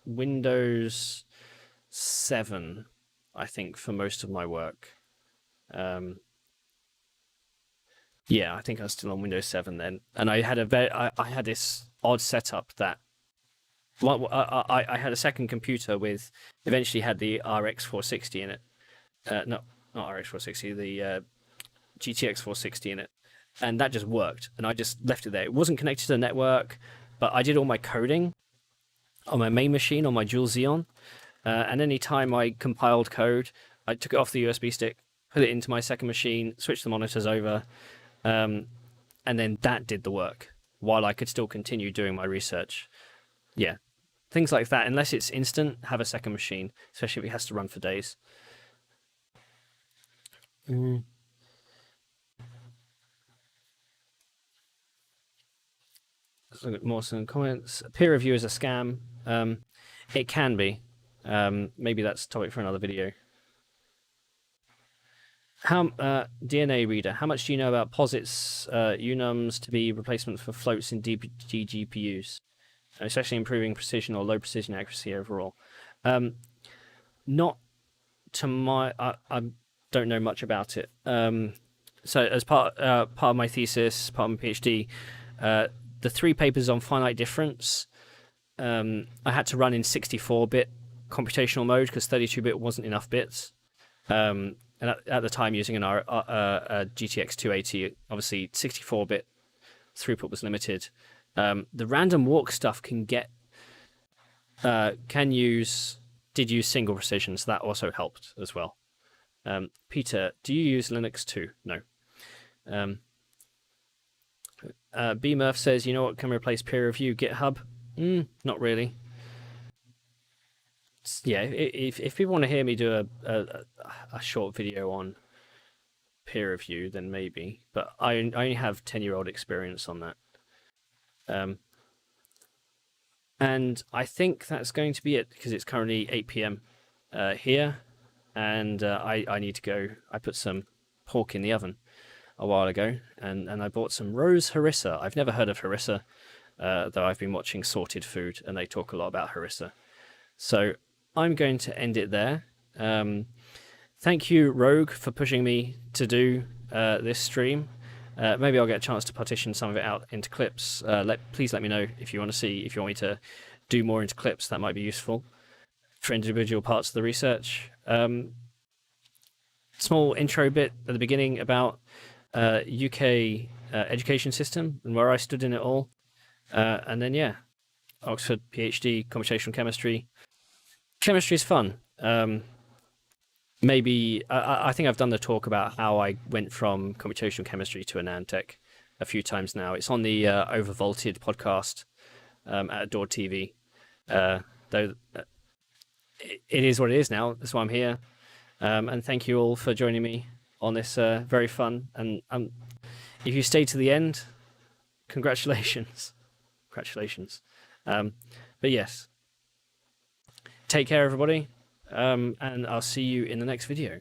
Windows 7 I think, for most of my work. Yeah, I think I was still on Windows 7 then, and I had I had this odd setup that I had a second computer with eventually had the RX 460 in it. No, not RX 460, the GTX 460 in it, and that just worked, and I just left it there. It wasn't connected to the network, but I did all my coding on my main machine on my dual Xeon, and any time I compiled code, I took it off the USB stick, put it into my second machine, switched the monitors over, and then that did the work while I could still continue doing my research. Yeah, things like that. Unless it's instant, have a second machine, especially if it has to run for days. Mm. Let's look at more some comments. Peer review is a scam. It can be. Maybe that's a topic for another video. How DNA reader? How much do you know about posits, unums to be replacements for floats in GPUs, especially improving precision or low precision accuracy overall? Not to my. I don't know much about it. So as part of my thesis, part of my PhD, the 3 papers on finite difference, I had to run in 64-bit computational mode because 32-bit wasn't enough bits. And at the time, using a GTX 280, obviously 64-bit throughput was limited. The random walk stuff did use single precision, so that also helped as well. Peter, do you use Linux too? No. B Murph says, you know what can replace peer review? GitHub? Not really. Yeah, if people want to hear me do a short video on peer review, then maybe. But I only have 10-year-old experience on that. And I think that's going to be it because it's currently 8 p.m. Here, and I need to go. I put some pork in the oven a while ago, and I bought some rose harissa. I've never heard of harissa, though I've been watching Sorted Food, and they talk a lot about harissa. So I'm going to end it there. Thank you, Rogue, for pushing me to do this stream. Maybe I'll get a chance to partition some of it out into clips. Please let me know if you want me to do more into clips. That might be useful for individual parts of the research. Small intro bit at the beginning about UK education system and where I stood in it all. And then, yeah, Oxford PhD, computational chemistry. Chemistry is fun. Maybe I think I've done the talk about how I went from computational chemistry to a nanotech a few times now. It's on the Overvolted podcast at Adore TV. Though it is what it is now. That's why I'm here. And thank you all for joining me on this very fun. And if you stay to the end, congratulations. Congratulations. But yes, take care, everybody. And I'll see you in the next video.